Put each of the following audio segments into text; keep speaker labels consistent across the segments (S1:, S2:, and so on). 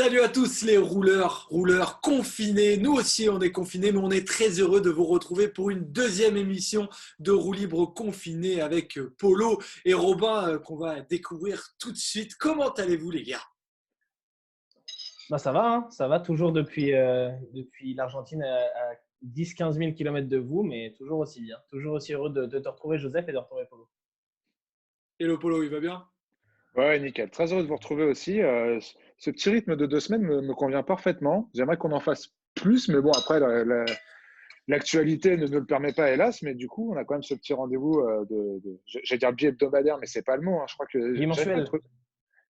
S1: Salut à tous les rouleurs confinés. Nous aussi on est confinés, mais on est très heureux de vous retrouver pour une deuxième émission de Roue Libre Confiné avec Polo et Robin qu'on va découvrir tout de suite. Comment allez-vous les gars?
S2: Ça va, hein, ça va toujours depuis l'Argentine à 10-15 000 km de vous, mais toujours aussi bien. Toujours aussi heureux de te retrouver, Joseph, et de retrouver Polo.
S1: Hello Polo, il va bien?
S3: Ouais, nickel. Très heureux de vous retrouver aussi. Ce petit rythme de 2 semaines me convient parfaitement. J'aimerais qu'on en fasse plus, mais bon, après, l'actualité ne nous le permet pas, hélas. Mais du coup, on a quand même ce petit rendez-vous j'allais dire bi-hebdomadaire, mais c'est pas le mot, hein. Je crois que j'avais pas le
S2: Bimensuel.
S3: truc.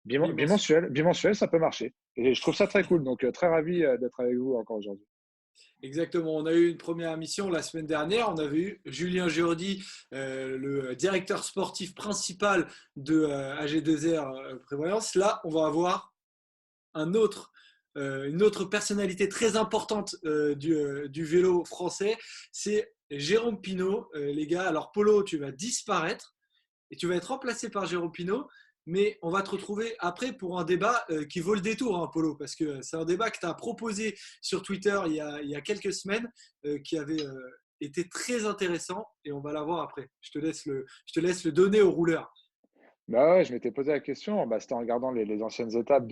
S1: Bimensuel.
S3: Bimensuel, ça peut marcher. Et je trouve ça très cool. Donc, très ravi d'être avec vous encore aujourd'hui.
S1: Exactement, on a eu une première émission la semaine dernière, on avait eu Julien Jordi, le directeur sportif principal de AG2R Prévoyance. Là, on va avoir une autre personnalité très importante du vélo français, c'est Jérôme Pinault. Les gars, alors Polo, tu vas disparaître et tu vas être remplacé par Jérôme Pinault, mais on va te retrouver après pour un débat qui vaut le détour, hein, Polo, parce que c'est un débat que tu as proposé sur Twitter il y a quelques semaines, qui avait été très intéressant, et on va l'avoir après. Je te laisse le donner aux rouleurs.
S3: Bah ouais, je m'étais posé la question. Bah, c'était en regardant les anciennes étapes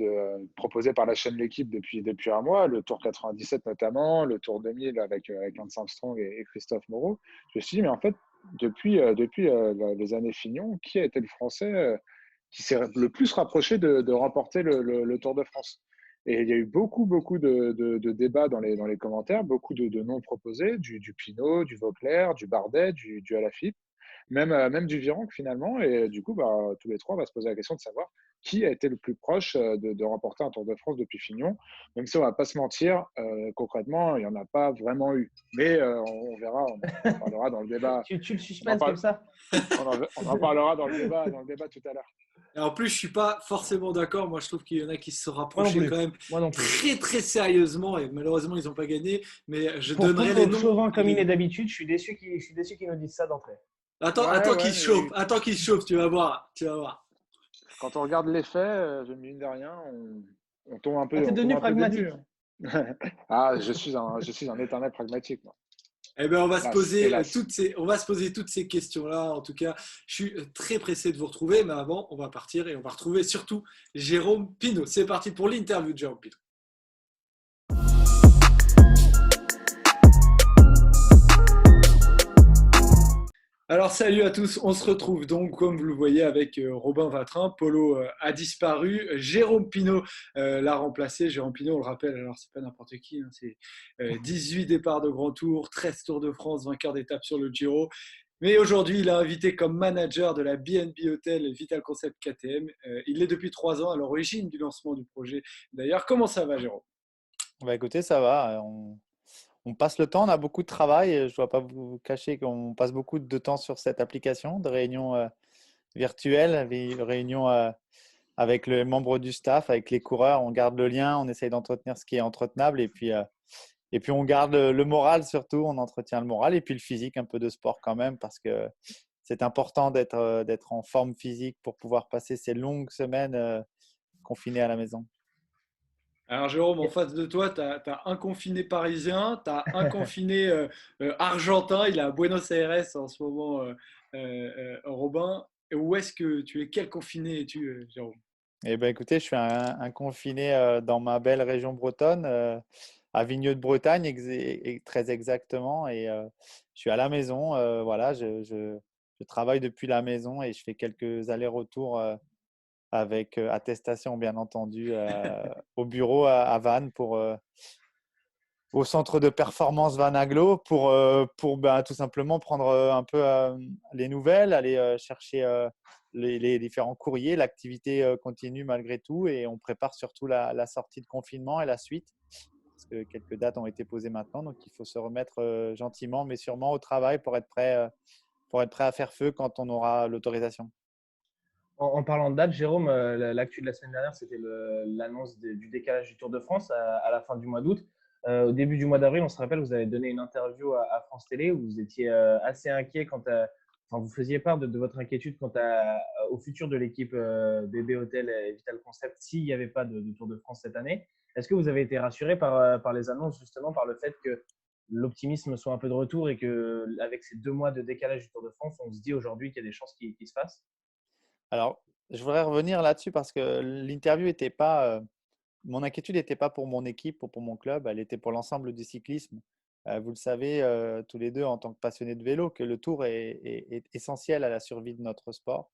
S3: proposées par la chaîne L'équipe depuis un mois, le Tour 97 notamment, le Tour 2000 avec Lance Armstrong et Christophe Moreau. Je me suis dit, mais en fait, depuis les années Fignon, qui a été le Français qui s'est le plus rapproché de remporter le Tour de France? Et il y a eu beaucoup de débats dans les commentaires, beaucoup de noms proposés, du Pinot, du Vauclair, du Bardet, du Alaphilippe, même du Virenque finalement. Et du coup, bah, tous les trois, on va se poser la question de savoir qui a été le plus proche de remporter un Tour de France depuis Fignon. Même si on va pas se mentir, concrètement, il n'y en a pas vraiment eu. Mais on verra, on en parlera dans le débat.
S2: Tu le
S3: On en,
S2: suspends comme
S3: parle,
S2: ça?
S3: on en parlera dans le débat tout à l'heure.
S1: Et en plus, je ne suis pas forcément d'accord. Moi, je trouve qu'il y en a qui se sont
S2: Moi non
S1: rapprochés
S2: plus.
S1: quand même
S2: Moi non plus.
S1: très, très sérieusement. Et malheureusement, ils n'ont pas gagné. Mais je
S2: Pour
S1: donnerai les
S2: Polo,
S1: noms.
S2: chauvin comme il est d'habitude, je suis déçu qu'il nous dise ça d'entrée.
S3: Ouais,
S1: Attends qu'il
S3: ouais,
S1: se chauffe.
S3: mais
S1: Attends qu'il se chauffe. Tu vas voir. Tu vas voir.
S3: quand on regarde les faits, mine de rien,
S2: Ah, t'es
S3: on tombe
S2: devenu
S3: un peu des nues,
S2: pragmatique.
S3: hein. Ah, je suis un éternel pragmatique, moi.
S1: Eh bien,
S3: Hélas, hélas.
S1: on va se poser toutes ces questions-là. En tout cas, je suis très pressé de vous retrouver. Mais avant, on va partir et on va retrouver surtout Jérôme Pinault. C'est parti pour l'interview de Jérôme Pinault. Alors salut à tous, on se retrouve donc comme vous le voyez avec Robin Vatrin. Polo a disparu, Jérôme Pinault l'a remplacé. Jérôme Pinault, on le rappelle, alors c'est pas n'importe qui, hein, c'est 18 départs de Grand Tour, 13 Tours de France, vainqueur d'étape sur le Giro. Mais aujourd'hui, il est invité comme manager de la BNB Hotel Vital Concept KTM. Il l'est depuis 3 ans, à l'origine du lancement du projet. D'ailleurs, comment ça va Jérôme?
S4: Bah écoutez, ça va. On passe le temps, on a beaucoup de travail. Je ne dois pas vous cacher qu'on passe beaucoup de temps sur cette application de réunions virtuelles, réunions avec les membres du staff, avec les coureurs. On garde le lien, on essaye d'entretenir ce qui est entretenable et puis on garde le moral surtout, on entretient le moral et puis le physique, un peu de sport quand même parce que c'est important d'être en forme physique pour pouvoir passer ces longues semaines confinées à la maison.
S1: Alors Jérôme, en face de toi, tu as un confiné parisien, tu as un confiné argentin, il est à Buenos Aires en ce moment, Robin. Et où est-ce que tu es? Quel confiné es-tu, Jérôme?
S4: Eh ben, écoutez, je suis un confiné dans ma belle région bretonne, à Vigneux de Bretagne, très exactement. Et je suis à la maison. Voilà, je travaille depuis la maison et je fais quelques allers-retours avec attestation, bien entendu, au bureau à Vannes au centre de performance Van Aglo pour ben, tout simplement prendre un peu les nouvelles, aller chercher les différents courriers. L'activité continue malgré tout et on prépare surtout la sortie de confinement et la suite parce que quelques dates ont été posées maintenant. Donc, il faut se remettre gentiment mais sûrement au travail pour être prêt à faire feu quand on aura l'autorisation.
S2: En parlant de date, Jérôme, l'actu de la semaine dernière, c'était l'annonce du décalage du Tour de France à la fin du mois d'août. Au début du mois d'avril, on se rappelle, vous avez donné une interview à France Télé où vous étiez assez inquiet enfin, vous faisiez part de votre inquiétude au futur de l'équipe BB Hotel et Vital Concept s'il n'y avait pas de Tour de France cette année. Est-ce que vous avez été rassuré par les annonces, justement, par le fait que l'optimisme soit un peu de retour et qu'avec ces 2 mois de décalage du Tour de France, on se dit aujourd'hui qu'il y a des chances qu'il se fasse?
S4: Alors, je voudrais revenir là-dessus parce que l'interview était pas, mon inquiétude n'était pas pour mon équipe ou pour mon club, elle était pour l'ensemble du cyclisme. Vous le savez tous les deux en tant que passionnés de vélo que le Tour est essentiel à la survie de notre sport,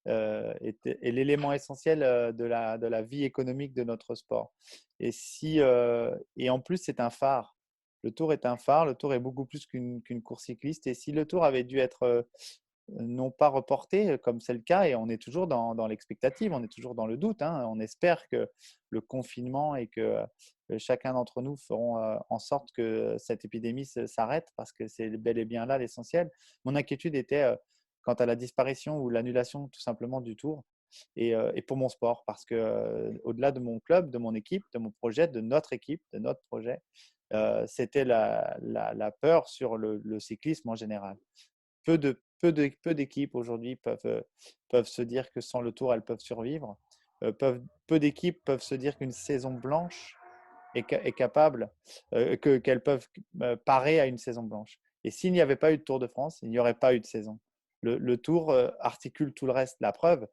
S4: est l'élément essentiel de la vie économique de notre sport. Et en plus, c'est un phare. Le Tour est un phare, le Tour est beaucoup plus qu'une course cycliste. Et si le Tour avait dû être non pas reporté, comme c'est le cas, et on est toujours dans l'expectative, on est toujours dans le doute, hein. On espère que le confinement et que chacun d'entre nous feront en sorte que cette épidémie s'arrête parce que c'est bel et bien là l'essentiel. Mon inquiétude était quant à la disparition ou l'annulation tout simplement du Tour et pour mon sport parce que au-delà de mon club, de mon équipe, de mon projet, de notre équipe, de notre projet, c'était la peur sur le cyclisme en général. Peu d'équipes aujourd'hui peuvent se dire que sans le Tour, elles peuvent survivre. Peu d'équipes peuvent se dire qu'une saison blanche est capable, qu'elles peuvent parer à une saison blanche. Et s'il n'y avait pas eu de Tour de France, il n'y aurait pas eu de saison. Le Tour articule tout le reste. La preuve,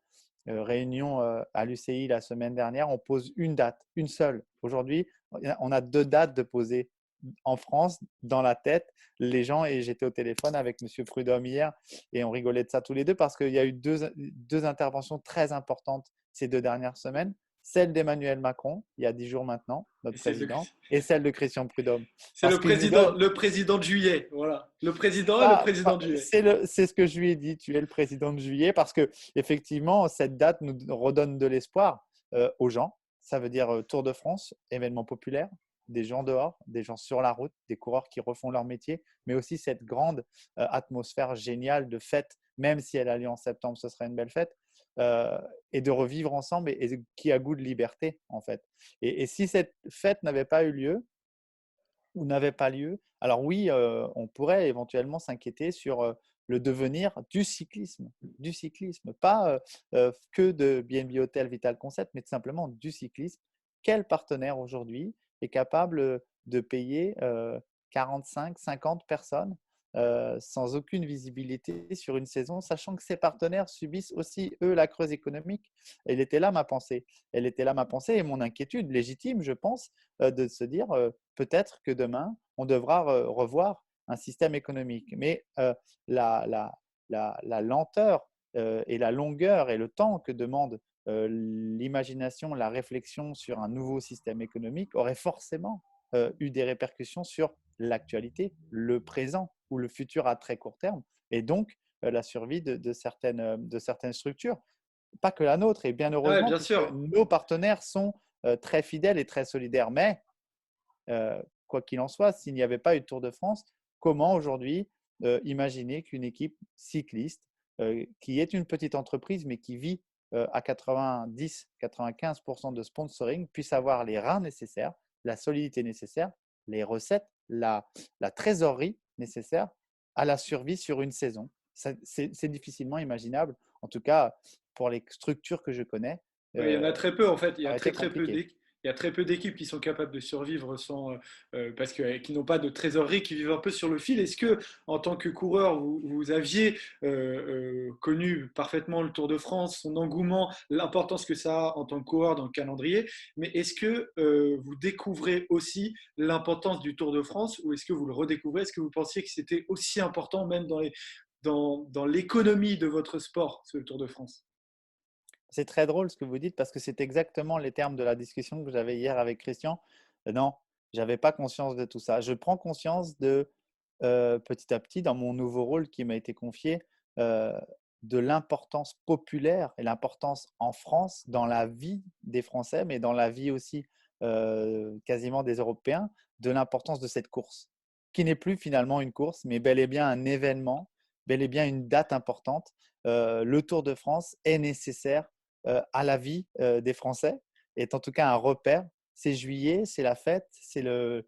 S4: réunion à l'UCI la semaine dernière, on pose une date, une seule. Aujourd'hui, on a 2 dates de poser en France, dans la tête, les gens, et j'étais au téléphone avec M. Prudhomme hier, et on rigolait de ça tous les deux parce qu'il y a eu deux interventions très importantes ces 2 dernières semaines. Celle d'Emmanuel Macron, il y a 10 jours maintenant, notre président, et celle de Christian Prudhomme.
S1: C'est
S4: Parce qu'il nous donne…
S1: le président de juillet, voilà. Le président et le président de juillet.
S4: C'est ce que je lui ai dit, tu es le président de juillet, parce que effectivement, cette date nous redonne de l'espoir aux gens. Ça veut dire Tour de France, événement populaire, des gens dehors, des gens sur la route, des coureurs qui refont leur métier, mais aussi cette grande atmosphère géniale de fête, même si elle a lieu en septembre, ce serait une belle fête, et de revivre ensemble et qui a goût de liberté, en fait. Et si cette fête n'avait pas eu lieu, ou n'avait pas lieu, alors oui, on pourrait éventuellement s'inquiéter sur le devenir du cyclisme, pas que de BNB Hotel Vital Concept, mais tout simplement du cyclisme. Quel partenaire aujourd'hui est capable de payer 45, 50 personnes sans aucune visibilité sur une saison, sachant que ces partenaires subissent aussi, eux, la creuse économique? Elle était là ma pensée. Elle était là ma pensée et mon inquiétude légitime, je pense, de se dire peut-être que demain, on devra revoir un système économique. Mais la lenteur et la longueur et le temps que demande l'imagination, la réflexion sur un nouveau système économique aurait forcément eu des répercussions sur l'actualité, le présent ou le futur à très court terme, et donc la survie de certaines structures. Pas que la nôtre, et bien
S1: Ouais,
S4: heureusement,
S1: bien
S4: puisque
S1: sûr.
S4: nos partenaires sont très fidèles et très solidaires. Mais quoi qu'il en soit, s'il n'y avait pas eu de Tour de France, comment aujourd'hui imaginer qu'une équipe cycliste, qui est une petite entreprise, mais qui vit à 90-95% de sponsoring, puisse avoir les reins nécessaires, la solidité nécessaire, les recettes, la trésorerie nécessaire à la survie sur une saison? C'est difficilement imaginable, en tout cas pour les structures que je connais.
S1: Ouais, il y en a très peu en fait.
S4: Ça aurait été compliqué.
S1: Il y a très peu d'équipes qui sont capables de survivre parce que qui n'ont pas de trésorerie, qui vivent un peu sur le fil. Est-ce que, en tant que coureur, vous aviez connu parfaitement le Tour de France, son engouement, l'importance que ça a en tant que coureur dans le calendrier, mais est-ce que vous découvrez aussi l'importance du Tour de France ou est-ce que vous le redécouvrez? Est-ce que vous pensiez que c'était aussi important même dans l'économie de votre sport, ce Tour de France?
S4: C'est très drôle ce que vous dites parce que c'est exactement les termes de la discussion que j'avais hier avec Christian. Non, je n'avais pas conscience de tout ça. Je prends conscience petit à petit, dans mon nouveau rôle qui m'a été confié, euh, de l'importance populaire et l'importance en France dans la vie des Français, mais dans la vie aussi quasiment des Européens, de l'importance de cette course, qui n'est plus finalement une course, mais bel et bien un événement, bel et bien une date importante. Le Tour de France est nécessaire à la vie des Français, est en tout cas un repère. C'est juillet, c'est la fête, c'est le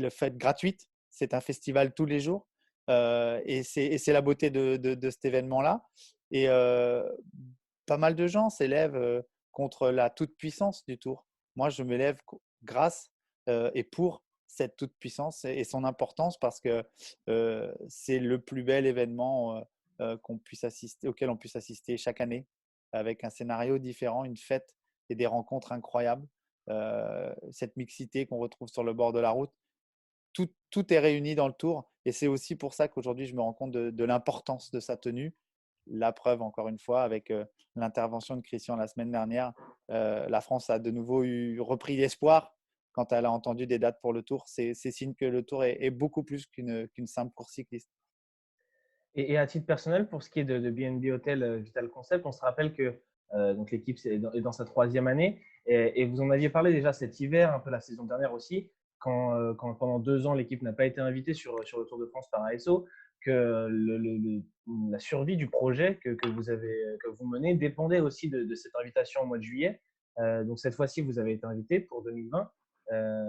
S4: fête gratuite, c'est un festival tous les jours et c'est la beauté de cet événement-là. Et pas mal de gens s'élèvent contre la toute-puissance du Tour. Moi, je m'élève grâce et pour cette toute-puissance et son importance parce que c'est le plus bel événement auquel on puisse assister chaque année avec un scénario différent, une fête et des rencontres incroyables. Cette mixité qu'on retrouve sur le bord de la route, tout est réuni dans le Tour et c'est aussi pour ça qu'aujourd'hui je me rends compte de l'importance de sa tenue. La preuve, encore une fois, avec l'intervention de Christian la semaine dernière, la France a de nouveau repris l'espoir quand elle a entendu des dates pour le Tour. C'est signe que le Tour est beaucoup plus qu'une simple course cycliste.
S2: Et à titre personnel, pour ce qui est de BNB Hotel Vital Concept, on se rappelle que donc l'équipe est dans sa 3e année et vous en aviez parlé déjà cet hiver, un peu la saison dernière aussi, quand pendant 2 ans l'équipe n'a pas été invitée sur le Tour de France par ASO, que la survie du projet que vous menez dépendait aussi de cette invitation au mois de juillet. Donc cette fois-ci, vous avez été invité pour 2020.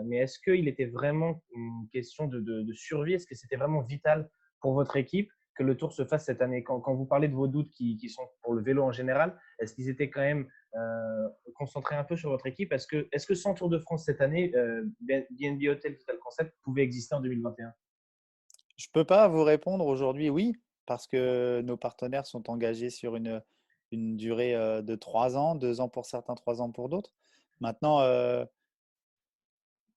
S2: Mais est-ce qu'il était vraiment une question de survie? Est-ce que c'était vraiment vital pour votre équipe que le Tour se fasse cette année? Quand vous parlez de vos doutes qui sont pour le vélo en général, est-ce qu'ils étaient quand même concentrés un peu sur votre équipe? Est-ce que sans Tour de France cette année, BNB Hotel Total Concept pouvait exister en 2021?
S4: Je ne peux pas vous répondre aujourd'hui oui, parce que nos partenaires sont engagés sur une durée de 3 ans, 2 ans pour certains, 3 ans pour d'autres. Maintenant,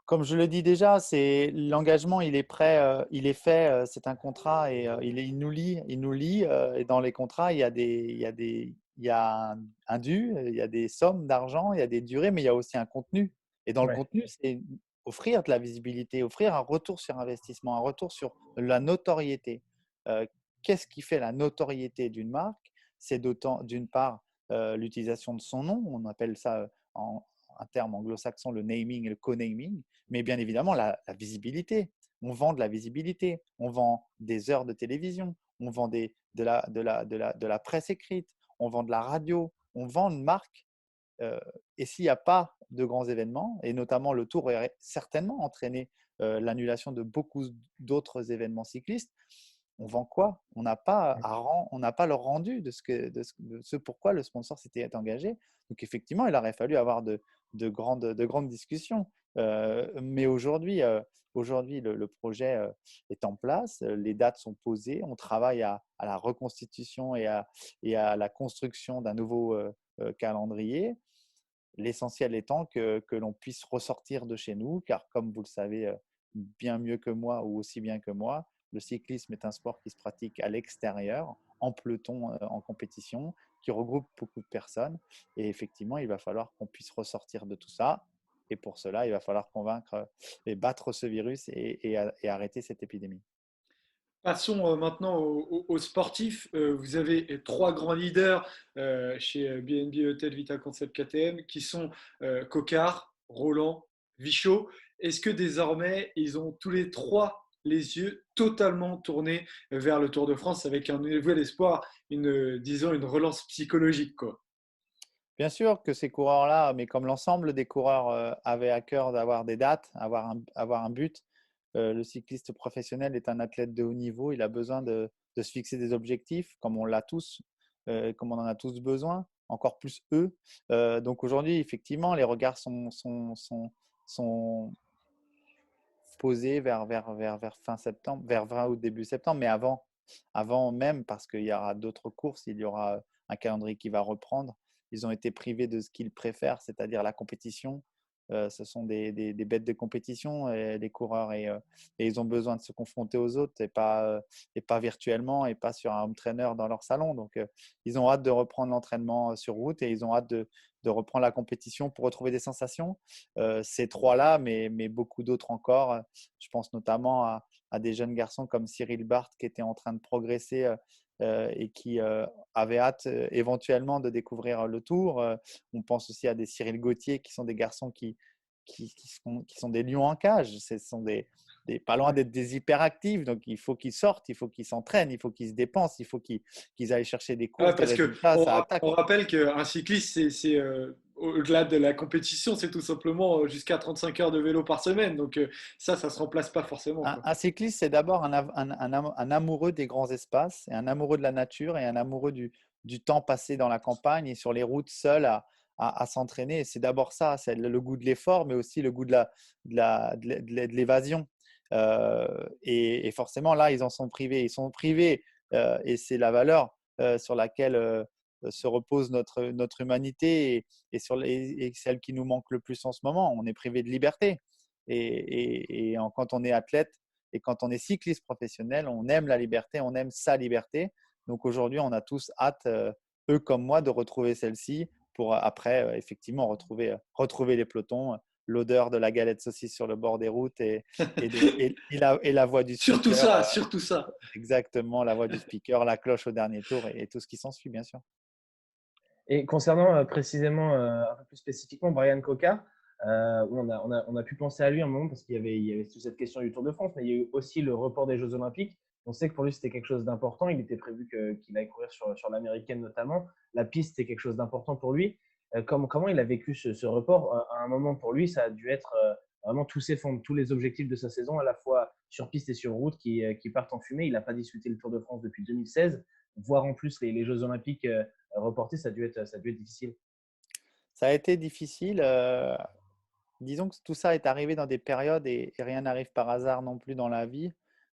S4: comme je le dis déjà, c'est l'engagement, il est prêt, il est fait, c'est un contrat et il nous lie. Et dans les contrats, il y a un dû, il y a des sommes d'argent, il y a des durées, mais il y a aussi un contenu. Et dans le
S2: Ouais.
S4: contenu, c'est offrir de la visibilité, offrir un retour sur investissement, un retour sur la notoriété. Euh, Qu'est-ce qui fait la notoriété d'une marque? C'est d'une part l'utilisation de son nom, on appelle ça en un terme anglo-saxon le naming et le co-naming, mais bien évidemment la visibilité. On vend de la visibilité, on vend des heures de télévision, on vend de la presse écrite, on vend de la radio, on vend une marque. Et s'il n'y a pas de grands événements, et notamment le Tour aurait certainement entraîné l'annulation de beaucoup d'autres événements cyclistes, on vend quoi? On n'a pas, on n'a pas le rendu de ce pourquoi le sponsor s'était engagé. Donc effectivement, il aurait fallu avoir de grandes discussions. Mais aujourd'hui, le projet est en place, les dates sont posées, on travaille à la reconstitution et à la construction d'un nouveau calendrier. L'essentiel étant que l'on puisse ressortir de chez nous, car comme vous le savez bien mieux que moi ou aussi bien que moi, le cyclisme est un sport qui se pratique à l'extérieur, en peloton, en compétition, qui regroupe beaucoup de personnes. Et effectivement, il va falloir qu'on puisse ressortir de tout ça. Et pour cela, il va falloir convaincre et battre ce virus et arrêter cette épidémie.
S1: Passons maintenant aux sportifs. Vous avez 3 grands leaders chez BNB Hotel Vita Concept KTM qui sont Cocard, Roland, Vichot. Est-ce que désormais ils ont tous les 3 les yeux totalement tournés vers le Tour de France avec un nouvel espoir, disons une relance psychologique quoi.
S4: Bien sûr que ces coureurs-là, mais comme l'ensemble des coureurs avaient à cœur d'avoir des dates, avoir un but, le cycliste professionnel est un athlète de haut niveau. Il a besoin de se fixer des objectifs, comme on l'a tous, comme on en a tous besoin, encore plus eux. Donc aujourd'hui, effectivement, les regards sont posés vers fin septembre, vers 20 août, début septembre, mais avant même, parce qu'il y aura d'autres courses, il y aura un calendrier qui va reprendre. Ils ont été privés de ce qu'ils préfèrent, c'est-à-dire la compétition. Ce sont des bêtes de compétition, les coureurs, et ils ont besoin de se confronter aux autres et pas virtuellement et pas sur un home trainer dans leur salon. Donc, ils ont hâte de reprendre l'entraînement sur route et ils ont hâte de reprendre la compétition pour retrouver des sensations. Ces 3-là, mais beaucoup d'autres encore. Je pense notamment à des jeunes garçons comme Cyril Barth qui était en train de progresser et qui avait hâte éventuellement de découvrir le Tour. On pense aussi à des Cyril Gauthier qui sont des garçons qui sont des lions en cage. Ce sont pas loin d'être des hyperactifs. Donc, il faut qu'ils sortent, il faut qu'ils s'entraînent, il faut qu'ils se dépensent, il faut qu'ils aillent chercher des
S1: Ah,
S4: courses, des
S1: parce que
S4: résultats. Ça attaque.
S1: on rappelle qu'un cycliste, au-delà de la compétition, c'est tout simplement jusqu'à 35 heures de vélo par semaine. Donc ça ne se remplace pas forcément, quoi.
S4: Un cycliste, c'est d'abord un amoureux des grands espaces, et un amoureux de la nature et un amoureux du temps passé dans la campagne et sur les routes seul à s'entraîner. C'est d'abord ça, c'est le goût de l'effort, mais aussi le goût de l'évasion. Et forcément, là, ils en sont privés. Ils sont privés et c'est la valeur sur laquelle se repose notre humanité et celle qui nous manque le plus en ce moment. On est privé de liberté. Quand on est athlète et quand on est cycliste professionnel, on aime la liberté, on aime sa liberté. Donc aujourd'hui, on a tous hâte, eux comme moi, de retrouver celle-ci pour après, effectivement, retrouver les pelotons, l'odeur de la galette saucisse sur le bord des routes et la voix du
S1: Surtout
S4: speaker.
S1: ça, surtout ça.
S4: Exactement, la voix du speaker, la cloche au dernier tour et tout ce qui s'ensuit, bien sûr.
S2: Et concernant précisément, un peu plus spécifiquement, Brian Koka, on a pu penser à lui un moment parce il y avait toute cette question du Tour de France, mais il y a eu aussi le report des Jeux Olympiques. On sait que pour lui, c'était quelque chose d'important. Il était prévu qu'il allait courir sur l'américaine notamment. La piste, c'est quelque chose d'important pour lui. Comment il a vécu ce report? À un moment, pour lui, ça a dû être vraiment tous les objectifs de sa saison, à la fois sur piste et sur route, qui partent en fumée. Il n'a pas disputé le Tour de France depuis 2016, voire en plus les Jeux Olympiques reportés, ça a dû être difficile.
S4: Ça a été difficile. Disons que tout ça est arrivé dans des périodes et rien n'arrive par hasard non plus dans la vie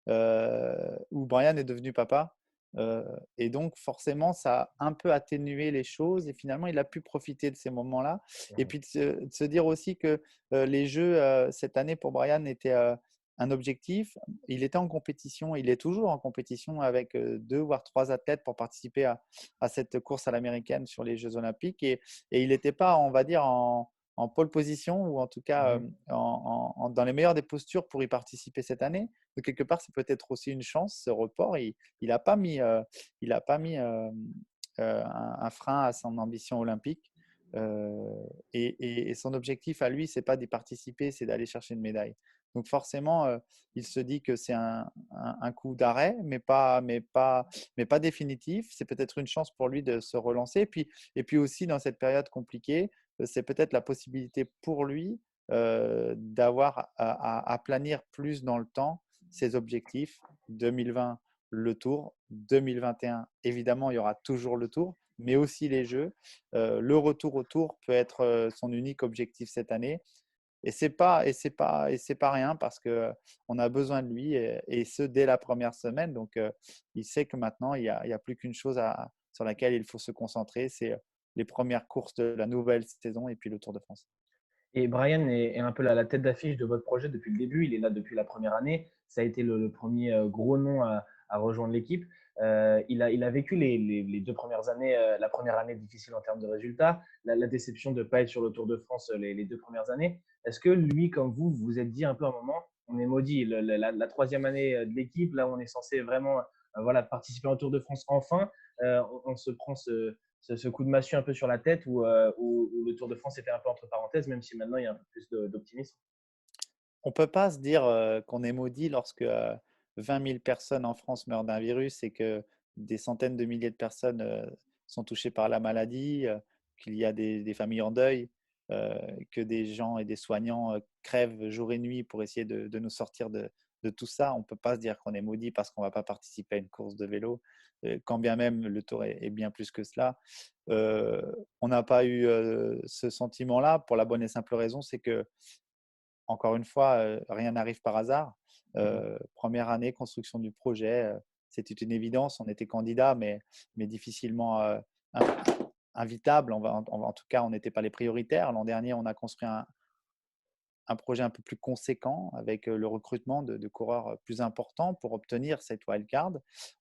S4: où Brian est devenu papa. Et donc, forcément, ça a un peu atténué les choses et finalement, il a pu profiter de ces moments-là. Et puis de se dire aussi que les Jeux cette année pour Brian étaient un objectif. Il était en compétition, il est toujours en compétition avec 2 voire 3 athlètes pour participer à cette course à l'américaine sur les Jeux Olympiques. Et il n'était pas, on va dire, en pole position ou en tout cas dans les meilleures des postures pour y participer cette année. Donc, quelque part, c'est peut-être aussi une chance, ce report. Il n'a pas mis, un frein à son ambition olympique. Et son objectif à lui, c'est pas d'y participer, c'est d'aller chercher une médaille. Donc forcément, il se dit que c'est un coup d'arrêt, mais pas définitif. C'est peut-être une chance pour lui de se relancer. Et puis aussi, dans cette période compliquée, c'est peut-être la possibilité pour lui d'avoir à planir plus dans le temps ses objectifs. 2020, le Tour. 2021, évidemment, il y aura toujours le Tour, mais aussi les Jeux. Le retour au Tour peut être son unique objectif cette année. Et c'est pas rien parce que on a besoin de lui et ce dès la première semaine. Donc, il sait que maintenant il y a plus qu'une chose sur laquelle il faut se concentrer, c'est les premières courses de la nouvelle saison et puis le Tour de France.
S2: Et Brian est un peu la tête d'affiche de votre projet depuis le début. Il est là depuis la première année. Ça a été le premier gros nom à rejoindre l'équipe. Il a vécu les 2 premières années, la première année difficile en termes de résultats, la déception de ne pas être sur le Tour de France les 2 premières années. Est-ce que lui, comme vous vous êtes dit un peu à un moment, on est maudit, la troisième année de l'équipe, là où on est censé vraiment voilà, participer au Tour de France enfin, on se prend ce coup de massue un peu sur la tête où le Tour de France était un peu entre parenthèses, même si maintenant il y a un peu plus d'optimisme.
S4: On ne peut pas se dire qu'on est maudit lorsque 20 000 personnes en France meurent d'un virus et que des centaines de milliers de personnes sont touchées par la maladie, qu'il y a des familles en deuil, que des gens et des soignants crèvent jour et nuit pour essayer de nous sortir de tout ça. On ne peut pas se dire qu'on est maudit parce qu'on ne va pas participer à une course de vélo, quand bien même le Tour est bien plus que cela. On n'a pas eu ce sentiment-là pour la bonne et simple raison, c'est que encore une fois, rien n'arrive par hasard. Première année, construction du projet, c'était une évidence. On était candidat, mais difficilement invitable. En tout cas, on n'était pas les prioritaires. L'an dernier, on a construit un projet un peu plus conséquent avec le recrutement de coureurs plus importants pour obtenir cette wildcard.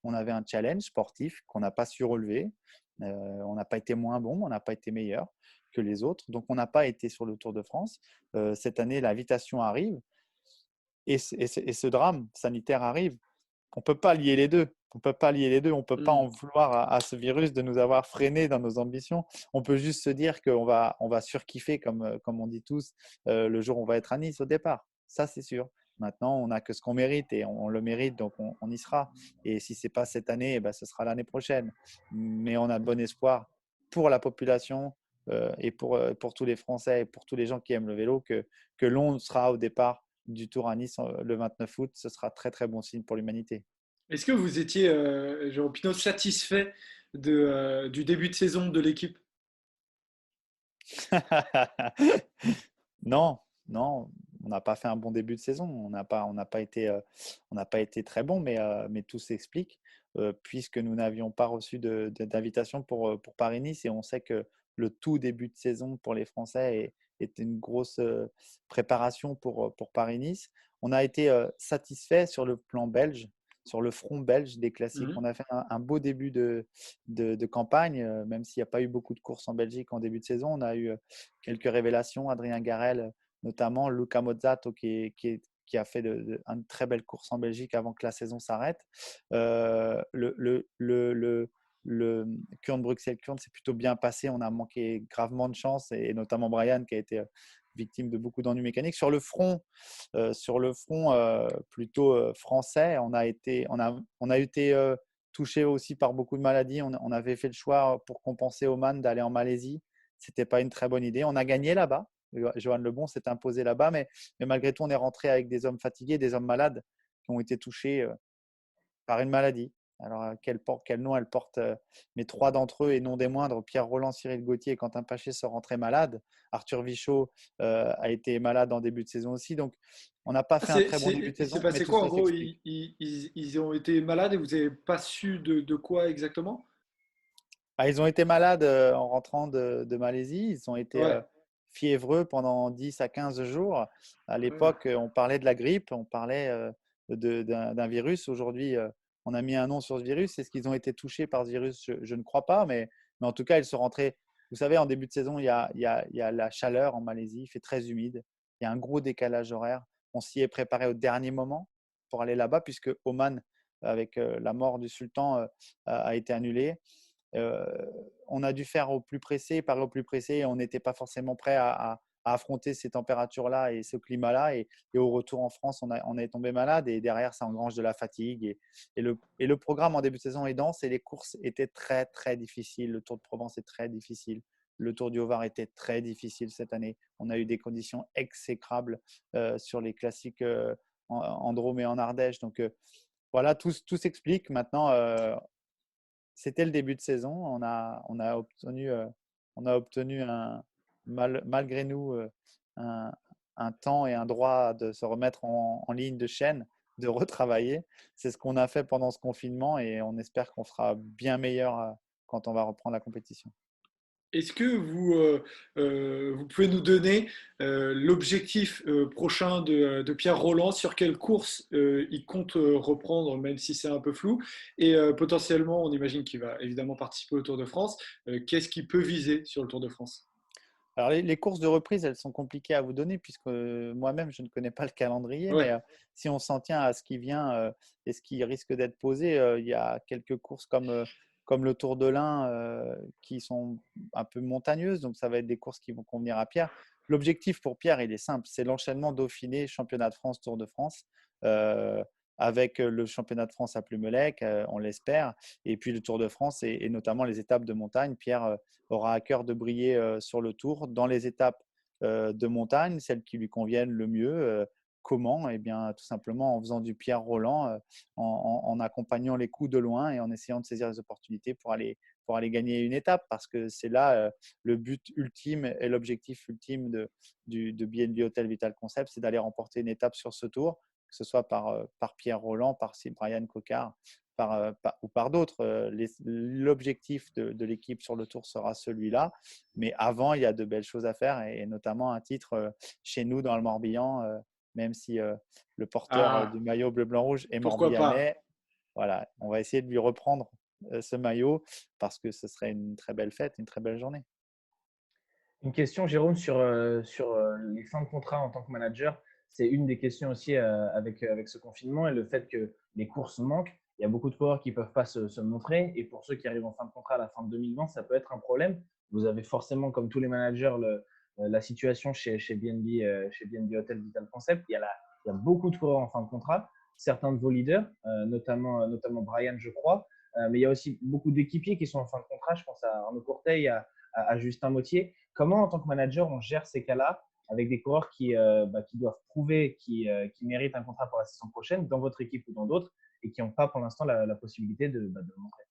S4: On avait un challenge sportif qu'on n'a pas su relever. On n'a pas été moins bon, mais on n'a pas été meilleur que les autres. Donc, on n'a pas été sur le Tour de France. Cette année, l'invitation arrive et ce drame sanitaire arrive. On ne peut pas lier les deux. On ne peut pas lier les deux. On ne peut pas en vouloir à ce virus de nous avoir freinés dans nos ambitions. On peut juste se dire qu'on va surkiffer, comme on dit tous, le jour où on va être à Nice au départ. Ça, c'est sûr. Maintenant, on n'a que ce qu'on mérite et on le mérite, donc on y sera. Et si ce n'est pas cette année, ce sera l'année prochaine. Mais on a de bon espoir pour la population et pour tous les Français et pour tous les gens qui aiment le vélo que l'on sera au départ du Tour à Nice le 29 août. Ce sera très, très bon signe pour l'humanité.
S1: Est-ce que vous étiez, Jérôme Pinot, satisfait du début de saison de l'équipe?
S4: Non, non, on n'a pas fait un bon début de saison. On n'a pas été très bon, mais tout s'explique puisque nous n'avions pas reçu d'invitation pour Paris-Nice et on sait que le tout début de saison pour les Français est une grosse préparation pour Paris-Nice. On a été satisfait sur le plan belge, sur le front belge des classiques.
S1: Mhm.
S4: On a fait un beau début de campagne, même s'il n'y a pas eu beaucoup de courses en Belgique en début de saison. On a eu quelques révélations, Adrien Garel notamment, Luca Mozzato qui a fait une très belle course en Belgique avant que la saison s'arrête. Le Kurn Bruxelles-Kurn s'est plutôt bien passé. On a manqué gravement de chance et notamment Brian qui a été victime de beaucoup d'ennuis mécaniques. Sur le front plutôt français, on a été touché aussi par beaucoup de maladies. On avait fait le choix pour compenser Oman d'aller en Malaisie. Ce n'était pas une très bonne idée. On a gagné là-bas. Johan Lebon s'est imposé là-bas, mais malgré tout, on est rentré avec des hommes fatigués, des hommes malades qui ont été touchés par une maladie. Alors, quel nom elle porte mais trois d'entre eux, et non des moindres, Pierre Roland, Cyril Gauthier et Quentin Paché, sont rentrés malades. Arthur Vichot a été malade en début de saison aussi. Donc, on n'a pas fait un très bon début de
S1: Il s'est
S4: saison, mais
S1: passé
S4: tout
S1: quoi en
S4: ça
S1: gros?
S4: s'explique.
S1: Ils ont été malades et vous n'avez pas su de quoi exactement?
S4: Ah, ils ont été malades en rentrant de Malaisie. Ils ont été
S1: Ouais.
S4: fiévreux pendant 10 à 15 jours. À
S1: Ouais.
S4: l'époque, on parlait de la grippe, on parlait d'un virus. Aujourd'hui, on a mis un nom sur ce virus. Est-ce qu'ils ont été touchés par ce virus? Je ne crois pas, mais en tout cas, ils sont rentrés. Vous savez, en début de saison, il y a la chaleur en Malaisie. Il fait très humide. Il y a un gros décalage horaire. On s'y est préparé au dernier moment pour aller là-bas, puisque Oman, avec la mort du sultan, a été annulé. Euh, on a dû faire au plus pressé, parer au plus pressé, et on n'était pas forcément prêt à affronter ces températures-là et ce climat-là. Et au retour en France, on est tombé malade et derrière, ça engrange de la fatigue. Et le programme en début de saison est dense et les courses étaient très, très difficiles. Le Tour de Provence est très difficile. Le Tour du Haut-Var était très difficile cette année. On a eu des conditions exécrables sur les classiques en Drôme et en Ardèche. Donc voilà, tout s'explique. Maintenant, c'était le début de saison. On a obtenu malgré nous un, un temps et un droit de se remettre en ligne de chaîne, de retravailler. C'est ce qu'on a fait pendant ce confinement et on espère qu'on fera bien meilleur quand on va reprendre la compétition.
S1: Est-ce que vous pouvez nous donner l'objectif prochain de Pierre Roland, sur quelle course il compte reprendre, même si c'est un peu flou, et potentiellement, on imagine qu'il va évidemment participer au Tour de France. Qu'est-ce qu'il peut viser sur le Tour de France?
S4: Alors, les courses de reprise, elles sont compliquées à vous donner puisque moi-même, je ne connais pas le calendrier, mais
S1: Ouais,
S4: si on s'en tient à ce qui vient et ce qui risque d'être posé, il y a quelques courses comme le Tour de l'Ain qui sont un peu montagneuses, donc ça va être des courses qui vont convenir à Pierre. L'objectif pour Pierre, il est simple, c'est l'enchaînement Dauphiné, Championnat de France, Tour de France, euh, avec le Championnat de France à Plumelec, on l'espère, et puis le Tour de France et notamment les étapes de montagne. Pierre aura à cœur de briller sur le Tour dans les étapes de montagne, celles qui lui conviennent le mieux. Comment? Eh bien, tout simplement en faisant du Pierre Roland, en accompagnant les coups de loin et en essayant de saisir les opportunités pour aller gagner une étape, parce que c'est là le but ultime et l'objectif ultime de BNB Hotel Vital Concept, c'est d'aller remporter une étape sur ce Tour, que ce soit par Pierre Roland, par Brian Cocard, ou par d'autres. L'objectif de l'équipe sur le Tour sera celui-là. Mais avant, il y a de belles choses à faire et notamment un titre chez nous dans le Morbihan, même si le porteur
S1: ah,
S4: du maillot bleu-blanc-rouge est
S1: pourquoi pas?
S4: morbihanais. Voilà, on va essayer de lui reprendre ce maillot parce que ce serait une très belle fête, une très belle journée.
S2: Une question, Jérôme, sur les fins de contrat en tant que manager. C'est une des questions aussi avec ce confinement et le fait que les courses manquent. Il y a beaucoup de coureurs qui ne peuvent pas se montrer. Et pour ceux qui arrivent en fin de contrat à la fin de 2020, ça peut être un problème. Vous avez forcément, comme tous les managers, la situation chez BNB Hotel Vital Concept. Il y a beaucoup de coureurs en fin de contrat. Certains de vos leaders, notamment Brian, je crois. Mais il y a aussi beaucoup d'équipiers qui sont en fin de contrat. Je pense à Arnaud Courteil, à Justin Motier. Comment, en tant que manager, on gère ces cas-là avec des coureurs qui doivent prouver qu'ils méritent un contrat pour la saison prochaine dans votre équipe ou dans d'autres et qui n'ont pas pour l'instant la possibilité de le montrer?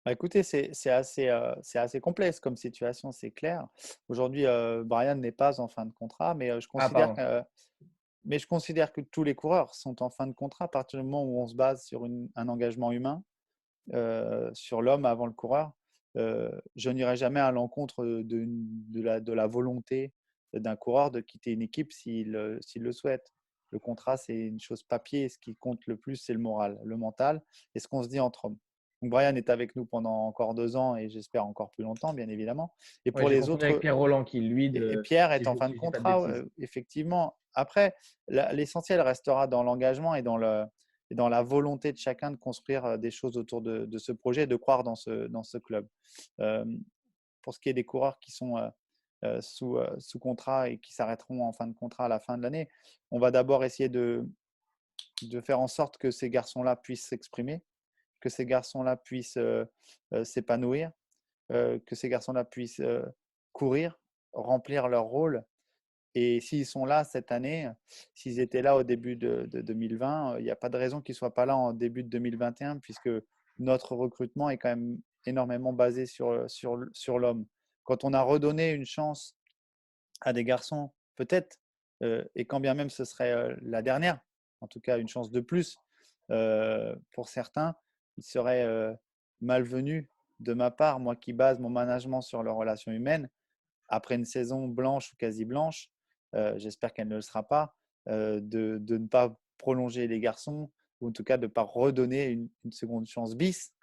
S4: Bah, écoutez, c'est assez complexe comme situation, c'est clair. Aujourd'hui, Brian n'est pas en fin de contrat,
S2: Ah, pardon.
S4: mais je considère que tous les coureurs sont en fin de contrat à partir du moment où on se base sur un engagement humain, sur l'homme avant le coureur. Je n'irai jamais à l'encontre de la volonté d'un coureur de quitter une équipe s'il le souhaite. Le contrat, c'est une chose papier. Ce qui compte le plus, c'est le moral, le mental et ce qu'on se dit entre hommes. Donc Brian est avec nous pendant encore 2 ans et j'espère encore plus longtemps, bien évidemment. Et
S2: Ouais,
S4: pour
S2: j'ai
S4: les
S2: confondu avec
S4: autres,
S2: Pierre Roland qui, lui,
S4: et Pierre est en fin de
S2: si je dis pas de
S4: contrat,
S2: bêtises.
S4: effectivement. Après, l'essentiel restera dans l'engagement et dans la volonté de chacun de construire des choses autour de ce projet, de croire dans ce club. Euh, pour ce qui est des coureurs qui sont sous contrat et qui s'arrêteront en fin de contrat à la fin de l'année, on va d'abord essayer de faire en sorte que ces garçons-là puissent s'exprimer, que ces garçons-là puissent s'épanouir, que ces garçons-là puissent courir, remplir leur rôle. Et s'ils sont là cette année, s'ils étaient là au début de 2020, il n'y a pas de raison qu'ils ne soient pas là en début de 2021, puisque notre recrutement est quand même énormément basé sur l'homme. Quand on a redonné une chance à des garçons, peut-être, et quand bien même ce serait la dernière, en tout cas une chance de plus pour certains, il serait malvenu de ma part, moi qui base mon management sur leurs relations humaines, après une saison blanche ou quasi blanche, j'espère qu'elle ne le sera pas, de ne pas prolonger les garçons ou en tout cas de ne pas redonner une seconde chance bis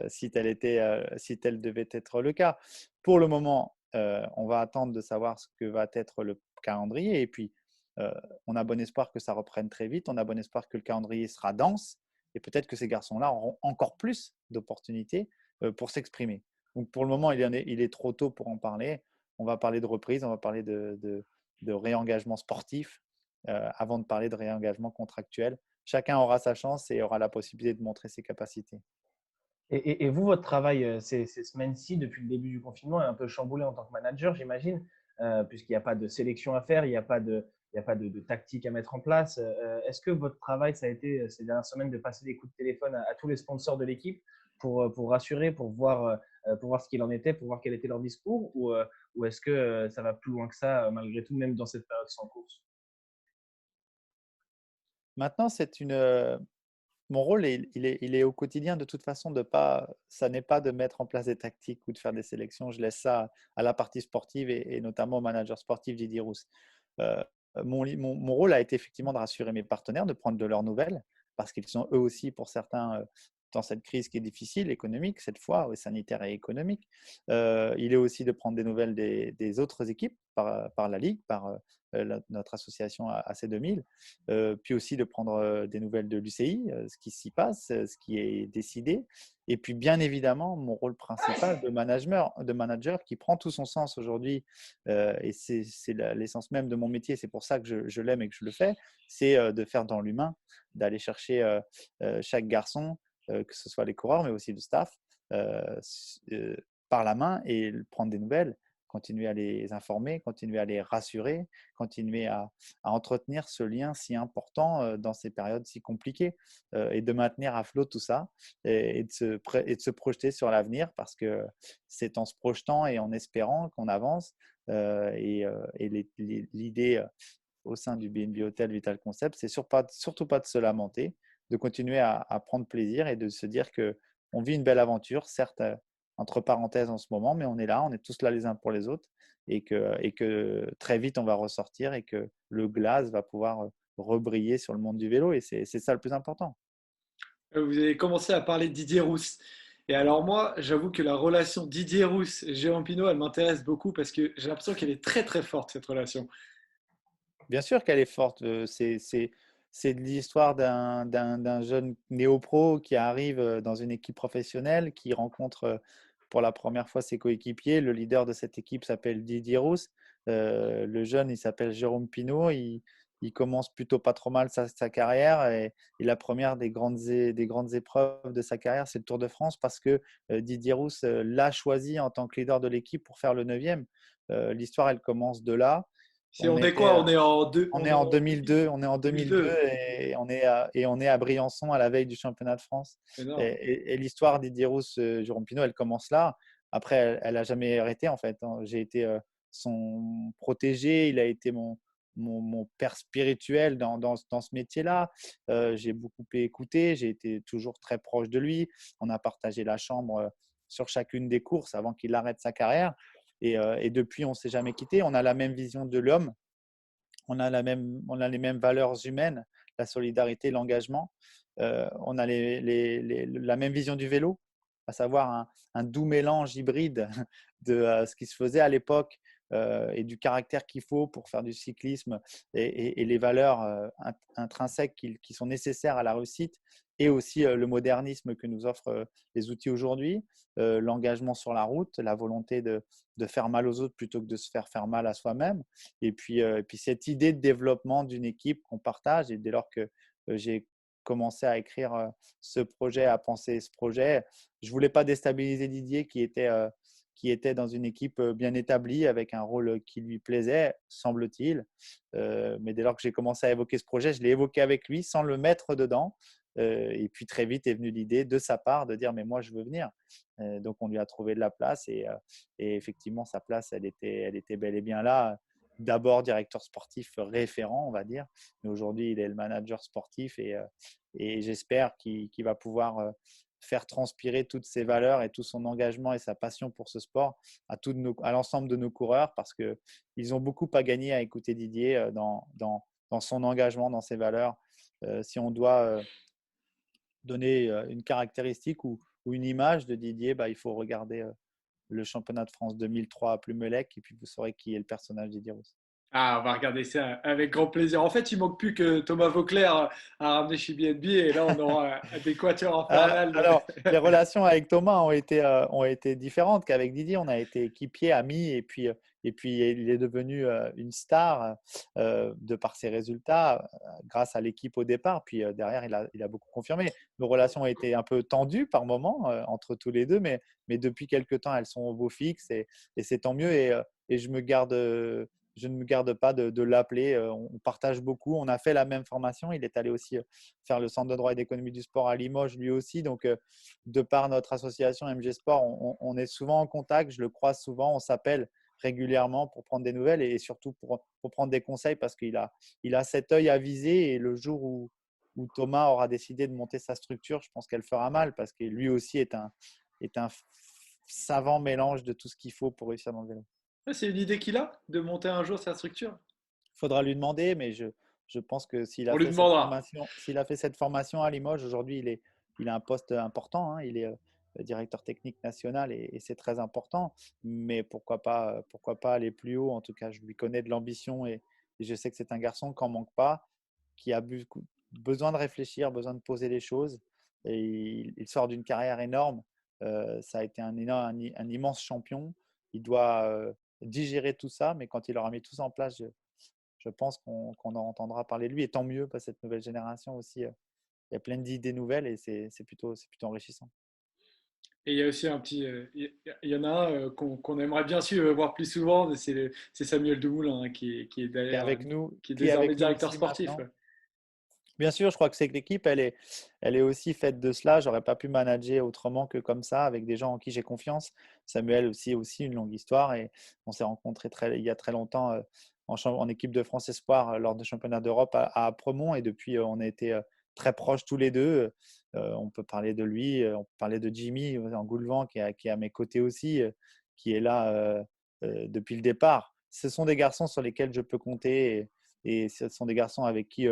S4: si tel devait être le cas. Pour le moment, on va attendre de savoir ce que va être le calendrier et puis euh, on a bon espoir que ça reprenne très vite, on a bon espoir que le calendrier sera dense et peut-être que ces garçons-là auront encore plus d'opportunités pour s'exprimer. Donc pour le moment, il est trop tôt pour en parler. On va parler de reprise, on va parler de réengagement sportif avant de parler de réengagement contractuel. Chacun aura sa chance et aura la possibilité de montrer ses capacités.
S2: Et vous, votre travail ces semaines-ci, depuis le début du confinement, est un peu chamboulé en tant que manager, j'imagine, puisqu'il n'y a pas de sélection à faire, il y a pas de tactique à mettre en place. Est-ce que votre travail, ça a été ces dernières semaines de passer des coups de téléphone à tous les sponsors de l'équipe pour rassurer, pour voir ce qu'il en était, pour voir quel était leur discours, ou est-ce que ça va plus loin que ça, malgré tout, même dans cette période sans course?
S4: Maintenant, mon rôle, il est au quotidien de toute façon de pas, ça n'est pas de mettre en place des tactiques ou de faire des sélections. Je laisse ça à la partie sportive et notamment au manager sportif Didier Rousse. Euh, mon rôle a été effectivement de rassurer mes partenaires, de prendre de leurs nouvelles, parce qu'ils sont eux aussi, pour certains, dans cette crise qui est difficile, économique, cette fois, sanitaire et économique. Il est aussi de prendre des nouvelles des autres équipes par la Ligue, par notre association AC2000, puis aussi de prendre des nouvelles de l'UCI, ce qui s'y passe, ce qui est décidé. Et puis, bien évidemment, mon rôle principal de manager qui prend tout son sens aujourd'hui, et c'est l'essence même de mon métier, c'est pour ça que je l'aime et que je le fais, c'est de faire dans l'humain, d'aller chercher chaque garçon, que ce soit les coureurs, mais aussi le staff, euh, euh, par la main et prendre des nouvelles, continuer à les informer, continuer à les rassurer, continuer à entretenir ce lien si important dans ces périodes si compliquées et de maintenir à flot tout ça et et de se projeter sur l'avenir parce que c'est en se projetant et en espérant qu'on avance et l'idée au sein du BNB Hotel Vital Concept, c'est surtout pas de se lamenter, de continuer à prendre plaisir et de se dire que on vit une belle aventure, certes entre parenthèses en ce moment, mais on est là, on est tous là les uns pour les autres et que très vite on va ressortir et que le glace va pouvoir rebriller sur le monde du vélo et c'est ça le plus important.
S1: Vous avez commencé à parler de Didier Rousse. Et alors moi, j'avoue que la relation Didier Rousse et Jérôme Pinault, elle m'intéresse beaucoup parce que j'ai l'impression qu'elle est très très forte, cette relation.
S4: Bien sûr qu'elle est forte. C'est de l'histoire d'un jeune néo-pro qui arrive dans une équipe professionnelle, qui rencontre pour la première fois ses coéquipiers. Le leader de cette équipe s'appelle Didier Rousse. Le jeune, il s'appelle Jérôme Pinault. Il commence plutôt pas trop mal sa carrière et la première des grandes épreuves de sa carrière, c'est le Tour de France parce que Didier Rousse l'a choisi en tant que leader de l'équipe pour faire le neuvième. L'histoire, elle commence de là.
S1: On est quoi? On est en
S4: on est en 2002, on est en 2002
S1: 2002.
S4: et on est à Briançon à la veille du championnat de France.
S1: Énorme.
S4: Et l'histoire d'Didier Rousse, Jérôme Pinault, elle commence là. Après, elle a jamais arrêté en fait, hein. J'ai été son protégé, il a été mon père spirituel dans ce métier-là. J'ai beaucoup écouté, j'ai été toujours très proche de lui. On a partagé la chambre sur chacune des courses avant qu'il arrête sa carrière. Et depuis, on ne s'est jamais quitté. On a la même vision de l'homme, on a les mêmes valeurs humaines, la solidarité, l'engagement. On a la même vision du vélo, à savoir un doux mélange hybride de ce qui se faisait à l'époque et du caractère qu'il faut pour faire du cyclisme et les valeurs intrinsèques qui sont nécessaires à la réussite, et aussi le modernisme que nous offrent les outils aujourd'hui, l'engagement sur la route, la volonté de faire mal aux autres plutôt que de se faire mal à soi-même. Et puis cette idée de développement d'une équipe qu'on partage. Et dès lors que j'ai commencé à écrire ce projet, à penser ce projet, je ne voulais pas déstabiliser Didier qui était dans une équipe bien établie avec un rôle qui lui plaisait, semble-t-il. Mais dès lors que j'ai commencé à évoquer ce projet, je l'ai évoqué avec lui sans le mettre dedans. Et puis très vite est venue l'idée de sa part de dire mais moi je veux venir. Donc on lui a trouvé de la place et effectivement sa place elle était bel et bien là. D'abord directeur sportif référent on va dire, mais aujourd'hui il est le manager sportif et j'espère qu'il va pouvoir faire transpirer toutes ses valeurs et tout son engagement et sa passion pour ce sport à l'ensemble de nos coureurs, parce qu'ils ont beaucoup à gagner à écouter Didier dans son engagement, dans ses valeurs. Si on doit donner une caractéristique ou une image de Didier, il faut regarder le championnat de France 2003 à Plumelec et puis vous saurez qui est le personnage Didier Rousse.
S1: Ah, on va regarder ça avec grand plaisir. En fait, il manque plus que Thomas Vauclair à ramener chez BNB et là, on aura des quatuors infernales.
S4: Alors, les relations avec Thomas ont été différentes qu'avec Didier. On a été équipiers, amis, et puis il est devenu une star de par ses résultats grâce à l'équipe au départ. Puis derrière, il a beaucoup confirmé. Nos relations ont été un peu tendues par moments entre tous les deux, mais depuis quelques temps, elles sont au beau fixe et c'est tant mieux. Et je ne me garde pas de l'appeler. On partage beaucoup. On a fait la même formation. Il est allé aussi faire le centre de droit et d'économie du sport à Limoges, lui aussi. Donc, de par notre association MG Sport, on est souvent en contact. Je le croise souvent. On s'appelle régulièrement pour prendre des nouvelles et surtout pour prendre des conseils parce qu'il a cet œil avisé. Et le jour où Thomas aura décidé de monter sa structure, je pense qu'elle fera mal parce que lui aussi est un savant mélange de tout ce qu'il faut pour réussir dans le vélo.
S1: C'est une idée qu'il a de monter un jour sa structure.
S4: Il faudra lui demander, mais je pense que
S1: On lui demandera.
S4: s'il a fait cette formation à Limoges, aujourd'hui, il a un poste important, hein. Il est directeur technique national et c'est très important. Mais pourquoi pas aller plus haut? En tout cas, je lui connais de l'ambition et je sais que c'est un garçon qui n'en manque pas, qui a besoin de réfléchir, besoin de poser les choses. Et il sort d'une carrière énorme. Ça a été un immense champion. Il doit digérer tout ça, mais quand il aura mis tout ça en place, je pense qu'on en entendra parler de lui. Et tant mieux, parce que cette nouvelle génération aussi, il y a plein d'idées nouvelles et c'est plutôt enrichissant.
S1: Et il y a aussi il y en a un qu'on aimerait bien suivre, voir plus souvent, c'est Samuel Dumoulin hein, qui est
S4: Qui est
S1: derrière,
S4: avec nous,
S1: qui est
S4: qui est
S1: désormais
S4: avec nous
S1: directeur
S4: aussi
S1: sportif.
S4: maintenant. Bien sûr, je crois que c'est que l'équipe, elle est aussi faite de cela. J'aurais pas pu manager autrement que comme ça, avec des gens en qui j'ai confiance. Samuel aussi une longue histoire et on s'est rencontrés il y a très longtemps en équipe de France Espoir lors des championnats d'Europe à Apremont et depuis on a été très proches tous les deux. On peut parler de lui, on peut parler de Jimmy en Goulevent qui est à mes côtés aussi, qui est là depuis le départ. Ce sont des garçons sur lesquels je peux compter et ce sont des garçons avec qui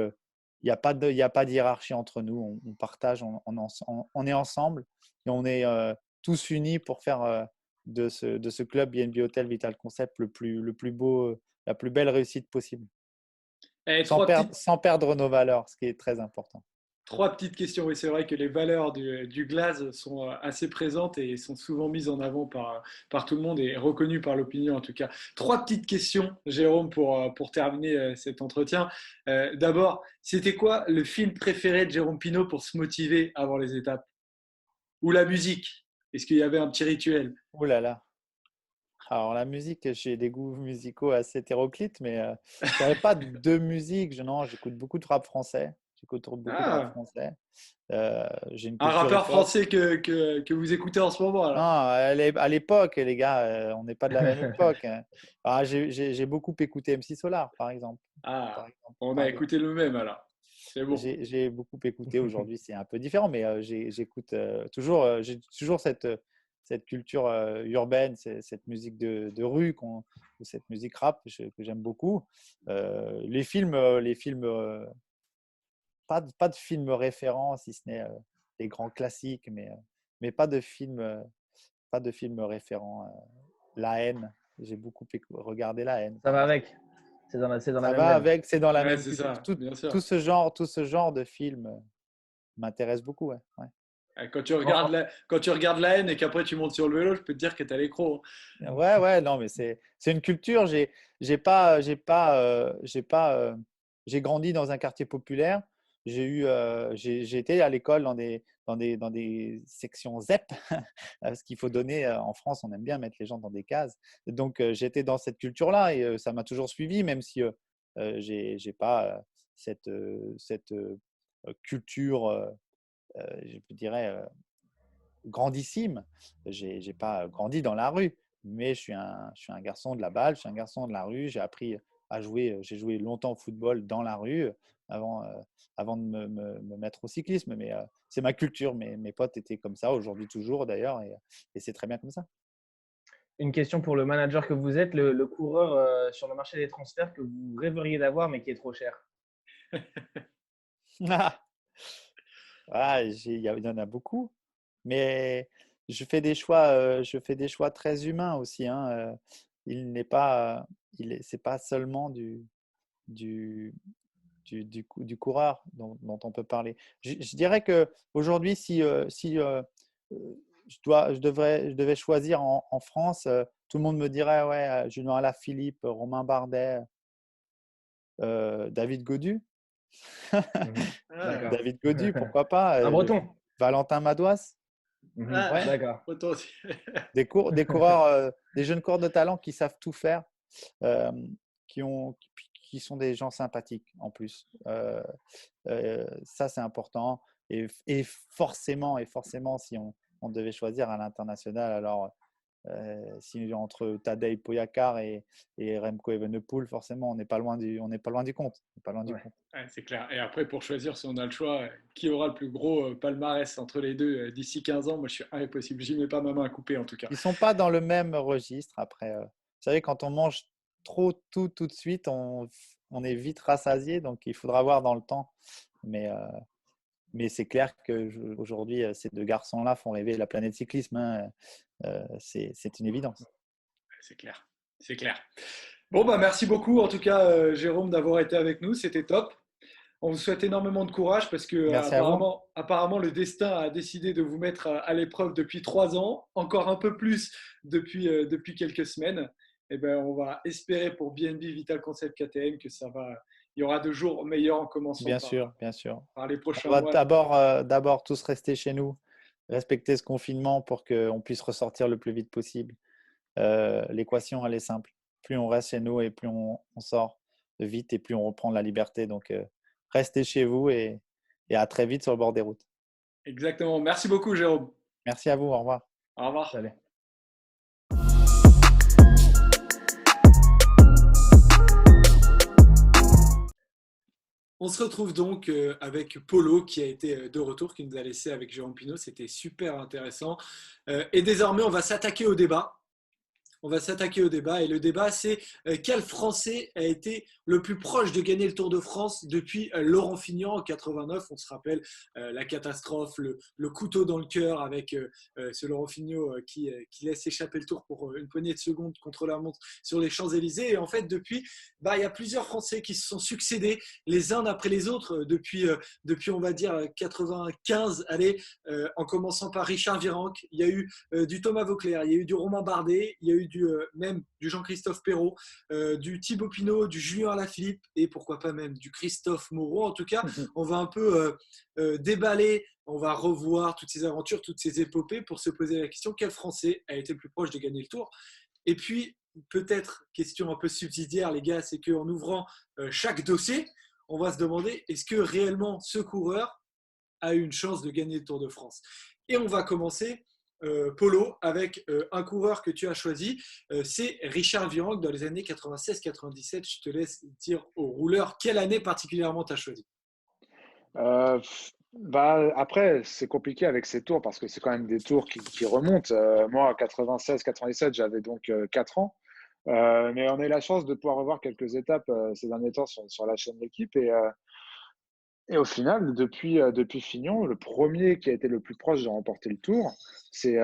S4: il n'y a pas de hiérarchie entre nous. On partage, on est ensemble et on est tous unis pour faire de ce club BNB Hotel Vital Concept le plus beau, la plus belle réussite possible.
S1: Et
S4: Sans perdre nos valeurs, ce qui est très important.
S1: Trois petites questions. Oui, c'est vrai que les valeurs du Glaze sont assez présentes et sont souvent mises en avant par tout le monde et reconnues par l'opinion en tout cas. Trois petites questions, Jérôme, pour terminer cet entretien. D'abord, c'était quoi le film préféré de Jérôme Pinault pour se motiver avant les étapes? Ou la musique? Est-ce qu'il y avait un petit rituel?
S4: Oh là là. Alors, la musique, j'ai des goûts musicaux assez hétéroclites, mais je dirais pas de musique. Non, j'écoute beaucoup de rap français. J'écoute beaucoup de rap
S1: Ah,
S4: français. J'ai une
S1: un
S4: culture
S1: rappeur
S4: hip-hop.
S1: français que vous écoutez en ce moment,
S4: Non,
S1: alors.
S4: à l'époque, les gars, on n'est pas de la même époque, hein. Ah, j'ai beaucoup écouté MC Solar, par exemple.
S1: Ah,
S4: Par exemple,
S1: on
S4: par
S1: a
S4: exemple.
S1: écouté le même, alors. C'est bon.
S4: J'ai beaucoup écouté. Aujourd'hui, c'est un peu différent, mais j'écoute toujours. J'ai toujours cette culture urbaine, cette musique de rue, ou cette musique rap que j'aime beaucoup. Les films, pas de films référents, si ce n'est les grands classiques, mais pas de films référents. La haine, j'ai beaucoup regardé La haine,
S2: Ça
S4: par
S2: va
S4: exemple.
S2: avec. C'est dans la
S4: Ça
S2: même
S4: va
S2: veine.
S4: avec, c'est dans la
S1: Ouais,
S4: même
S1: c'est
S4: culture.
S1: ça,
S4: Tout,
S1: bien
S4: tout
S1: sûr.
S4: ce genre de film m'intéresse beaucoup. Ouais. Ouais.
S1: Quand tu
S2: En-
S1: regardes
S2: en-
S1: la haine et qu'après tu montes sur le vélo, je peux te dire que t'as l'écro.
S4: Ouais, ouais, non, mais c'est une culture. J'ai grandi dans un quartier populaire. J'ai été à l'école dans des sections ZEP, ce qu'il faut donner en France. On aime bien mettre les gens dans des cases. Donc, j'étais dans cette culture-là et ça m'a toujours suivi, même si j'ai pas cette culture, je dirais, grandissime. J'ai pas grandi dans la rue, mais je suis un garçon de la balle, je suis un garçon de la rue. J'ai appris à jouer. J'ai joué longtemps au football dans la rue avant de me mettre au cyclisme. Mais c'est ma culture. Mes potes étaient comme ça, aujourd'hui toujours d'ailleurs, et c'est très bien comme ça.
S2: Une question pour le manager que vous êtes, le coureur sur le marché des transferts que vous rêveriez d'avoir, mais qui est trop cher.
S4: Ah, il y en a beaucoup, mais je fais des choix très humains aussi, hein. Il n'est pas, c'est pas seulement du coureur dont on peut parler. Je dirais que aujourd'hui, si je devais choisir en France, tout le monde me dirait ouais, Julien Alaphilippe, Romain Bardet, David Godu.
S2: Mhm.
S1: Ah,
S2: D'accord.
S4: David Godu, pourquoi pas,
S2: Un breton.
S4: Valentin Madouas.
S2: Mhm.
S1: ah,
S4: Ouais,
S2: D'accord.
S1: autant aussi.
S4: des coureurs, des jeunes coureurs de talent qui savent tout faire, euh, qui sont des gens sympathiques en plus. Ça, c'est important. Et forcément, si on devait choisir à l'international, alors si entre Tadej Pogacar et Remco Evenepoel, forcément, on n'est pas loin du compte. On n'est pas loin du
S2: Ouais.
S4: compte.
S1: Ouais, c'est clair. Et après, pour choisir, si on a le choix, qui aura le plus gros palmarès entre les deux d'ici 15 ans, moi je suis impossible. J'y mets pas ma main à couper en tout cas.
S4: Ils sont pas dans le même registre. Après, vous savez, quand on mange trop tout de suite, on est vite rassasié. Donc, il faudra voir dans le temps. Mais, euh, mais c'est clair qu'aujourd'hui, ces deux garçons-là font rêver la planète cyclisme, hein. C'est une évidence.
S1: C'est clair. C'est clair. Bon, bah merci beaucoup en tout cas, Jérôme, d'avoir été avec nous. C'était top. On vous souhaite énormément de courage parce que
S4: Merci à vous.
S1: apparemment, le destin a décidé de vous mettre à l'épreuve depuis 3 ans, encore un peu plus depuis quelques semaines. Et ben, on va espérer pour BNB Vital Concept KTM que il y aura de jours meilleurs en commençant
S4: Bien sûr, bien sûr.
S1: par les
S4: On
S1: prochains
S4: va
S1: mois.
S4: d'abord tous rester chez nous, respecter ce confinement pour qu'on puisse ressortir le plus vite possible. L'équation, elle est simple. Plus on reste chez nous et plus on sort vite et plus on reprend de la liberté. Donc, restez chez vous et à très vite sur le bord des routes.
S1: Exactement. Merci beaucoup, Jérôme.
S4: Merci à vous. Au revoir.
S1: Au revoir.
S2: Salut.
S1: On se retrouve donc avec Polo qui a été de retour, qui nous a laissé avec Jérôme Pinault. C'était super intéressant. Et désormais, on va s'attaquer au débat. On va s'attaquer au débat et le débat c'est quel Français a été le plus proche de gagner le Tour de France depuis Laurent Fignon en 89. On se rappelle la catastrophe, le couteau dans le cœur avec ce Laurent Fignon qui laisse échapper le Tour pour une poignée de secondes contre la montre sur les Champs-Élysées. Et en fait depuis, il y a plusieurs Français qui se sont succédés les uns après les autres depuis on va dire 95, allez, en commençant par Richard Virenque. Il y a eu du Thomas Vauclair, il y a eu du Romain Bardet, il y a eu même du Jean-Christophe Perrault, du Thibaut Pinot, du Julien Alaphilippe et pourquoi pas même du Christophe Moreau. En tout cas, on va un peu déballer, on va revoir toutes ces aventures, toutes ces épopées pour se poser la question quel Français a été le plus proche de gagner le Tour. Et puis, peut-être, question un peu subsidiaire, les gars, c'est qu'en ouvrant chaque dossier, on va se demander est-ce que réellement ce coureur a eu une chance de gagner le Tour de France. Et on va commencer, Polo, avec un coureur que tu as choisi. C'est Richard Virenque dans les années 96-97. Je te laisse dire au rouleur quelle année particulièrement tu as choisi.
S3: Euh, Après, c'est compliqué avec ces tours parce que c'est quand même des tours qui remontent. Moi, 96-97, j'avais donc 4 ans. Mais on a eu la chance de pouvoir revoir quelques étapes ces derniers temps sur la chaîne L'équipe. Et au final, depuis Fignon, le premier qui a été le plus proche de remporter le tour, c'est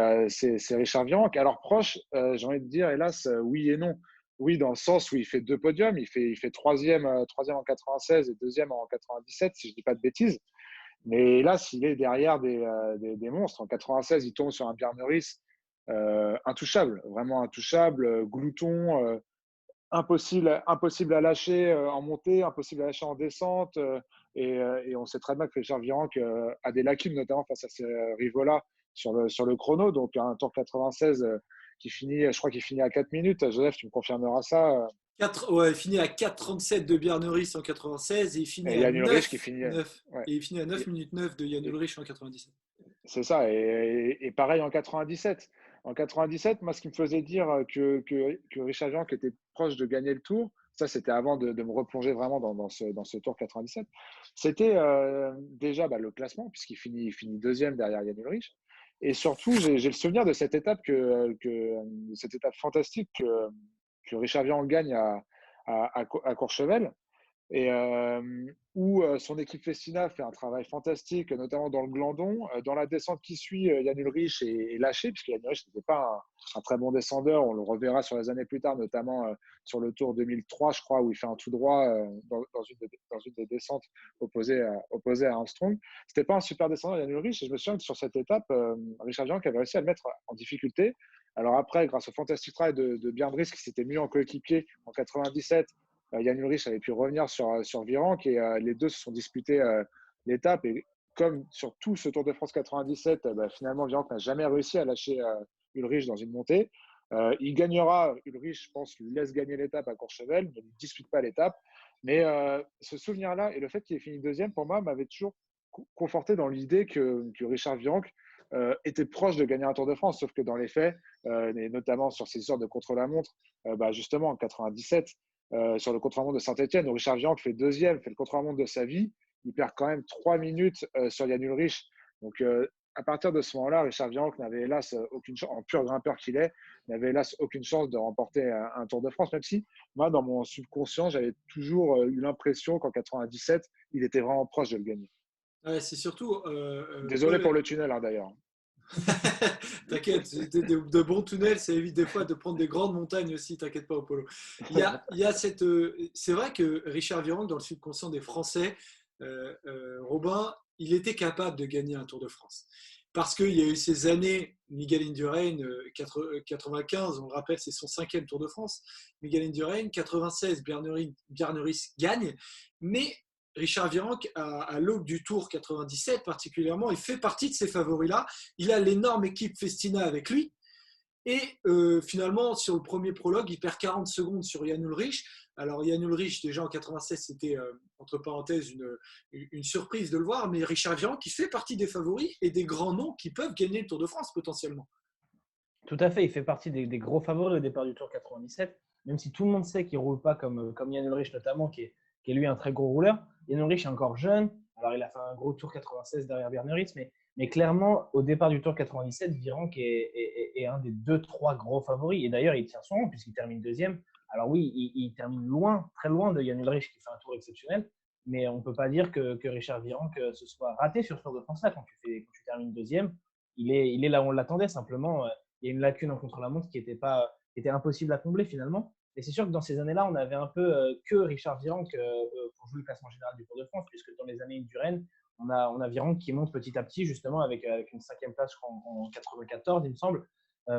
S3: Richard Virenque. Alors proche, j'ai envie de dire, hélas, oui et non. Oui, dans le sens où il fait 2 podiums, il fait troisième en 96 et deuxième en 97, si je ne dis pas de bêtises. Mais hélas, il est derrière des monstres. En 96, il tombe sur un Bjarne Riis intouchable, vraiment intouchable, glouton, impossible à lâcher en montée, impossible à lâcher en descente. Et on sait très bien que Richard Virenque a des lacunes, notamment face à ces rivaux-là sur le chrono. Donc un tour 96 qui finit, je crois qu'il finit à 4 minutes. Joseph, tu me confirmeras ça.
S1: Ouais, il finit à 4,37 de Bjarne Riis en 96 et il finit
S3: Et
S1: à
S3: Yann Ulrich
S1: 9,
S3: qui finit.
S1: 9
S3: Ouais.
S1: et il finit à 9 minutes 9 de Jan Ulrich en 97.
S3: C'est ça, et pareil en 97. En 97, moi, ce qui me faisait dire que Richard Virenque était proche de gagner le tour, ça c'était avant de me replonger vraiment dans ce tour 97, c'était déjà le classement, il finit deuxième derrière Jan Ulrich. Et surtout, j'ai le souvenir de cette étape, de cette étape fantastique que Richard Virenque gagne à Courchevel et où son équipe Festina fait un travail fantastique, notamment dans le Glandon. Dans la descente qui suit, Jan Ulrich est lâché, puisque Jan Ulrich n'était pas un très bon descendeur. On le reverra sur les années plus tard, notamment sur le Tour 2003, je crois, où il fait un tout droit dans une des descentes opposées à Armstrong. C'était pas un super descendeur, Jan Ulrich, et je me souviens que sur cette étape, Richard Virenque avait réussi à le mettre en difficulté. Alors après, grâce au fantastique travail de Bjarne Riis, qui s'était mis en coéquipier en 97, Jan Ulrich avait pu revenir sur Virenque et les deux se sont disputés l'étape. Et comme sur tout ce Tour de France 97, finalement, Virenque n'a jamais réussi à lâcher Ulrich dans une montée. Il gagnera, Ulrich, je pense, lui laisse gagner l'étape à Courchevel, ne lui dispute pas l'étape. Mais ce souvenir-là et le fait qu'il ait fini deuxième, pour moi, m'avait toujours conforté dans l'idée que Richard Virenque était proche de gagner un Tour de France. Sauf que dans les faits, et notamment sur ces histoires de contre-la-montre, justement en 97, sur le contre-la-montre de Saint-Etienne, où Richard Virenque fait deuxième, fait le contre-la-montre de sa vie. Il perd quand même 3 minutes sur Jan Ulrich. Donc, à partir de ce moment-là, Richard Virenque n'avait hélas aucune chance, en pur grimpeur qu'il est, n'avait hélas aucune chance de remporter un Tour de France, même si moi, dans mon subconscient, j'avais toujours eu l'impression qu'en 97, il était vraiment proche de le gagner.
S1: Ouais, c'est surtout.
S3: Désolé pour le tunnel, d'ailleurs.
S1: T'inquiète, de bons tunnels, ça évite des fois de prendre des grandes montagnes aussi, t'inquiète pas, Apollo. Il y a cette, c'est vrai que Richard Virenque, dans le subconscient des Français, Robin, il était capable de gagner un Tour de France. Parce qu'il y a eu ces années, Miguel Indurain, 95, on le rappelle, c'est son 5e Tour de France. Miguel Indurain, 96, Bjarne Riis gagne. Mais Richard Virenque, à l'aube du Tour 97 particulièrement, il fait partie de ces favoris-là. Il a l'énorme équipe Festina avec lui. Et finalement, sur le premier prologue, il perd 40 secondes sur Jan Ulrich. Alors, Jan Ulrich, déjà en 96, c'était, entre parenthèses, une surprise de le voir. Mais Richard Virenque, qui fait partie des favoris et des grands noms qui peuvent gagner le Tour de France potentiellement.
S2: Tout à fait, il fait partie des gros favoris au départ du Tour 97, même si tout le monde sait qu'il ne roule pas comme Jan Ulrich notamment, qui est lui un très gros rouleur. Jan Ulrich est encore jeune, alors il a fait un gros Tour 96 derrière Bjarne Riis, mais clairement, au départ du Tour 97, Virenque est un des 2-3 gros favoris. Et d'ailleurs, il tient son rang puisqu'il termine deuxième. Alors oui, il termine loin, très loin de Jan Ulrich qui fait un tour exceptionnel, mais on ne peut pas dire que Richard Virenque se soit raté sur ce Tour de France-là. Quand tu termines deuxième, il est là où on l'attendait. Simplement, il y a une lacune en contre-la-montre qui était impossible à combler finalement. Et c'est sûr que dans ces années-là, on avait un peu que Richard Virenque pour jouer le classement général du Tour de France, puisque dans les années Indurain, on a Virenque qui monte petit à petit, justement, avec une 5e place, je crois, en 94, il me semble,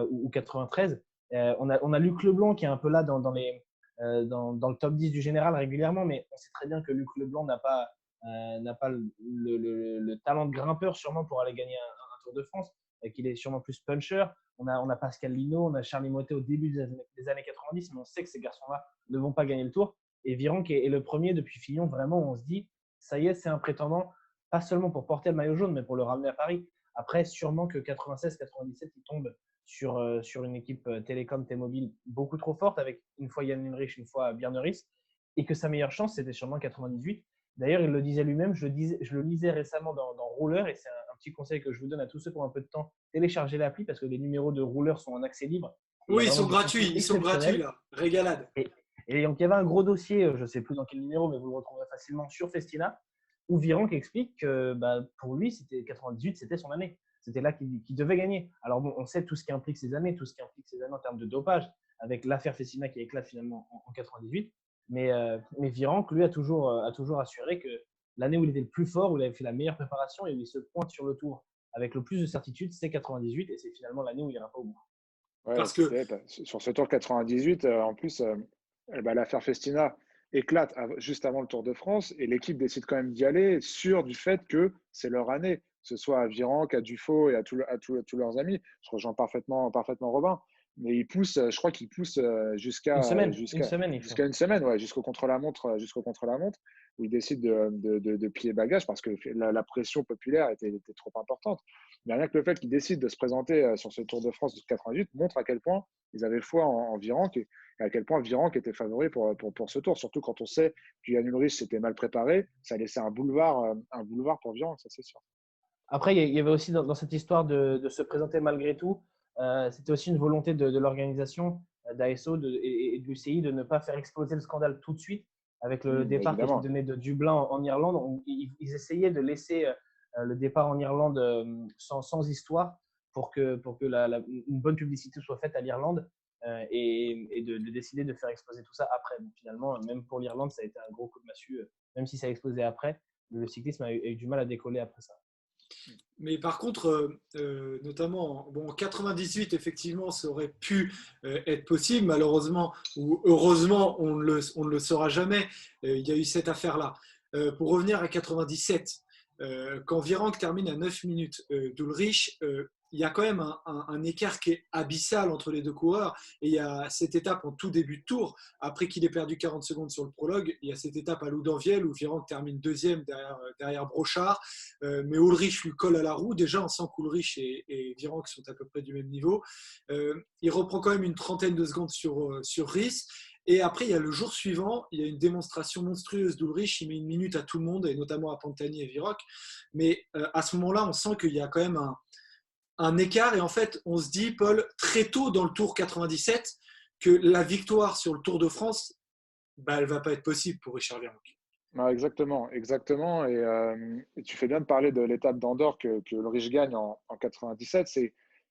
S2: ou 93. On a Luc Leblanc qui est un peu là dans le top 10 du général régulièrement, mais on sait très bien que Luc Leblanc n'a pas le talent de grimpeur sûrement pour aller gagner un Tour de France. qu'il est sûrement plus puncher. On a Pascal Lino, on a Charlie Motet au début des années 90, mais on sait que ces garçons-là ne vont pas gagner le Tour. Et Virenque est le premier depuis Fillon, vraiment, on se dit, ça y est, c'est un prétendant, pas seulement pour porter le maillot jaune, mais pour le ramener à Paris. Après, sûrement que 96-97, il tombe sur une équipe Télécom T-Mobile beaucoup trop forte, avec une fois Yann Ulrich, une fois Björn Riis, et que sa meilleure chance, c'était sûrement 98. D'ailleurs, il le disait lui-même, je le lisais récemment dans Rouleur, et c'est un petit conseil que je vous donne à tous ceux qui ont un peu de temps, téléchargez l'appli parce que les numéros de Rouleur sont en accès libre.
S1: Oui, ils sont gratuits là, régalade.
S2: Et donc, il y avait un gros dossier, je ne sais plus dans quel numéro, mais vous le retrouverez facilement sur Festina, où Virenque explique que pour lui, 98, c'était son année. C'était là qu'il devait gagner. Alors bon, on sait tout ce qui implique ces années en termes de dopage, avec l'affaire Festina qui éclate finalement en 98. Mais Virenque, lui, a toujours assuré que l'année où il était le plus fort, où il avait fait la meilleure préparation et où il se pointe sur le Tour avec le plus de certitude, c'est 98 et c'est finalement l'année où il n'ira pas au bout.
S3: Ouais,
S1: Parce que
S3: sur ce Tour 98, en plus, l'affaire Festina éclate juste avant le Tour de France et l'équipe décide quand même d'y aller, sûre du fait que c'est leur année, que ce soit à Virenque, à Dufaux et à tous leurs amis. Je rejoins parfaitement Robin. Mais je crois qu'il pousse jusqu'à
S2: une semaine,
S3: une semaine, ouais, jusqu'au contre-la-montre, où il décide de plier bagage parce que la pression populaire était trop importante. Mais rien que le fait qu'il décide de se présenter sur ce Tour de France de 88 montre à quel point ils avaient foi en Virenque et à quel point Virenque était favori pour ce Tour. Surtout quand on sait que Yann Ulrich s'était mal préparé, ça laissait un boulevard pour Virenque, ça c'est sûr.
S2: Après, il y avait aussi dans cette histoire de se présenter malgré tout, c'était aussi une volonté de l'organisation d'ASO et de l'UCI de ne pas faire exploser le scandale tout de suite avec le départ qui venait de Dublin en Irlande. Ils essayaient de laisser le départ en Irlande sans histoire pour que une bonne publicité soit faite à l'Irlande et de décider de faire exploser tout ça après. Donc, finalement, même pour l'Irlande, ça a été un gros coup de massue. Même si ça a explosé après, le cyclisme a eu du mal à décoller après ça.
S1: Mais par contre, notamment en 98, effectivement, ça aurait pu être possible. Malheureusement ou heureusement, on ne le saura jamais. Il y a eu cette affaire-là. Pour revenir à 97, quand Virenque termine à 9 minutes d'Ulrich, il y a quand même un écart qui est abyssal entre les deux coureurs. Et il y a cette étape en tout début de tour, après qu'il ait perdu 40 secondes sur le prologue, il y a cette étape à Loudanvielle où Virenque termine deuxième derrière Brochard. Mais Ulrich lui colle à la roue. Déjà, on sent qu'Ulrich et Virenque sont à peu près du même niveau. Il reprend quand même une trentaine de secondes sur Riis. Et après, il y a le jour suivant, il y a une démonstration monstrueuse d'Ulrich. Il met une minute à tout le monde, et notamment à Pantani et Virenque. Mais à ce moment-là, on sent qu'il y a quand même un écart. Et en fait, on se dit, Paul, très tôt dans le Tour 97, que la victoire sur le Tour de France, elle ne va pas être possible pour Richard Virenque.
S3: Non, exactement. Et tu fais bien de parler de l'étape d'Andorre que Ulrich gagne en 97.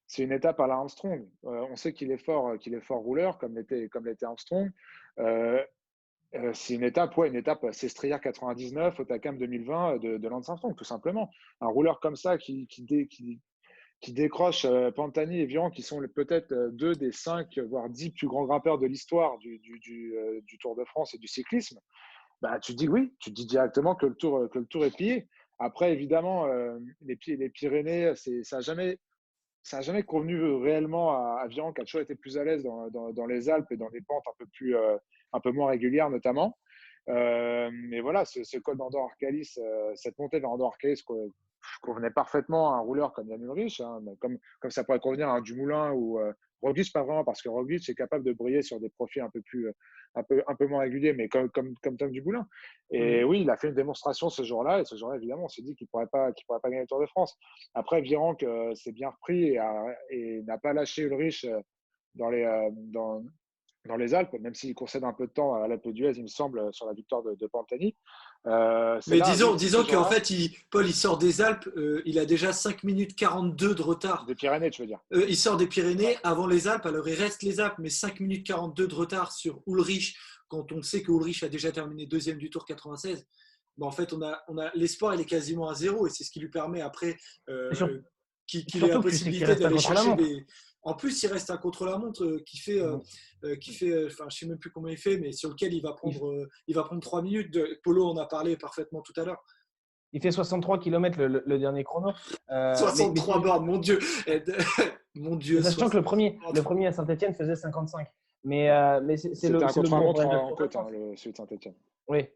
S3: C'est une étape à la Armstrong. On sait qu'il est fort rouleur, comme l'était Armstrong. C'est une étape Sestriere 99, Otakam 2020 de Lance Armstrong, tout simplement. Un rouleur comme ça qui décroche Pantani et Virenque, qui sont peut-être 2 des 5, voire 10 plus grands grimpeurs de l'histoire du Tour de France et du cyclisme. Tu dis directement que le tour est plié. Après, évidemment, les Pyrénées, ça n'a jamais convenu réellement à Virenque, qui a toujours été plus à l'aise dans les Alpes et dans des pentes un peu moins régulières notamment. Mais voilà, ce col d'Andorre-Arcalis, cette montée vers Andorre-Arcalis convenait parfaitement à un rouleur comme Yann Ulrich, hein, comme ça pourrait convenir à un Dumoulin ou Roglic, pas vraiment, parce que Roglic est capable de briller sur des profils un peu moins réguliers, mais comme Tom Dumoulin. Et oui, il a fait une démonstration ce jour-là, et ce jour-là, évidemment, on s'est dit qu'il pourrait pas gagner le Tour de France. Après, Virenque s'est bien repris et n'a pas lâché Ulrich dans les Alpes, même s'il concède un peu de temps à l'Alpe d'Huez, il me semble, sur la victoire de Pantani.
S1: Mais disons qu'en fait, Paul, il sort des Alpes, il a déjà 5 minutes 42 de retard.
S3: Des Pyrénées, tu veux dire.
S1: Il sort des Pyrénées avant les Alpes, alors il reste les Alpes, mais 5 minutes 42 de retard sur Ulrich, quand on sait que Ulrich a déjà terminé deuxième du Tour 96. En fait, l'espoir, il est quasiment à zéro, et c'est ce qui lui permet après qu'il ait la possibilité d'aller chercher des... En plus, il reste un contre-la-montre qui fait, je ne sais même plus comment il fait, mais sur lequel il va prendre 3 minutes. Polo en a parlé parfaitement tout à l'heure.
S2: Il fait 63 km le dernier chrono.
S1: 63 bornes, mon Dieu. Mon Dieu.
S2: Sachant que le premier à Saint-Etienne faisait 55. Mais c'est le bon
S3: contre-la-montre
S2: problème de
S3: en
S2: Tour de
S3: côte,
S2: France.
S3: celui de Saint-Etienne.
S2: Oui.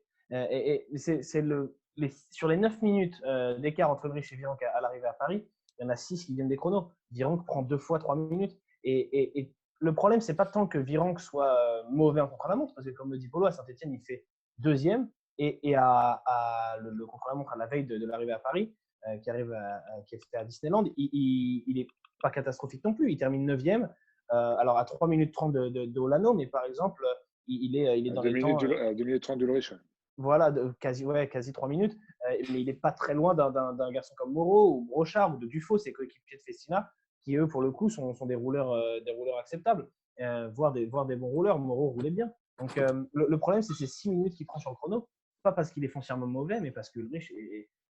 S2: Sur les 9 minutes d'écart entre Ulrich et Virenque à l'arrivée à Paris, il y en a 6 qui viennent des chronos. Virenque prend 2 fois 3 minutes. Et le problème, c'est pas tant que Virenque soit mauvais en contre-la-montre, parce que comme le dit Polo, à Saint-Etienne, il fait deuxième. Et le contre-la-montre à la veille de l'arrivée à Paris, qui était à Disneyland, il est pas catastrophique non plus. Il termine 9e. Alors à 3 minutes 30 de Olano, mais par exemple, il est dans les temps.
S3: 2 minutes 30 d'Ulrich.
S2: Voilà, quasi 3 minutes. Mais il n'est pas très loin d'un garçon comme Moreau ou Brochard ou de Dufaux, ses coéquipiers de Festina, qui eux, pour le coup, sont des rouleurs acceptables, voire des bons rouleurs. Moreau roulait bien. Donc le problème, c'est ces 6 minutes qu'il prend sur le chrono, pas parce qu'il est foncièrement mauvais, mais parce que Ulrich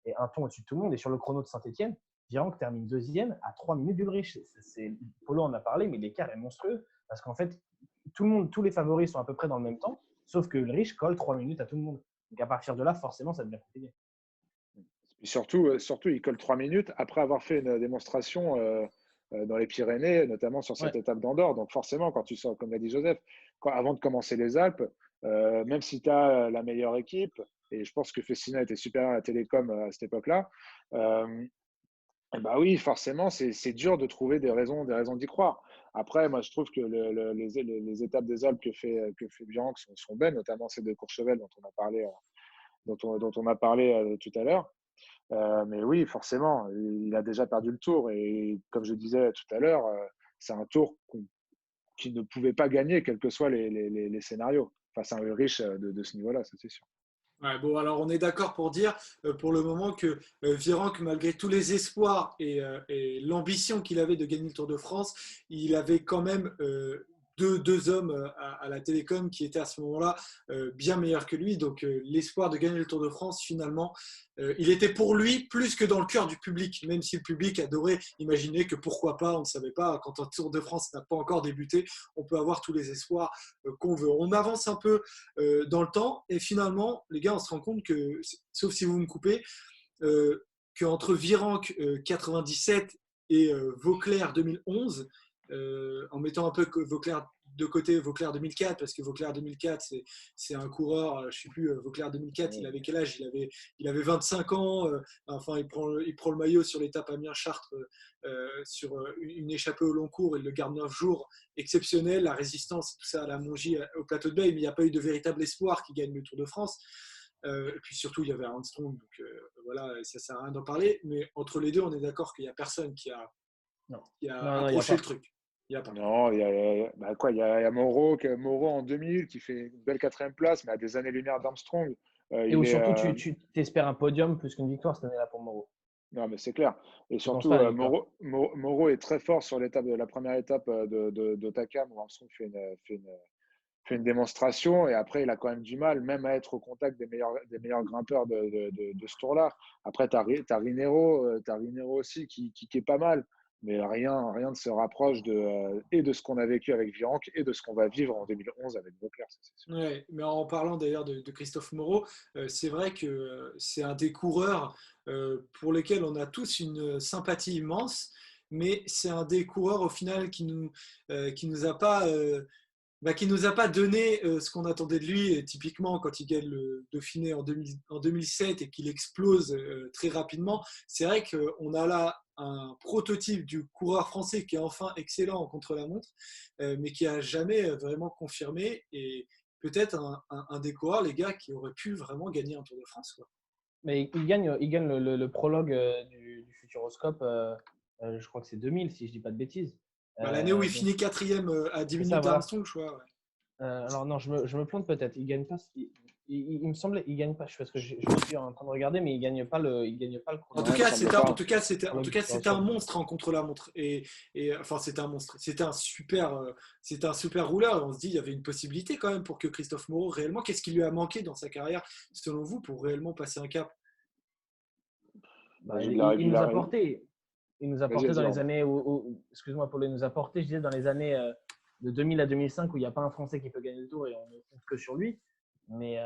S2: est un ton au-dessus de tout le monde. Et sur le chrono de Saint-Etienne, Virenque termine deuxième à 3 minutes d'Ulrich. Polo en a parlé, mais l'écart est monstrueux parce qu'en fait, tous les favoris sont à peu près dans le même temps, sauf que Ulrich colle 3 minutes à tout le monde. Donc à partir de là, forcément, ça devient compliqué.
S3: Et surtout, il colle 3 minutes après avoir fait une démonstration dans les Pyrénées, notamment sur cette étape d'Andorre. Donc forcément, quand tu sors, comme l'a dit Joseph, avant de commencer les Alpes, même si tu as la meilleure équipe, et je pense que Festina était supérieur à la Télécom à cette époque-là, bah oui, forcément, c'est dur de trouver des raisons d'y croire. Après, moi, je trouve que les étapes des Alpes que fait Virenque sont belles, notamment celle de Courchevel dont on a parlé, tout à l'heure. Mais oui, forcément, il a déjà perdu le tour. Et comme je disais tout à l'heure, c'est un tour qu'il ne pouvait pas gagner, quels que soient les scénarios, face à un Ulrich de ce niveau-là, ça c'est sûr.
S1: Ouais, bon, alors on est d'accord pour dire pour le moment que Virenque, malgré tous les espoirs et l'ambition qu'il avait de gagner le Tour de France, il avait quand même deux hommes à la Télécom qui étaient à ce moment-là bien meilleurs que lui. Donc l'espoir de gagner le Tour de France, finalement, il était pour lui plus que dans le cœur du public, même si le public adorait imaginer que pourquoi pas, on ne savait pas, quand un Tour de France n'a pas encore débuté, on peut avoir tous les espoirs qu'on veut. On avance un peu dans le temps et finalement, les gars, on se rend compte que, sauf si vous me coupez, qu'entre Virenque 97 et Vauclair 2011, en mettant un peu Vauclair de côté, Vauclair 2004, parce que Vauclair 2004, c'est un coureur, je ne sais plus, Vauclair 2004, il avait quel âge? Il avait 25 ans, enfin, il prend le maillot sur l'étape Amiens-Chartres, sur une échappée au long cours, il le garde 9 jours, exceptionnel, la résistance, tout ça à la Mongie, au plateau de Bay, mais il n'y a pas eu de véritable espoir qui gagne le Tour de France. Et puis surtout, il y avait Armstrong, donc voilà, ça ne sert à rien d'en parler, mais entre les deux, on est d'accord qu'il n'y a personne qui a approché le truc.
S3: Non, il y a Moreau en 2000 qui fait une belle 4e place, mais à des années-lumière d'Armstrong.
S2: Et surtout, tu t'espères un podium plus qu'une victoire cette année-là pour Moreau.
S3: Non, mais c'est clair. Et surtout, Moreau est très fort sur la première étape d'Otakam où Armstrong fait une démonstration et après, il a quand même du mal, même à être au contact des meilleurs grimpeurs de ce tour-là. Après, tu as Rinero aussi qui est pas mal. Mais rien ne se rapproche et de ce qu'on a vécu avec Virenque et de ce qu'on va vivre en 2011 avec Vauclair.
S1: Ouais, mais en parlant d'ailleurs de Christophe Moreau, c'est vrai que c'est un des coureurs pour lesquels on a tous une sympathie immense, mais c'est un des coureurs au final qui nous a pas donné ce qu'on attendait de lui. Et typiquement, quand il gagne le Dauphiné en 2007 et qu'il explose très rapidement, c'est vrai qu'on a là un prototype du coureur français qui est enfin excellent en contre-la-montre, mais qui n'a jamais vraiment confirmé. Et peut-être un des coureurs, les gars, qui aurait pu vraiment gagner un Tour de France, quoi.
S2: Mais il gagne le prologue du Futuroscope, je crois que c'est 2000, si je ne dis pas de bêtises.
S1: L'année où il finit 4e à 10 minutes d'Armstrong, je crois. Ouais.
S2: Alors non, je me plante peut-être. Il gagne pas. Il me semblait, il gagne pas. Parce que je suis en train de regarder, mais il gagne pas le chrono.
S1: En tout cas, c'était un monstre en contre-la-montre. Et enfin, c'était un monstre. C'était un super rouleur. Et on se dit, il y avait une possibilité quand même pour que Christophe Moreau réellement. Qu'est-ce qui lui a manqué dans sa carrière, selon vous, pour réellement passer un cap?
S2: Il nous a porté. Il nous a porté dans les années excuse-moi Paul, il nous a porté, je disais, dans les années de 2000 à 2005 où il n'y a pas un Français qui peut gagner le Tour et on ne compte que sur lui. Mais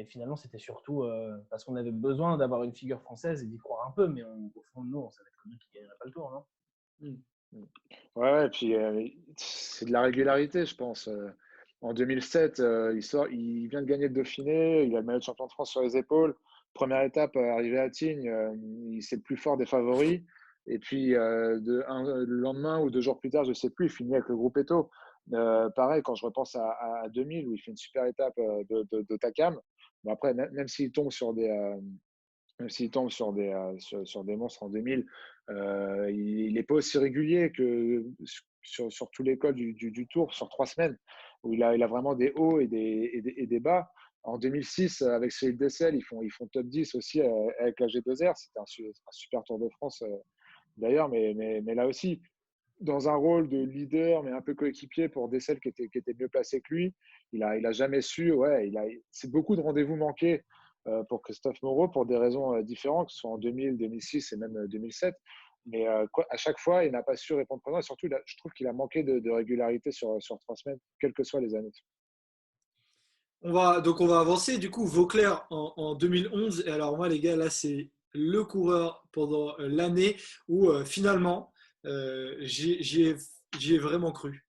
S2: finalement, c'était surtout parce qu'on avait besoin d'avoir une figure française et d'y croire un peu. Mais au fond de nous, on savait très bien qu'il ne gagnerait pas le tour, non?
S1: Mm.
S3: Ouais, et puis c'est de la régularité, je pense. En 2007, il vient de gagner le Dauphiné, il a le maillot de champion de France sur les épaules. Première étape, arrivé à Tignes, c'est le plus fort des favoris. Et puis, le lendemain ou 2 jours plus tard, je ne sais plus, il finit avec le groupe Eto. Pareil, quand je repense à 2000, où il fait une super étape de Takam. Bon, après, même s'il tombe sur sur des monstres en 2000, il n'est pas aussi régulier que sur tout l'école du Tour, sur 3 semaines, où il a vraiment des hauts et des bas. En 2006, avec Cyril Dessel, ils font top 10 aussi avec la G2R. C'était un super Tour de France d'ailleurs, mais là aussi, dans un rôle de leader, mais un peu coéquipier pour Dessel qui était mieux placé que lui. Il a jamais su. Ouais, c'est beaucoup de rendez-vous manqués pour Christophe Moreau pour des raisons différentes, que ce soit en 2000, 2006 et même 2007. Mais à chaque fois, il n'a pas su répondre présent. Et surtout, je trouve qu'il a manqué de régularité sur 3 semaines, quelles que soient les années.
S1: Donc on va avancer. Du coup, Vauclair en 2011. Et alors moi, les gars, là, c'est le coureur pendant l'année où finalement, j'y ai vraiment cru.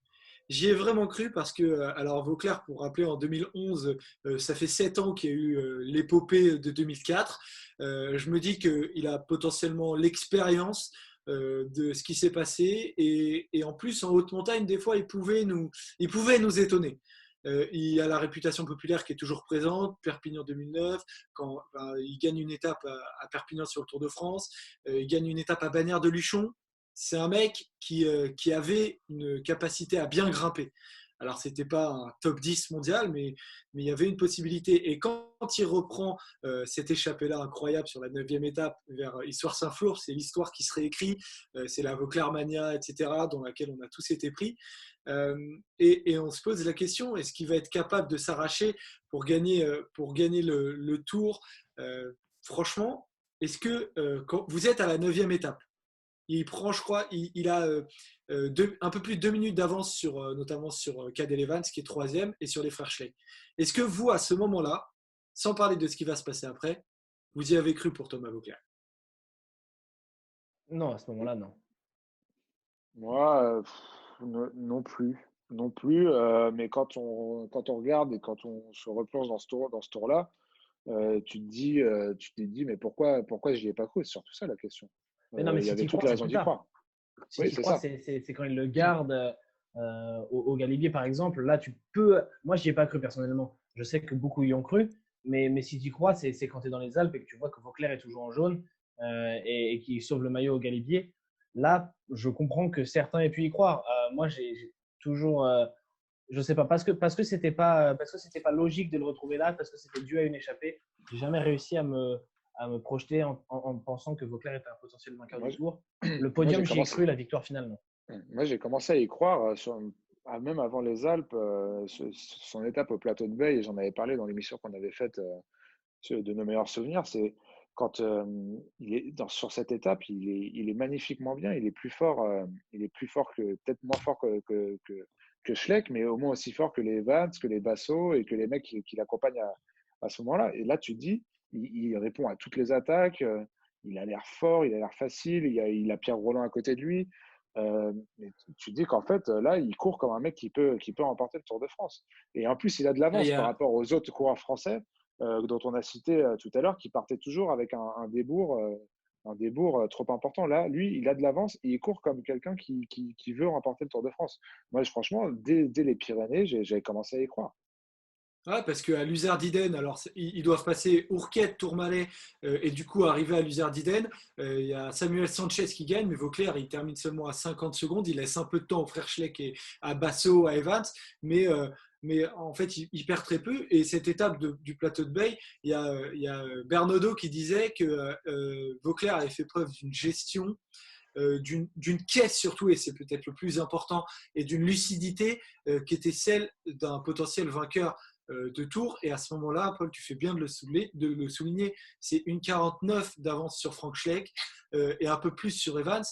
S1: J'y ai vraiment cru parce que, alors Vauclair, pour rappeler, en 2011, ça fait 7 ans qu'il y a eu l'épopée de 2004. Je me dis qu'il a potentiellement l'expérience de ce qui s'est passé et en plus, en haute montagne, des fois, il pouvait nous étonner. Il a la réputation populaire qui est toujours présente. Perpignan 2009, quand il gagne une étape à Perpignan sur le Tour de France, il gagne une étape à Bagnères de Luchon. C'est un mec qui avait une capacité à bien grimper. Alors, ce n'était pas un top 10 mondial, mais il y avait une possibilité. Et quand il reprend cette échappée-là incroyable sur la 9e étape vers Issoire-Saint-Flour, c'est l'histoire qui se réécrit, c'est la Vauclair Mania, etc., dans laquelle on a tous été pris. Et on se pose la question, est-ce qu'il va être capable de s'arracher pour gagner le tour franchement, est-ce que quand vous êtes à la 9e étape, il prend, je crois, il a un peu plus de 2 minutes d'avance notamment sur Cadel Evans, qui est 3e, et sur les frères Schleck. Est-ce que vous, à ce moment-là, sans parler de ce qui va se passer après, vous y avez cru pour Thomas Vauclair?
S2: Non, à ce moment-là, non.
S3: Moi, non plus. Non plus. Mais quand on regarde et quand on se replonge dans ce tour-là, tu t'es dit, mais pourquoi j'y ai pas cru? C'est surtout ça la question.
S2: Mais non, mais
S3: Il y
S2: si tu
S3: avait
S2: y
S3: toutes
S2: crois,
S3: les
S2: c'est
S3: raisons
S2: plus
S3: d'y
S2: tard.
S3: croire.
S2: Si
S3: Oui,
S2: tu y
S3: c'est
S2: crois,
S3: ça.
S2: c'est quand il le garde au Galibier, par exemple. Là, tu peux. Moi, j'y ai pas cru personnellement. Je sais que beaucoup y ont cru. Mais si tu y crois, c'est quand tu es dans les Alpes et que tu vois que Vauclair est toujours en jaune et qu'il sauve le maillot au Galibier. Là, je comprends que certains aient pu y croire. Moi, j'ai toujours. Je sais pas, parce que c'était pas logique de le retrouver là, parce que c'était dû à une échappée. J'ai jamais réussi à me projeter en pensant que Vauclair était un potentiel vainqueur
S3: Moi,
S2: du
S3: j'-
S2: Tour. Le
S3: moi, j'ai
S2: podium, j'y ai
S3: commencé,
S2: cru, la victoire finale, non.
S3: moi, j'ai commencé à y croire même avant les Alpes, son étape au plateau de Bay, et j'en avais parlé dans l'émission qu'on avait faite de nos meilleurs souvenirs. C'est quand sur cette étape, il est magnifiquement bien, il est plus fort peut-être moins fort que Schleck, mais au moins aussi fort que les Vans, que les Basso et que les mecs qui l'accompagnent à ce moment-là. Et là, tu te dis, il répond à toutes les attaques, il a l'air fort, il a l'air facile, il a Pierre Roland à côté de lui. Mais tu te dis qu'en fait, là, il court comme un mec qui peut remporter le Tour de France. Et en plus, il a de
S1: Et il
S3: l'avance
S1: y
S3: par
S1: a,
S3: rapport aux autres coureurs français dont on a cité tout à l'heure, qui partaient toujours avec un débours trop important. Là, lui, il a de l'avance et il court comme quelqu'un qui veut remporter le Tour de France. Moi, franchement, dès les Pyrénées, j'avais commencé à y croire.
S1: Ouais, parce qu'à Luzerdiden, alors ils doivent passer Ourquette, Tourmalet et du coup arriver à Luzerdiden. Il y a Samuel Sanchez qui gagne, mais Vauclair il termine seulement à 50 secondes. Il laisse un peu de temps aux frères Schleck et à Basso, à Evans, mais en fait il perd très peu. Et cette étape du plateau de Bay, il y a Bernaudot qui disait que Vauclair avait fait preuve d'une gestion. D'une caisse surtout, et c'est peut-être le plus important, et d'une lucidité qui était celle d'un potentiel vainqueur de tour. Et à ce moment-là, Paul, tu fais bien de le souligner, c'est une 49 d'avance sur Frank Schleck et un peu plus sur Evans.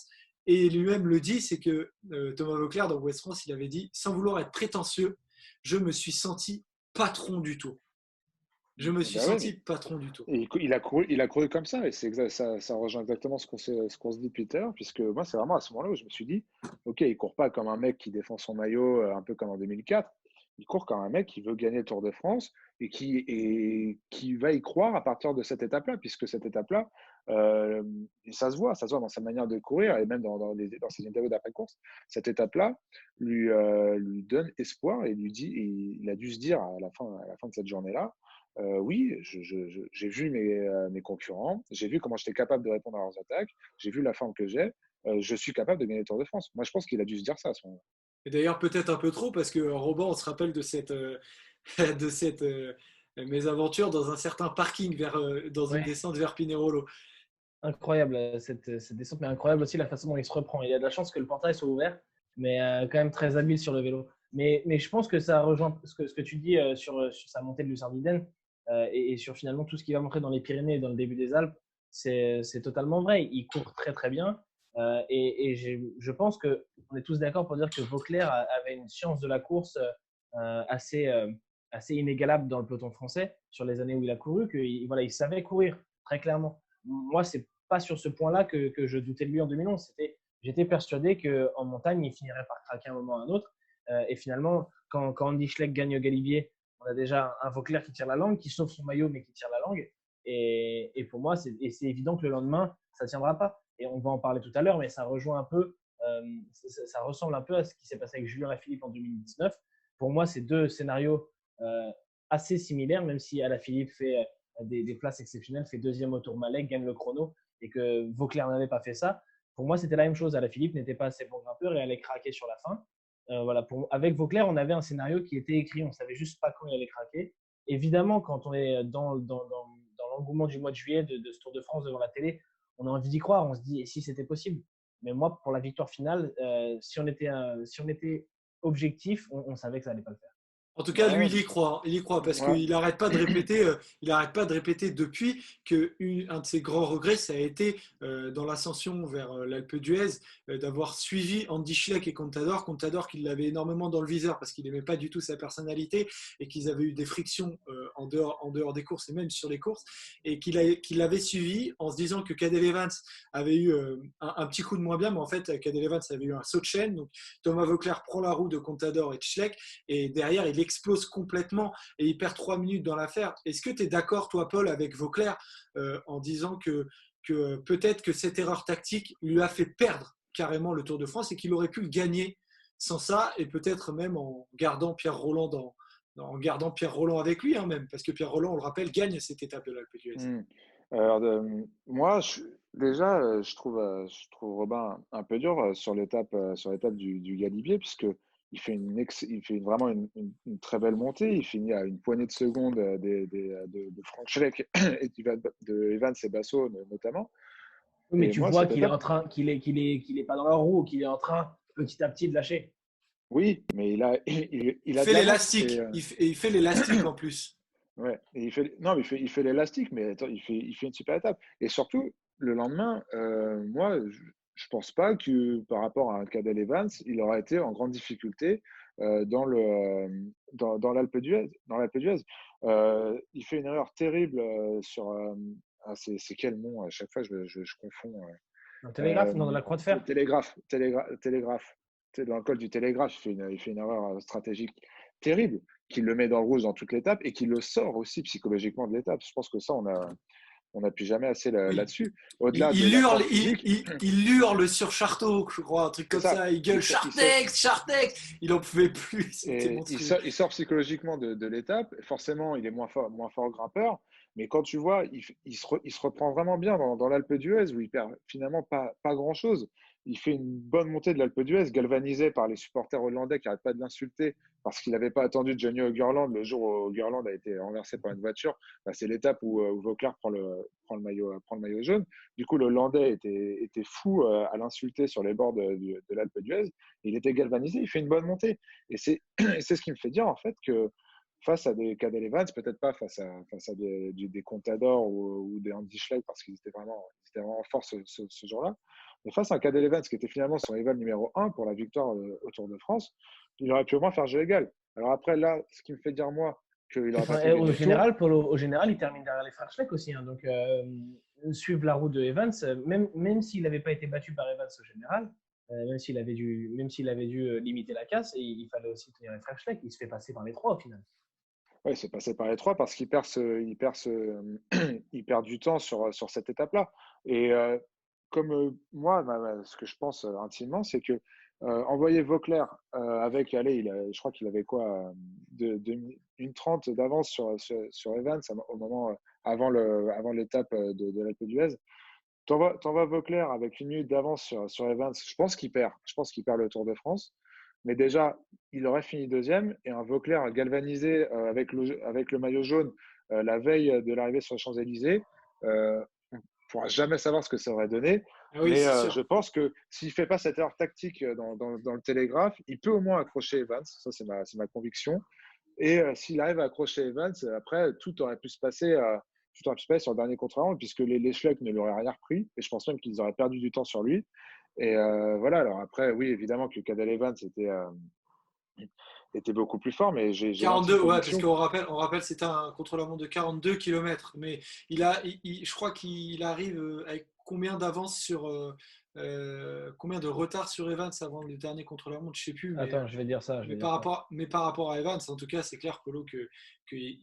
S1: Et lui-même le dit, c'est que Thomas Vauclair, dans West France, il avait dit, sans vouloir être prétentieux, je me suis senti patron du tour. Je me suis
S3: Ben ouais,
S1: senti patron du tour.
S3: et il a couru comme ça, et ça rejoint exactement ce qu'on se dit depuis tout à l'heure, puisque moi, c'est vraiment à ce moment-là où je me suis dit, OK, il court pas comme un mec qui défend son maillot, un peu comme en 2004. Il court comme un mec qui veut gagner le Tour de France et qui va y croire à partir de cette étape-là, puisque cette étape-là, et ça se voit dans sa manière de courir et même dans ses interviews d'après-course. Cette étape-là lui donne espoir et lui dit, et il a dû se dire à la fin de cette journée-là, oui, j'ai vu mes concurrents, j'ai vu comment j'étais capable de répondre à leurs attaques, j'ai vu la forme que j'ai, je suis capable de gagner le Tour de France. Moi, je pense qu'il a dû se dire ça à ce moment-là.
S1: Et d'ailleurs, peut-être un peu trop, parce que Robin, on se rappelle de de cette mésaventure dans un certain parking dans une
S2: Ouais,
S1: descente vers Pinerolo.
S2: incroyable cette descente, mais incroyable aussi la façon dont il se reprend. Il a de la chance que le portail soit ouvert, mais quand même très habile sur le vélo. Mais je pense que ça rejoint ce que tu dis sur sa montée de Lucerne-Videnne et sur finalement tout ce qu'il va montrer dans les Pyrénées et dans le début des Alpes. C'est totalement vrai. Il court très très bien. Je pense qu'on est tous d'accord pour dire que Vauclair avait une science de la course assez inégalable dans le peloton français sur les années où il a couru, voilà, il savait courir très clairement. Moi, c'est pas sur ce point-là que je doutais de lui en 2011. J'étais persuadé qu'en montagne, il finirait par craquer un moment ou un autre. Et finalement, quand Andy Schleck gagne au Galibier, on a déjà un Vauclair qui tire la langue, qui sauve son maillot, mais qui tire la langue. Et pour moi, c'est évident que le lendemain, ça ne tiendra pas. Et on va en parler tout à l'heure, mais ça rejoint un peu, ça ressemble un peu à ce qui s'est passé avec Julien Lafilippe en 2019. Pour moi, c'est deux scénarios assez similaires, même si Alaphilippe fait des places exceptionnelles, fait deuxième au Tourmalet, gagne le chrono, et que Vauclair n'avait pas fait ça. Pour moi, c'était la même chose. Alaphilippe n'était pas assez bon grimpeur et allait craquer sur la fin. Voilà, avec Vauclair, on avait un scénario qui était écrit, on ne savait juste pas quand il allait craquer. Évidemment, quand on est dans l'engouement du mois de juillet de ce Tour de France devant la télé, on a envie d'y croire, on se dit, et si c'était possible? Mais moi, pour la victoire finale, si on était objectif, on savait que ça n'allait pas le faire.
S1: En tout cas, lui,
S3: Ouais,
S1: il y croit. Hein. Il y croit parce
S3: ouais,
S1: qu'il n'arrête pas de répéter. Il arrête pas de répéter depuis que un de ses grands regrets, ça a été dans l'ascension vers l'Alpe d'Huez, d'avoir suivi Andy Schleck et Contador. Contador qui l'avait énormément dans le viseur parce qu'il n'aimait pas du tout sa personnalité et qu'ils avaient eu des frictions en dehors des courses et même sur les courses, et qu'il l'avait suivi en se disant que Cadel Evans avait eu un petit coup de moins bien, mais en fait, Cadel Evans avait eu un saut de chaîne. Donc Thomas Voeckler prend la roue de Contador et de Schleck, et derrière, il explose complètement et il perd 3 minutes dans l'affaire. Est-ce que tu es d'accord, toi, Paul, avec Vauclair en disant que peut-être que cette erreur tactique lui a fait perdre carrément le Tour de France et qu'il aurait pu le gagner sans ça, et peut-être même en gardant Pierre Roland avec lui, hein, même, parce que Pierre Roland, on le rappelle, gagne cette étape de l'Alpe d'Huez.
S3: Alors, moi, déjà, je trouve Robin un peu dur sur l'étape du Galibier, puisque il fait vraiment une très belle montée. Il finit à une poignée de secondes de Frank Schleck et de Evans et Basso notamment.
S2: Oui, mais
S3: Et
S2: tu
S3: moi,
S2: vois
S3: cette
S2: qu'il est
S3: étape,
S2: en train, qu'il est pas dans la roue, qu'il est en train petit à petit de lâcher.
S3: oui, mais
S1: Il
S3: il a de
S1: fait
S3: l'avance.
S1: l'élastique, il fait l'élastique en plus.
S3: Ouais, et non, mais il fait l'élastique, mais attends, il fait une super étape. Et surtout, le lendemain, moi, je pense pas que par rapport à un Cadel Evans, il aura été en grande difficulté dans l'Alpe d'Huez. Dans l'Alpe d'Huez. Il fait une erreur terrible sur. C'est quel mont? À chaque fois, je confonds.
S2: Dans le télégraphe, non, dans la croix de fer.
S3: Télégraphe. Tu sais, dans le col du Télégraphe, il fait une erreur stratégique terrible, qui le met dans le rouge dans toute l'étape et qui le sort aussi psychologiquement de l'étape. Je pense que ça, on n'appuie jamais assez
S1: Oui.
S3: là-dessus. Au-delà de
S1: Il
S3: la
S1: hurle,
S3: forme physique,
S1: il hurle sur Charteau, je crois, un truc
S3: c'est
S1: comme
S3: ça.
S1: ça. Il gueule Chartex, Chartex. Il en pouvait plus, c'était
S3: Et
S1: monstrueux.
S3: il sort psychologiquement de l'étape. Forcément, il est moins fort grimpeur. Mais quand tu vois, il se reprend vraiment bien dans l'Alpe d'Huez où il perd finalement pas grand-chose. Il fait une bonne montée de l'Alpe d'Huez, galvanisé par les supporters hollandais qui n'arrêtent pas de l'insulter parce qu'il n'avait pas attendu Johnny O'Gurland le jour où O'Gurland a été renversé par une voiture. Bah, c'est l'étape où Vauclair prend le maillot jaune. Du coup, le Hollandais était fou à l'insulter sur les bords de l'Alpe d'Huez. Il était galvanisé, il fait une bonne montée. Et c'est ce qui me fait dire en fait que face à des Cadel Evans, peut-être pas face à des Contador ou des Andy Schleck parce qu'ils étaient vraiment forts ce jour-là, mais face à un Cadel Evans qui était finalement son rival numéro 1 pour la victoire au Tour de France, il aurait pu au moins faire jeu égal. Alors après, là, ce qui me fait dire moi qu'il n'aurait pas
S2: Enfin,
S3: pu gagner
S2: au
S3: le Tour.
S2: général, au général, il termine derrière les frères Schleck aussi, hein. Donc, suivre la route de Evans, même s'il n'avait pas été battu par Evans au général, même s'il avait dû limiter la casse, et il fallait aussi tenir les frères Schleck. Il se fait passer par les trois au final.
S3: Ouais, c'est passé par les trois parce il perd du temps sur cette étape-là. Et comme moi, ce que je pense intimement, c'est que envoyer Vauclair avec, allez, je crois qu'il avait quoi, une 30 d'avance sur Evans au moment avant l'étape de l'Alpe d'Huez. T'envoies Vauclair avec une minute d'avance sur Evans. Je pense qu'il perd. Je pense qu'il perd le Tour de France. Mais déjà, il aurait fini deuxième et un Vauclair galvanisé avec le maillot jaune la veille de l'arrivée sur les Champs-Élysées. On ne pourra jamais savoir ce que ça aurait donné.
S1: Ah oui,
S3: Mais
S1: c'est sûr.
S3: je pense que s'il ne fait pas cette erreur tactique dans le télégraphe, il peut au moins accrocher Evans. Ça, c'est ma conviction. Et s'il arrive à accrocher Evans, après, tout aurait pu se passer. Tout aurait pu se passer sur le dernier contre-la-montre, puisque les Schleck ne l'auraient rien repris. Et je pense même qu'ils auraient perdu du temps sur lui. Et voilà, alors après, oui, évidemment que Cadel Evans était beaucoup plus fort, mais j'ai l'intime
S1: 42, ouais, parce
S3: conviction.
S1: qu'on rappelle, c'était un contre-la-montre de 42 km. Mais je crois qu'il arrive avec combien d'avance combien de retard sur Evans avant le dernier contre-la-montre, je sais plus,
S2: Attends, je vais dire ça. Je vais dire ça.
S1: mais par rapport à Evans, en tout cas, c'est clair, Polo, qu'il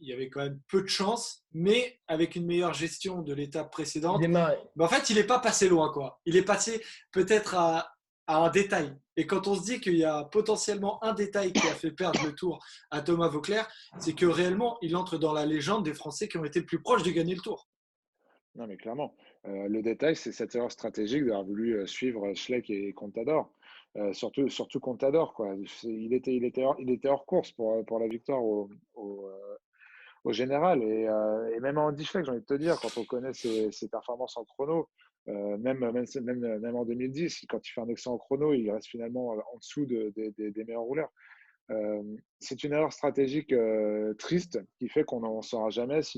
S1: y avait quand même peu de chance, mais avec une meilleure gestion de l'étape
S2: Il
S1: précédente,
S2: démarre.
S1: mais en fait, il n'est pas passé loin, quoi. Il est passé peut-être à un détail. Et quand on se dit qu'il y a potentiellement un détail qui a fait perdre le Tour à Thomas Vauclair, c'est que réellement, il entre dans la légende des Français qui ont été le plus proches de gagner le Tour.
S3: Non, mais clairement, le détail, c'est cette erreur stratégique d'avoir voulu suivre Schleck et Contador. Surtout Contador, quoi. Il était hors course pour la victoire au général. Et même en Andy Schleck, j'ai envie de te dire, quand on connaît ses performances en chrono, même en 2010, quand il fait un excellent chrono, il reste finalement en dessous des meilleurs rouleurs. C'est une erreur stratégique triste qui fait qu'on n'en saura jamais ce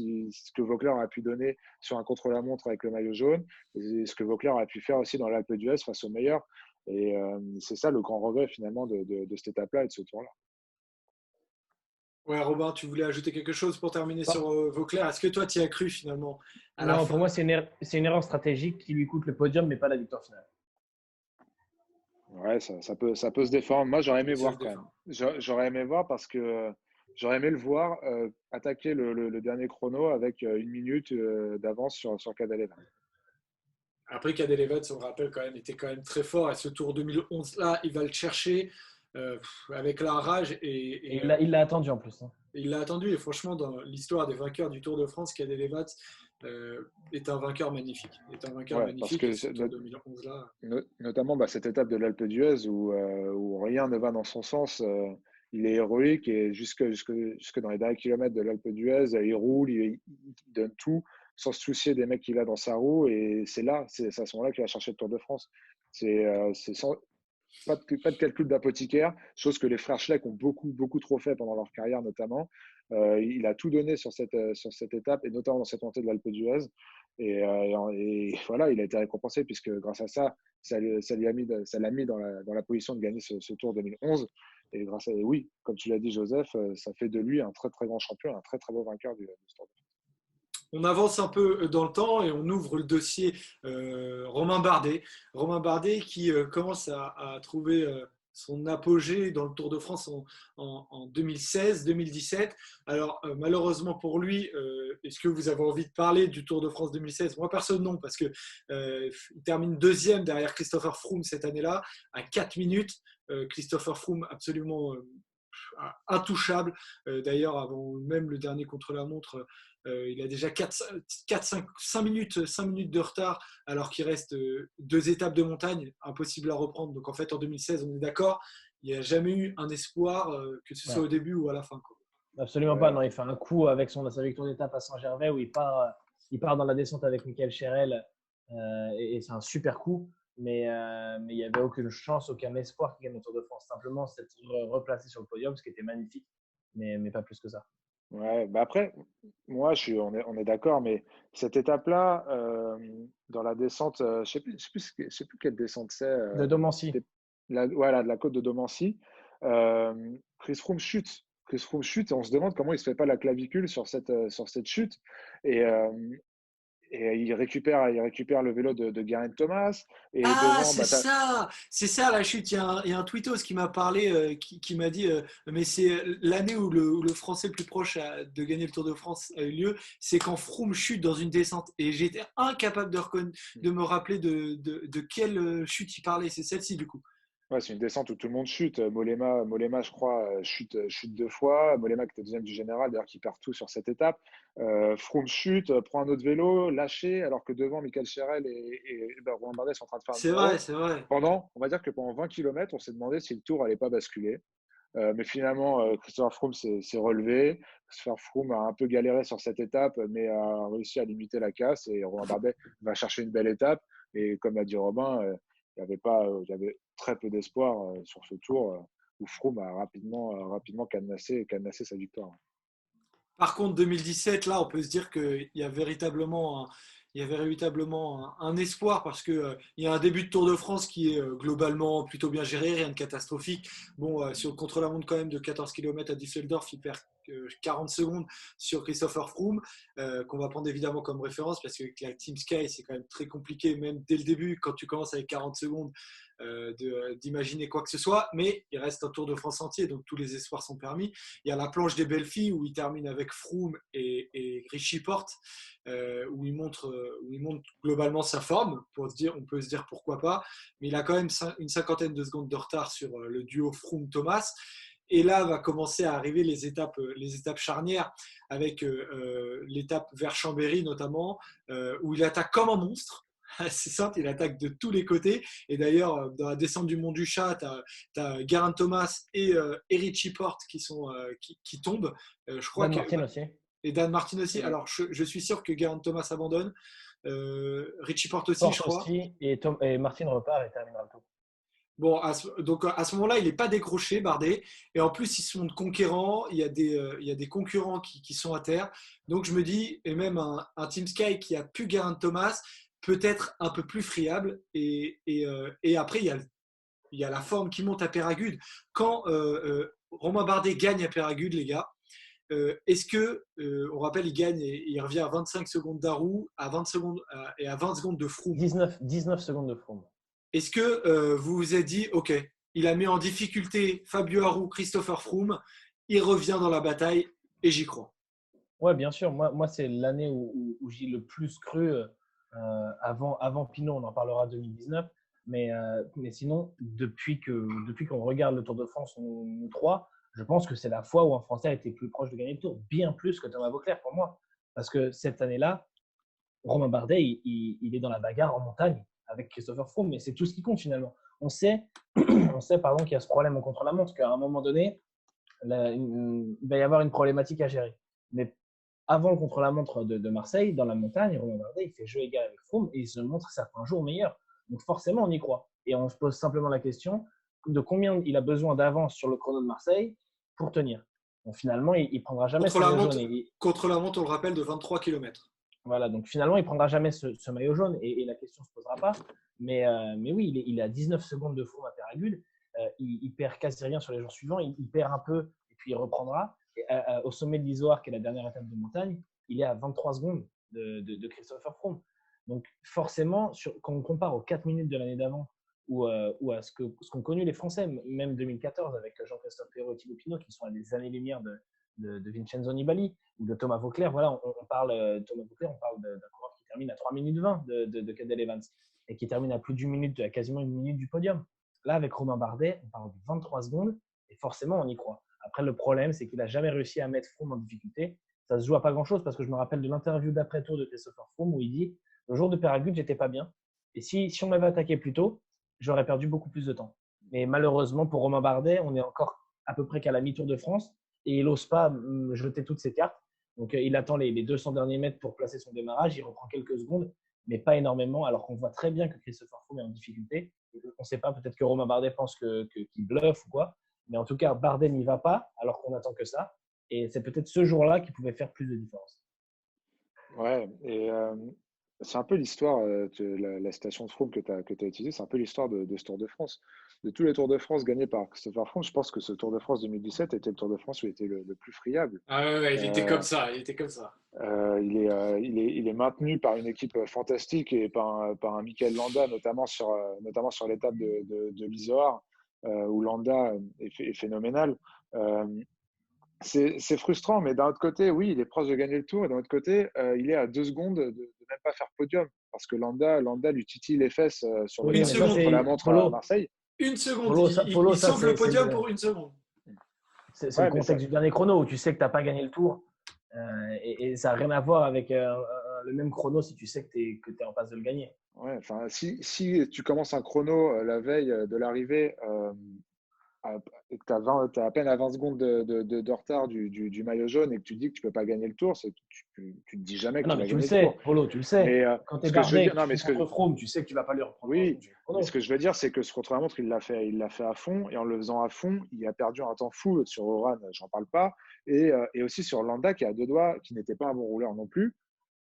S3: que Vauclair a pu donner sur un contre-la-montre avec le maillot jaune et ce que Vauclair a pu faire aussi dans l'Alpe d'Huez face aux meilleurs. Et c'est ça le grand regret finalement de cette étape-là et de ce tour-là.
S1: Ouais, Robin, tu voulais ajouter quelque chose pour terminer
S2: Pas-
S1: sur Vauclair. Est-ce que toi, tu y as cru finalement à la
S2: Non, pour
S1: fin?
S2: moi, c'est une erreur stratégique qui lui coûte le podium, mais pas la victoire finale.
S3: Ouais, ça peut se défendre. Moi, j'aurais aimé
S1: Ça
S3: voir
S1: se
S3: quand même.
S1: défend.
S3: J'aurais aimé voir parce que j'aurais aimé le voir attaquer le dernier chrono avec une minute d'avance sur Cadel Evans.
S1: Après, Cadel Evans, on le rappelle quand même, était quand même très fort. Et ce Tour 2011 là, il va le chercher avec la rage
S2: Et il l'a attendu en plus, hein.
S1: il l'a attendu. Et franchement, dans l'histoire des vainqueurs du Tour de France, Cadel Evans est un vainqueur magnifique. Est un vainqueur
S3: Ouais, parce
S1: magnifique. Et
S3: que
S1: ce Tour 2011 là.
S3: notamment cette étape de l'Alpe d'Huez où rien ne va dans son sens. Il est héroïque et jusque dans les derniers kilomètres de l'Alpe d'Huez, il roule, il donne tout sans se soucier des mecs qu'il a dans sa roue. Et c'est à ce moment-là qu'il va chercher le Tour de France. C'est pas de calcul d'apothicaire, chose que les frères Schleck ont beaucoup, beaucoup trop fait pendant leur carrière notamment. Il a tout donné sur cette étape et notamment dans cette montée de l'Alpe d'Huez. Et voilà, il a été récompensé puisque grâce à ça, ça l'a mis dans la position de gagner ce Tour 2011. Et oui, comme tu l'as dit, Joseph, ça fait de lui un très très grand champion, un très très beau vainqueur du Tour.
S1: On avance un peu dans le temps et on ouvre le dossier Romain Bardet. Romain Bardet qui commence à trouver son apogée dans le Tour de France en 2016-2017. Alors malheureusement pour lui, est-ce que vous avez envie de parler du Tour de France 2016? Moi personne non, parce qu'il termine deuxième derrière Christopher Froome cette année-là à 4 minutes. Christopher Froome absolument intouchable. D'ailleurs, avant même le dernier contre-la-montre, il a déjà 5 minutes de retard alors qu'il reste 2 étapes de montagne, impossible à reprendre. Donc en fait, en 2016, on est d'accord, il n'y a jamais eu un espoir, que ce soit
S2: Non,
S1: au début ou à la fin, quoi.
S2: absolument pas. Non, il fait un coup avec sa victoire d'étape à Saint-Gervais où il part dans la descente avec Michael Cherel et c'est un super coup. Mais il n'y avait aucune chance, aucun espoir qu'il gagne le Tour de France. Simplement, c'est replacé sur le podium, ce qui était magnifique, mais pas plus que ça.
S3: Ouais, bah après, moi, on est d'accord, mais cette étape-là, dans la descente, je sais plus quelle descente c'est.
S2: De Domancy.
S3: C'était voilà, de la côte de Domancy. Chris Froome chute que Froome chute et on se demande comment il ne se fait pas la clavicule sur cette chute. Et, il récupère le vélo de Geraint Thomas. Et
S1: Ah,
S3: devant,
S1: c'est ça la chute. Il y a un tweetos qui m'a parlé, qui m'a dit, mais c'est l'année où le Français le plus proche de gagner le Tour de France a eu lieu, c'est quand Froome chute dans une descente. Et j'étais incapable de me rappeler de quelle chute il parlait. C'est celle-ci du coup.
S3: ouais, c'est une descente où tout le monde chute. Mollema, je crois, chute 2 fois. Mollema qui était deuxième du général, d'ailleurs, qui perd tout sur cette étape. Froome chute, prend un autre vélo, lâché, alors que devant, Michael Cherel et Romain Bardet sont en train de faire un
S1: C'est
S3: numéro.
S1: vrai, c'est vrai.
S3: On va dire que pendant 20 km, on s'est demandé si le tour allait pas basculer. Mais finalement, Christopher Froome s'est relevé. Christopher Froome a un peu galéré sur cette étape, mais a réussi à limiter la casse. Et Romain Bardet va chercher une belle étape. Et comme l'a dit Robin, il y avait très peu d'espoir sur ce tour où Froome a rapidement cadenassé sa victoire.
S1: Par contre, 2017, là, on peut se dire qu'il y a véritablement un espoir parce qu'il y a un début de Tour de France qui est globalement plutôt bien géré, rien de catastrophique. Bon, sur le contre-la-montre quand même de 14 km à Düsseldorf, il perd 40 secondes sur Christopher Froome, qu'on va prendre évidemment comme référence parce que la Team Sky, c'est quand même très compliqué, même dès le début, quand tu commences avec 40 secondes, d'imaginer quoi que ce soit. Mais il reste un Tour de France entier, donc tous les espoirs sont permis. Il y a la planche des belles filles où il termine avec Froome et Richie Porte, où il montre globalement sa forme. On peut se dire pourquoi pas, mais il a quand même une cinquantaine de secondes de retard sur le duo Froome-Thomas. Et là va commencer à arriver les étapes charnières avec l'étape vers Chambéry notamment, où il attaque comme un monstre. C'est simple, il attaque de tous les côtés. Et d'ailleurs, dans la descente du Mont du Chat, tu as Geraint Thomas et Richie Porte qui tombent. Je crois
S2: Dan
S1: que,
S2: Martin aussi.
S1: et Dan Martin aussi.
S3: Ouais.
S1: Alors, je suis sûr que Geraint Thomas abandonne. Richie Porte aussi, je
S2: Porte
S1: crois.
S2: aussi et Martin repart et terminera le tour.
S1: Bon, donc à ce moment-là, il n'est pas décroché, Bardet. Et en plus, ils sont conquérants. Il y a des concurrents qui sont à terre. Donc je me dis, et même un Team Sky qui a pu Geraint Thomas, peut-être un peu plus friable. Et après, il y a la forme qui monte à Péragude. Quand Romain Bardet gagne à Péragude, les gars, est-ce que, on rappelle, il gagne et il revient à 25 secondes d'Arou, à 20 secondes et à 20 secondes de Froome.
S2: 19 secondes de Froome.
S1: Est-ce que vous vous êtes dit, OK, il a mis en difficulté Fabio Aru, Christopher Froome, il revient dans la bataille et j'y crois.
S2: Ouais, bien sûr. Moi c'est l'année où j'y ai le plus cru avant Pinot. On en parlera 2019. Mais sinon, depuis qu'on regarde le Tour de France, nous trois, je pense que c'est la fois où un Français a été plus proche de gagner le Tour, bien plus que Thomas Vauclair pour moi. Parce que cette année-là, Romain Bardet, il est dans la bagarre en montagne avec Christopher Froome, mais c'est tout ce qui compte finalement. On sait, pardon, qu'il y a ce problème au contre-la-montre, qu'à un moment donné, il va y avoir une problématique à gérer. Mais avant le contre-la-montre de Marseille, dans la montagne, Romain Bardet, il fait jeu égal avec Froome et il se montre certains jours meilleur. Donc forcément, on y croit. Et on se pose simplement la question de combien il a besoin d'avance sur le chrono de Marseille pour tenir. Donc finalement, il ne prendra jamais ce maillot jaune.
S1: Contre la montre, on le rappelle, de 23 km.
S2: Voilà, donc finalement, il ne prendra jamais ce maillot jaune et la question ne se posera pas. Mais oui, il est à 19 secondes de Froome à Péragude. Il perd quasi rien sur les jours suivants. Il perd un peu et puis il reprendra. Et au sommet de l'Izoard, qui est la dernière étape de montagne, il est à 23 secondes de Christopher Froome. Donc forcément, quand on compare aux 4 minutes de l'année d'avant ou à ce qu'ont connu les Français, même 2014 avec Jean-Christophe Péraud et Thibaut Pinot, qui sont à des années-lumière de Vincenzo Nibali ou de Thomas Vauclair. Voilà, on parle Thomas Vauclair, on parle d'un coureur qui termine à 3 minutes 20 de Cadel Evans et qui termine à plus d'une minute, à quasiment une minute du podium. Là, avec Romain Bardet, on parle de 23 secondes et forcément, on y croit. Après, le problème, c'est qu'il n'a jamais réussi à mettre Froome en difficulté. Ça se joue à pas grand-chose parce que je me rappelle de l'interview d'après-tour de Christopher Froome où il dit « Le jour de Péragude, j'étais pas bien. Et si on m'avait attaqué plus tôt, j'aurais perdu beaucoup plus de temps. » Mais malheureusement, pour Romain Bardet, on est encore à peu près qu'à la mi-tour de France et il n'ose pas jeter toutes ses cartes. Donc, il attend les 200 derniers mètres pour placer son démarrage. Il reprend quelques secondes, mais pas énormément, alors qu'on voit très bien que Christopher Froome est en difficulté. On ne sait pas, peut-être que Romain Bardet pense qu'il bluffe ou quoi. Mais en tout cas, Bardet n'y va pas, alors qu'on attend que ça. Et c'est peut-être ce jour-là qui pouvait faire plus de différence.
S3: Ouais, et c'est un peu l'histoire, la citation de Froome que tu as utilisée, c'est un peu l'histoire de ce Tour de France. de tous les Tours de France gagnés par Christopher Froome, je pense que ce Tour de France 2017 était le Tour de France où il était le plus friable.
S1: Ah ouais, il était comme
S3: Euh,
S1: ça, il était comme ça.
S3: il est maintenu par une équipe fantastique et par un Mikel Landa, notamment sur l'étape de l'Izoard, où Landa est phénoménal. Euh, c'est frustrant, mais d'un autre côté, oui, il est proche de gagner le Tour, et d'un autre côté, il est à 2 secondes de même pas faire podium, parce que Landa lui titille les fesses sur
S2: Oui,
S1: Une
S2: mais ça,
S1: seconde,
S3: contre la
S2: c'est
S3: montre à
S2: Polo.
S3: Marseille.
S1: une seconde,
S2: Polo, ça, Polo,
S1: il
S2: ça
S1: sauve le
S2: c'est
S1: podium
S2: le,
S1: pour une seconde.
S2: c'est le
S3: Ouais, mais ça,
S2: contexte du dernier chrono où tu sais que tu n'as pas gagné le tour. Et ça n'a rien à voir avec le même chrono si tu sais que tu es en passe de le gagner.
S3: ouais, enfin, si tu commences un chrono la veille de l'arrivée et que tu as à peine à 20 secondes de retard du maillot jaune et que tu dis que tu peux pas gagner le Tour, tu te dis jamais
S2: Ah
S3: que
S2: non,
S3: tu
S2: mais
S3: vas
S2: tu le
S3: gagner le Tour.
S2: sais, Polo, tu le sais.
S3: Mais
S2: Quand tu es
S3: ce que je veux
S2: Bardet et
S3: dire,
S2: que
S3: non,
S2: tu
S3: mais
S2: joues contre Froome, tu sais que tu ne vas pas lui reprendre dans
S3: oui,
S2: le
S3: mais
S2: chrono.
S3: ce que je veux dire, c'est que ce contre-la-montre, il l'a fait à fond, et en le faisant à fond, il a perdu un temps fou sur Oran, j'en parle pas, et aussi sur Landa qui a 2 doigts, qui n'était pas un bon rouleur non plus,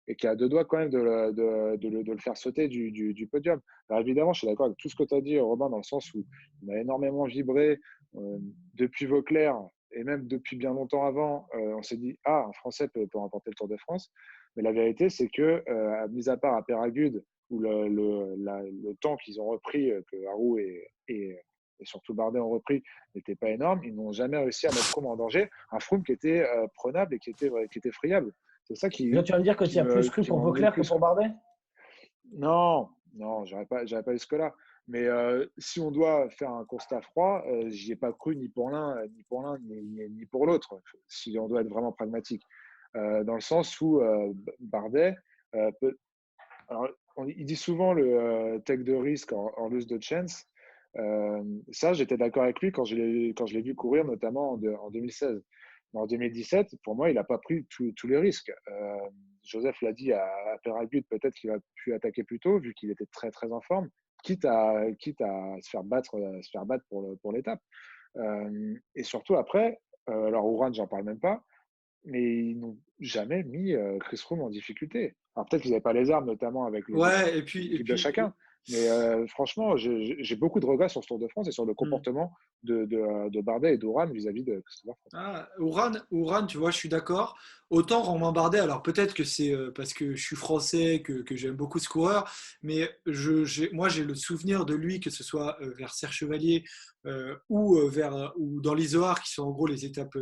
S3: et qui a 2 doigts quand même de le faire sauter du podium. Alors évidemment, je suis d'accord avec tout ce que tu as dit, Robin, dans le sens où on a énormément vibré depuis Vauclair, et même depuis bien longtemps avant, on s'est dit, ah, un Français peut remporter le Tour de France. Mais la vérité, c'est que, mis à part à Péragude, où le temps qu'ils ont repris, que Harou et surtout Bardet ont repris, n'était pas énorme, ils n'ont jamais réussi à mettre Froome en danger. Un Froome qui était prenable et qui était friable. C'est ça
S2: Là, tu vas me dire que tu as plus cru
S3: qui
S2: pour
S3: m'embrouille le
S2: Vauclair que
S3: plus,
S2: pour
S3: quoi.
S2: Bardet?
S3: Non, non, j'aurais pas jusque-là. Mais si on doit faire un constat froid, j'y ai pas cru ni pour l'un, ni pour l'autre, si on doit être vraiment pragmatique. Dans le sens où Bardet peut, alors, il dit souvent le take de risque en lose de chance. Ça, j'étais d'accord avec lui quand je l'ai vu courir, notamment en 2016. Mais en 2017, pour moi, il n'a pas pris tous les risques. Joseph l'a dit à Peragut, peut-être qu'il a pu attaquer plus tôt, vu qu'il était très, très en forme, quitte à se faire battre pour l'étape. Et surtout après, alors Ouran, j'en parle même pas, mais ils n'ont jamais mis Chris Froome en difficulté. Alors peut-être qu'ils n'avaient pas les armes, notamment avec
S1: Ouais, et
S3: l'équipe de
S1: puis
S3: chacun. Mais franchement, j'ai beaucoup de regrets sur ce Tour de France et sur le
S1: hmm.
S3: comportement de Bardet et d'Oran vis-à-vis de Christopher Froome.
S1: Ah, Ouran, tu vois, je suis d'accord. Autant Romain Bardet, alors peut-être que c'est parce que je suis français, que j'aime beaucoup ce coureur, mais moi j'ai le souvenir de lui, que ce soit vers Serre Chevalier ou dans l'Izoard, qui sont en gros les étapes,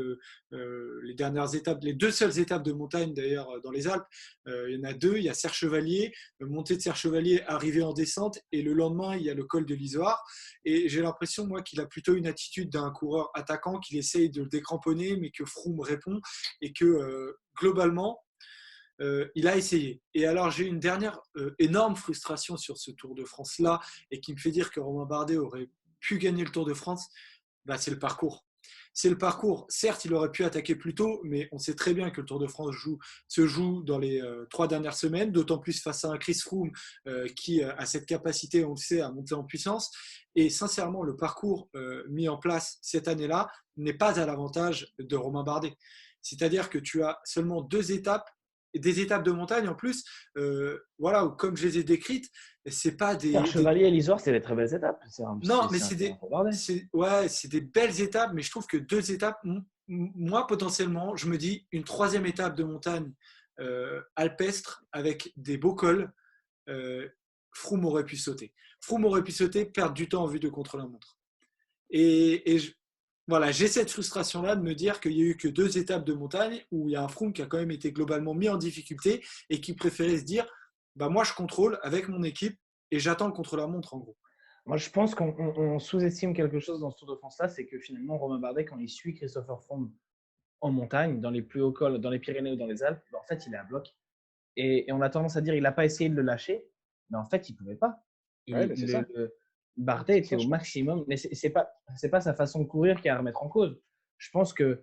S1: les dernières étapes, les deux seules étapes de montagne d'ailleurs dans les Alpes. Il y en a deux, il y a Serre Chevalier, montée de Serre Chevalier, arrivée en descente, et le lendemain il y a le col de l'Izoard. Et j'ai l'impression, moi, qu'il a plutôt une attitude d'un coureur attaquant, qu'il essaye de le décramponner, mais que Froome répond et que globalement, il a essayé. Et alors, j'ai une dernière énorme frustration sur ce Tour de France-là et qui me fait dire que Romain Bardet aurait pu gagner le Tour de France, bah, c'est le parcours. C'est le parcours. Certes, il aurait pu attaquer plus tôt, mais on sait très bien que le Tour de France se joue dans les 3 dernières semaines, d'autant plus face à un Chris Froome qui a cette capacité, on le sait, à monter en puissance. Et sincèrement, le parcours mis en place cette année-là n'est pas à l'avantage de Romain Bardet. C'est-à-dire que tu as seulement 2 étapes, des étapes de montagne en plus, voilà, comme je les ai décrites, c'est pas
S2: Serre Chevalier et l'Isoire, c'est des très belles étapes.
S1: non, mais
S2: C'est un peu Bardet.
S1: ouais, c'est des belles étapes, mais je trouve que 2 étapes, moi potentiellement, je me dis une troisième étape de montagne alpestre avec des beaux cols, euh, Froome aurait pu sauter. Froome aurait pu sauter, perdre du temps en vue de contre-la-montre. Et voilà, j'ai cette frustration-là de me dire qu'il n'y a eu que 2 étapes de montagne où il y a un Froome qui a quand même été globalement mis en difficulté et qui préférait se dire, bah moi je contrôle avec mon équipe et j'attends le contre-la-montre en gros.
S2: Moi, je pense qu'on sous-estime quelque chose dans ce Tour de France-là, c'est que finalement, Romain Bardet, quand il suit Christopher Froome en montagne, dans les plus hauts cols, dans les Pyrénées ou dans les Alpes, en fait, il est à bloc. Et on a tendance à dire qu'il n'a pas essayé de le lâcher, mais en fait, il ne pouvait pas.
S3: Ouais, mais c'est ça.
S2: Bardet était
S3: Ça,
S2: au
S3: je pense.
S2: maximum, mais ce n'est pas sa façon de courir qui est à remettre en cause. Je pense qu'il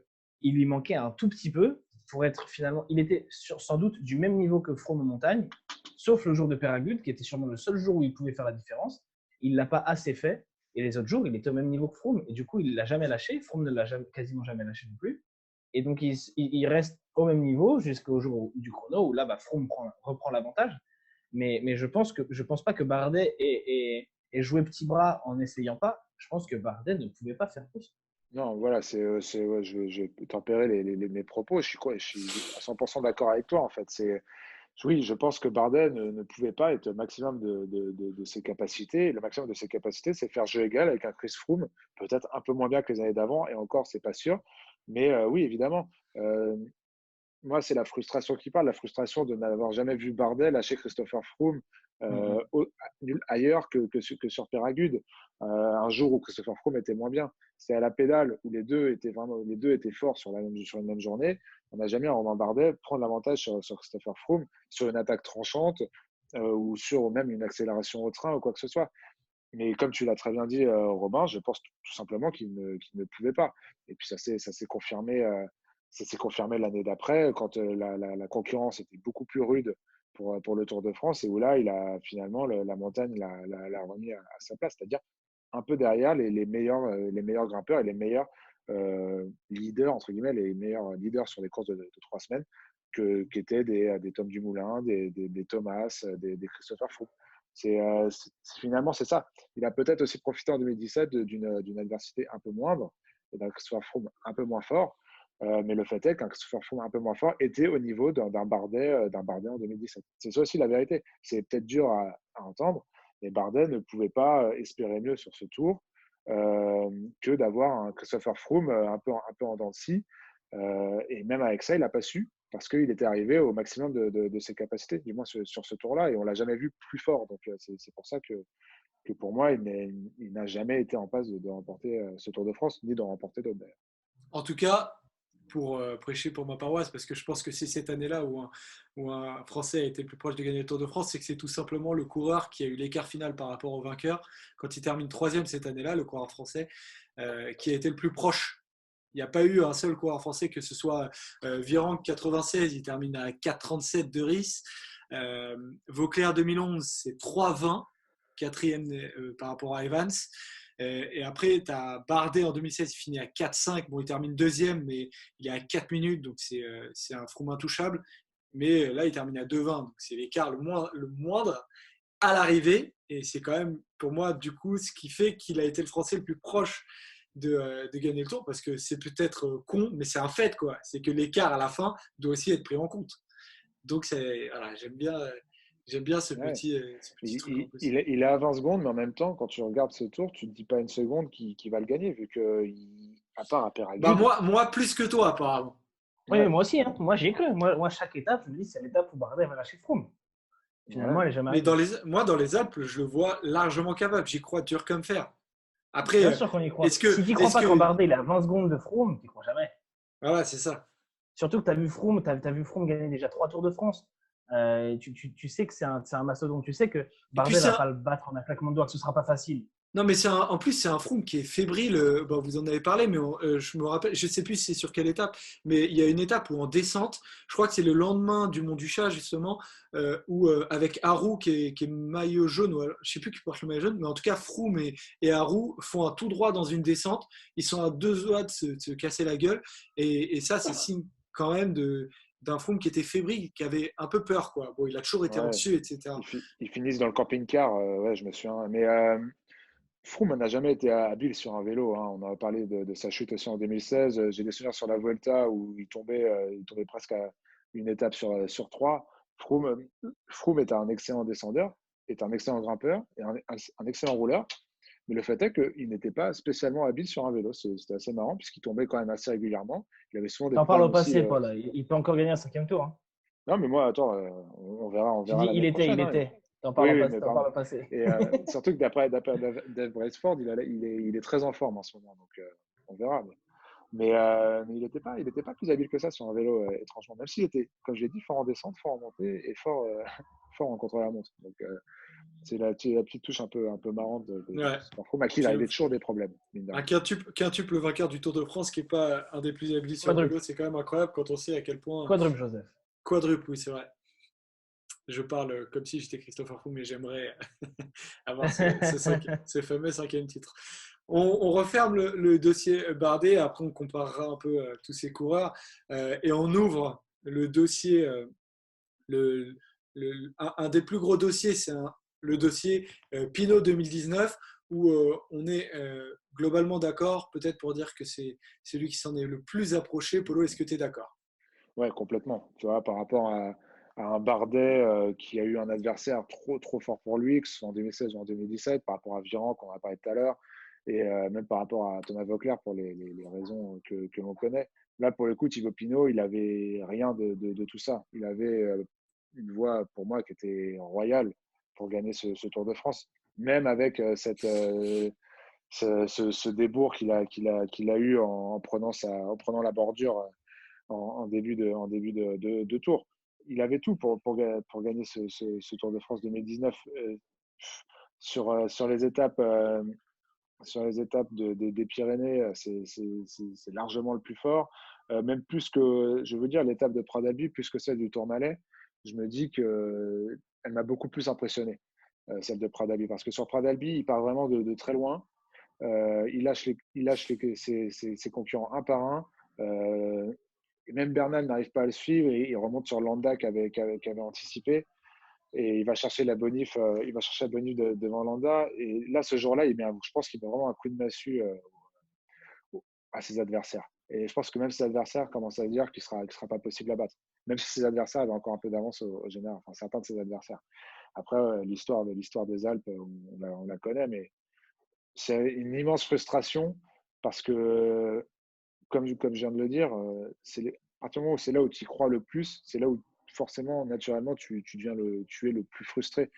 S2: lui manquait un tout petit peu pour être finalement. Il était sans doute du même niveau que Froome en montagne, sauf le jour de Péragude, qui était sûrement le seul jour où il pouvait faire la différence. Il ne l'a pas assez fait. Et les autres jours, il était au même niveau que Froome. Et du coup, il ne l'a jamais lâché. Froome ne l'a quasiment jamais lâché non plus. Et donc, il reste au même niveau jusqu'au jour du chrono, où là, Froome reprend l'avantage. Mais je pense pas que Bardet et jouer petit bras en n'essayant pas, je pense que Bardet ne pouvait pas faire plus.
S3: Non, voilà, ouais, je vais tempérer mes propos. Je suis à 100% d'accord avec toi, en fait. Oui, je pense que Bardet ne pouvait pas être au maximum de ses capacités. Le maximum de ses capacités, c'est faire jeu égal avec un Chris Froome, peut-être un peu moins bien que les années d'avant, et encore, c'est pas sûr. Mais oui, évidemment. Moi, c'est la frustration qui parle, la frustration de n'avoir jamais vu Bardet lâcher Christopher Froome
S2: Mm-hmm.
S3: nulle ailleurs que sur Péragude, un jour où Christopher Froome était moins bien. C'est à la pédale où les deux étaient forts sur une même journée. On n'a jamais, Romain Bardet, prendre l'avantage sur Christopher Froome, sur une attaque tranchante ou sur même une accélération au train ou quoi que ce soit. Mais comme tu l'as très bien dit, Robin, je pense tout simplement qu'il ne pouvait pas. Et puis ça s'est confirmé. Ça s'est confirmé l'année d'après, quand la concurrence était beaucoup plus rude pour le Tour de France, et où là, il a finalement la montagne l'a remis à sa place, c'est-à-dire un peu derrière les meilleurs grimpeurs et les meilleurs leaders, entre guillemets, les meilleurs leaders sur les courses de 3 semaines, qu'étaient des Tom Dumoulin, des Thomas, des Christopher Froome. Finalement, c'est ça. Il a peut-être aussi profité en 2017 d'une adversité un peu moindre et d'un Christopher Froome un peu moins fort. Mais le fait est qu'un Christopher Froome un peu moins fort était au niveau d'un Bardet en 2017. C'est ça aussi la vérité. C'est peut-être dur à entendre, mais Bardet ne pouvait pas espérer mieux sur ce tour que d'avoir un Christopher Froome un peu en dents de scie. Et même avec ça, il n'a pas su parce qu'il était arrivé au maximum de ses capacités, du moins sur ce tour-là, et on l'a jamais vu plus fort. Donc c'est pour ça que pour moi, il n'a jamais été en passe de remporter ce Tour de France, ni d'en remporter d'autres d'ailleurs.
S1: En tout cas, pour prêcher pour ma paroisse, parce que je pense que c'est cette année-là où un Français a été le plus proche de gagner le Tour de France, c'est que c'est tout simplement le coureur qui a eu l'écart final par rapport au vainqueur. Quand il termine troisième cette année-là, le coureur français, qui a été le plus proche. Il n'y a pas eu un seul coureur français, que ce soit Virenque 96, il termine à 4,37 de Ries. Vauclair 2011, c'est 3,20, quatrième par rapport à Evans. Et après, tu as Bardet en 2016, il finit à 4,5. Bon, il termine deuxième, mais il est à 4 minutes, donc c'est un Froome intouchable. Mais là, il termine à 2,20, donc c'est l'écart le moindre à l'arrivée. Et c'est quand même, pour moi, du coup, ce qui fait qu'il a été le Français le plus proche de gagner le Tour, parce que c'est peut-être con, mais c'est un fait, quoi. C'est que l'écart à la fin doit aussi être pris en compte. Donc, voilà, j'aime bien ce
S3: Ouais.
S1: petit truc en plus.
S3: Il est à 20 secondes, mais en même temps, quand tu regardes ce tour, tu ne te dis pas une seconde qui va le gagner, vu que, à part à
S1: Bah,
S3: Péragude.
S1: moi, plus que toi, apparemment.
S2: Oui, mais
S3: Ouais,
S2: moi aussi, hein. Moi, j'y ai cru. Moi, chaque étape, je me dis, c'est l'étape où Bardet va lâcher Froome.
S3: ouais.
S2: Finalement, elle n'est jamais
S1: Mais
S2: arrivée.
S1: moi, dans les Alpes, je le vois largement capable. J'y crois dur comme fer. Après,
S2: Bien sûr qu'on y croit.
S1: est-ce
S2: Si
S1: que,
S2: tu n'y crois
S1: est-ce
S2: pas quand
S1: que,
S2: Bardet il est à 20 secondes de Froome, tu n'y crois jamais.
S1: voilà, c'est ça.
S2: Surtout que tu as vu Froome, vu Froome gagner déjà 3 Tours de France. Tu sais que c'est un mastodonte. Tu sais que
S1: Et puis
S2: Bardet ne va pas le battre en un claquement de doigts, que ce ne sera pas facile.
S1: non, mais en plus, c'est un Froome qui est fébrile. Bon, vous en avez parlé, mais je me rappelle, je ne sais plus c'est sur quelle étape, mais il y a une étape où en descente, je crois que c'est le lendemain du Mont du Chat, justement, où avec Haru qui est maillot jaune, ou alors, je ne sais plus qui porte le maillot jaune, mais en tout cas, Froome et Haru font un tout droit dans une descente. Ils sont à 2 doigts de se casser la gueule. Et ça, c'est signe quand même d'un Froome qui était fébrile, qui avait un peu peur, quoi. Bon, il a toujours été
S3: Ouais.
S1: anxieux, etc.
S3: Ils finissent dans le camping-car, ouais, je me souviens. Mais Froome n'a jamais été habile sur un vélo, hein. On a parlé de sa chute aussi en 2016. J'ai des souvenirs sur la Vuelta où il tombait presque à une étape sur trois. Froome est un excellent descendeur, est un excellent grimpeur et un excellent rouleur. Mais le fait est qu'il n'était pas spécialement habile sur un vélo. C'était assez marrant puisqu'il tombait quand même assez régulièrement. Il avait souvent des
S2: T'en parles
S3: problèmes
S2: au
S3: aussi.
S2: passé, Paul. Il peut encore gagner un 5e tour. Hein.
S3: Non, mais moi, attends, on
S2: Tu
S3: verra
S2: dis
S3: l'année prochaine,
S2: il
S3: hein.
S2: était. T'en
S3: Oui,
S2: parles
S3: oui, mais
S2: t'en parles
S3: pardon.
S2: au passé.
S3: Et surtout que d'après Dave Brailsford, il est très en forme en ce moment, donc on verra. Mais il était pas plus habile que ça sur un vélo, étrangement. Même s'il était, comme je l'ai dit, fort en descente, fort en montée et fort, fort en contre-la-montre. Donc c'est la petite touche un peu marrante de
S1: Ouais.
S3: Christopher Froome, à qui il
S1: Puis
S3: arrivait toujours des problèmes, mine de
S1: un
S3: rien.
S1: quintuple vainqueur du Tour de France qui n'est pas un des plus habiles sur vélo,
S2: Quadruple.
S1: c'est quand même incroyable quand on sait à quel point.
S2: Quadruple, Joseph.
S1: Quadruple, oui, c'est vrai. Je parle comme si j'étais Christopher Froome, mais j'aimerais avoir ce fameux 5e titre. On referme le dossier Bardet, après on comparera un peu tous ces coureurs et on ouvre le dossier. Un des plus gros dossiers, c'est le dossier Pinot 2019 où on est globalement d'accord, peut-être pour dire que c'est celui qui s'en est le plus approché. Polo, est-ce que tu es d'accord?
S3: Ouais, complètement. Tu vois, par rapport à un Bardet qui a eu un adversaire trop fort pour lui, que ce soit en 2016 ou en 2017, par rapport à Viren, qu'on a parlé tout à l'heure, et même par rapport à Thomas Voeckler pour les raisons que l'on connaît. Là, pour le coup, Thibaut Pinot, il avait rien de tout ça. Il avait une voie, pour moi, qui était royale pour gagner ce Tour de France. Même avec ce débours qu'il a eu en prenant la bordure en début de tour. Il avait tout pour gagner ce Tour de France 2019. Sur les étapes, des Pyrénées, c'est largement le plus fort. Même plus que, je veux dire, l'étape de Prades d'Albi, plus que celle du Tourmalet, je me dis qu'elle m'a beaucoup plus impressionné, celle de Prades d'Albi. Parce que sur Prades d'Albi, il part vraiment de très loin. Il lâche ses concurrents un par un. Et même Bernal n'arrive pas à le suivre et il remonte sur Landa qui avait anticipé et il va chercher la bonif, devant Landa. Et là, ce jour-là, je pense qu'il met vraiment un coup de massue à ses adversaires. Et je pense que même ses adversaires commencent à dire qu'il sera pas possible à battre. Même si ses adversaires avaient encore un peu d'avance au général, enfin certains de ses adversaires. Après, l'histoire des Alpes, on la connaît, mais c'est une immense frustration parce que comme je viens de le dire, à partir du moment où c'est là où tu y crois le plus, c'est là où forcément, naturellement, tu es le plus frustré.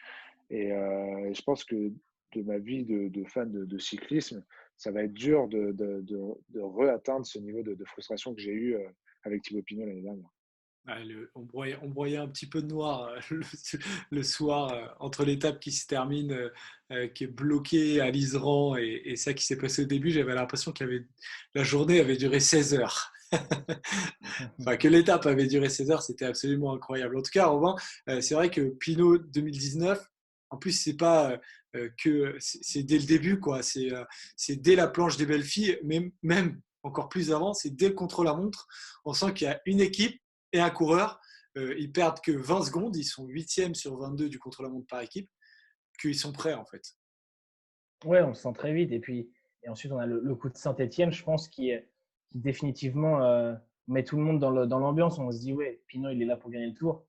S3: Et je pense que de ma vie de fan de cyclisme, ça va être dur de re-atteindre ce niveau de frustration que j'ai eu avec Thibaut Pinot l'année dernière.
S1: On broyait un petit peu de noir le soir entre l'étape qui se termine, qui est bloquée à l'Iseran et ça qui s'est passé au début. J'avais l'impression la journée avait duré 16 heures. Enfin, que l'étape avait duré 16 heures, c'était absolument incroyable. En tout cas, Robin, c'est vrai que Pinot 2019, en plus, c'est pas c'est dès le début, quoi. C'est dès la planche des belles filles, mais même encore plus avant, c'est dès le contre-la-montre. On sent qu'il y a une équipe et un coureur. Ils perdent que 20 secondes, ils sont 8e sur 22 du contre-la-montre par équipe, qu'ils sont prêts en fait.
S2: Ouais, on le sent très vite. Et ensuite, on a le coup de Saint-Etienne, je pense, qui définitivement met tout le monde dans l'ambiance. On se dit, ouais, Pinot, il est là pour gagner le tour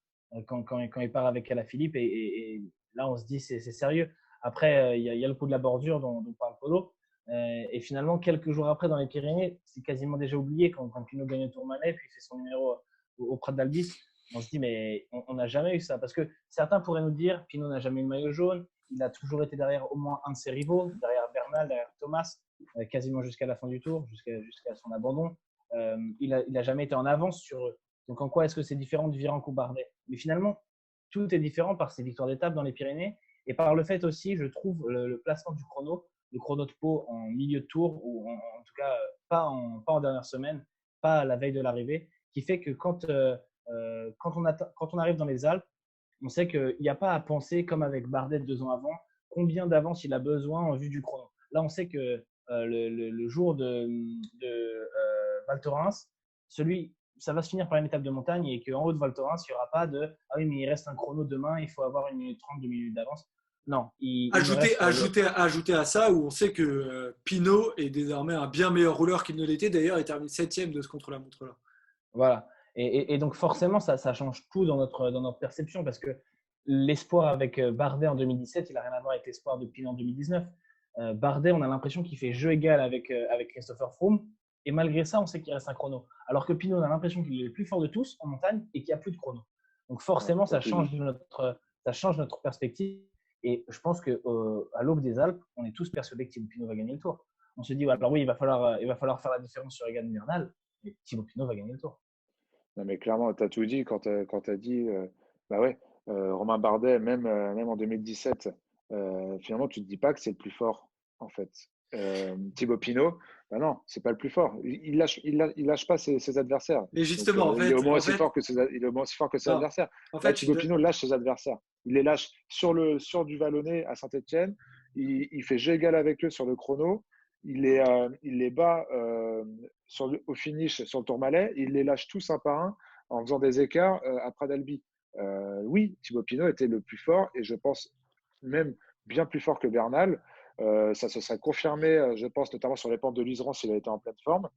S2: quand il part avec Alaphilippe. Et là, on se dit, c'est sérieux. Après, il y a le coup de la bordure dont parle Polo. Et finalement, quelques jours après, dans les Pyrénées, c'est quasiment déjà oublié quand Pinot gagne le Tourmalet, puis il fait son numéro au Prat d'Albi. On se dit, mais on n'a jamais eu ça. Parce que certains pourraient nous dire, Pinot n'a jamais eu le maillot jaune. Il a toujours été derrière au moins un de ses rivaux, derrière Bernal, derrière Thomas, quasiment jusqu'à la fin du tour, jusqu'à son abandon. Il a jamais été en avance sur eux. Donc en quoi est-ce que c'est différent du Virenque ou Bardet? Mais finalement, tout est différent par ses victoires d'étape dans les Pyrénées et par le fait aussi, je trouve, le placement du chrono, le chrono de Pau en milieu de tour, ou en tout cas pas en dernière semaine, pas à la veille de l'arrivée, qui fait que quand on arrive dans les Alpes, on sait qu'il n'y a pas à penser comme avec Bardet 2 ans avant, combien d'avance il a besoin en vue du chrono. Là, on sait que le jour de Val Thorens, ça va se finir par une étape de montagne et qu'en haut de Val Thorens, il n'y aura pas de ah oui, mais il reste un chrono demain, il faut avoir 1 minute 30, 2 minutes d'avance. Non,
S1: Ajouter à ça où on sait que Pinot est désormais un bien meilleur rouleur qu'il ne l'était. D'ailleurs, il termine 7e de ce contre-la-montre-là.
S2: Voilà. Et donc forcément, ça change tout dans notre perception parce que l'espoir avec Bardet en 2017, il n'a rien à voir avec l'espoir de Pinot en 2019. Bardet, on a l'impression qu'il fait jeu égal avec Christopher Froome et malgré ça, on sait qu'il reste un chrono. Alors que Pinot, on a l'impression qu'il est le plus fort de tous en montagne et qu'il n'y a plus de chrono. Donc forcément, ça change notre perspective. Et je pense qu'à l'aube des Alpes, on est tous persuadés que Thibaut Pinot va gagner le Tour. On se dit, alors oui, il va falloir faire la différence sur Egan Bernal, mais Thibaut Pinot va gagner le Tour.
S3: Non, mais clairement, tu as tout dit quand tu as dit, bah ouais, Romain Bardet, même en 2017, finalement, tu ne te dis pas que c'est le plus fort, en fait. Thibaut Pinot, bah non, c'est pas le plus fort. Il lâche pas ses adversaires.
S1: Mais justement,
S3: donc, il est au moins aussi fort que ses adversaires.
S1: En
S3: Là,
S1: fait,
S3: Thibaut Pinot lâche ses adversaires. Il les lâche sur du vallonné à Saint-Etienne. Il fait jeu égal avec eux sur le chrono. Il les bat au finish sur le Tourmalet. Il les lâche tous un par un en faisant des écarts à Prat d'Albi. Oui, Thibaut Pinot était le plus fort et je pense même bien plus fort que Bernal. Ça se serait confirmé, je pense, notamment sur les pentes de l'Iseran s'il a été en pleine forme.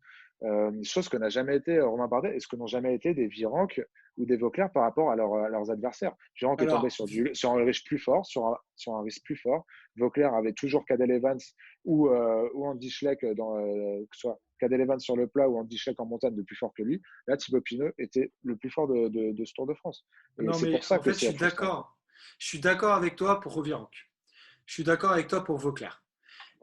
S3: Chose que n'a jamais été Romain Bardet et ce que n'ont jamais été des Virenque ou des Vauclair par rapport à leurs adversaires. Virenque est tombé
S1: Alors,
S3: sur un risque plus fort, sur un risque plus fort. Vauclair avait toujours Cadel Evans ou Andy Schleck, que ce soit Cadel Evans sur le plat ou Andy Schleck en montagne de plus fort que lui. Là, Thibaut Pinot était le plus fort de ce Tour de France. Et
S1: non,
S3: c'est
S1: mais
S3: pour ça
S1: en
S3: que
S1: fait, je
S3: c'est
S1: suis
S3: frustrant.
S1: d'accord. Je suis d'accord avec toi pour Roviroc. Je suis d'accord avec toi pour Vauclair.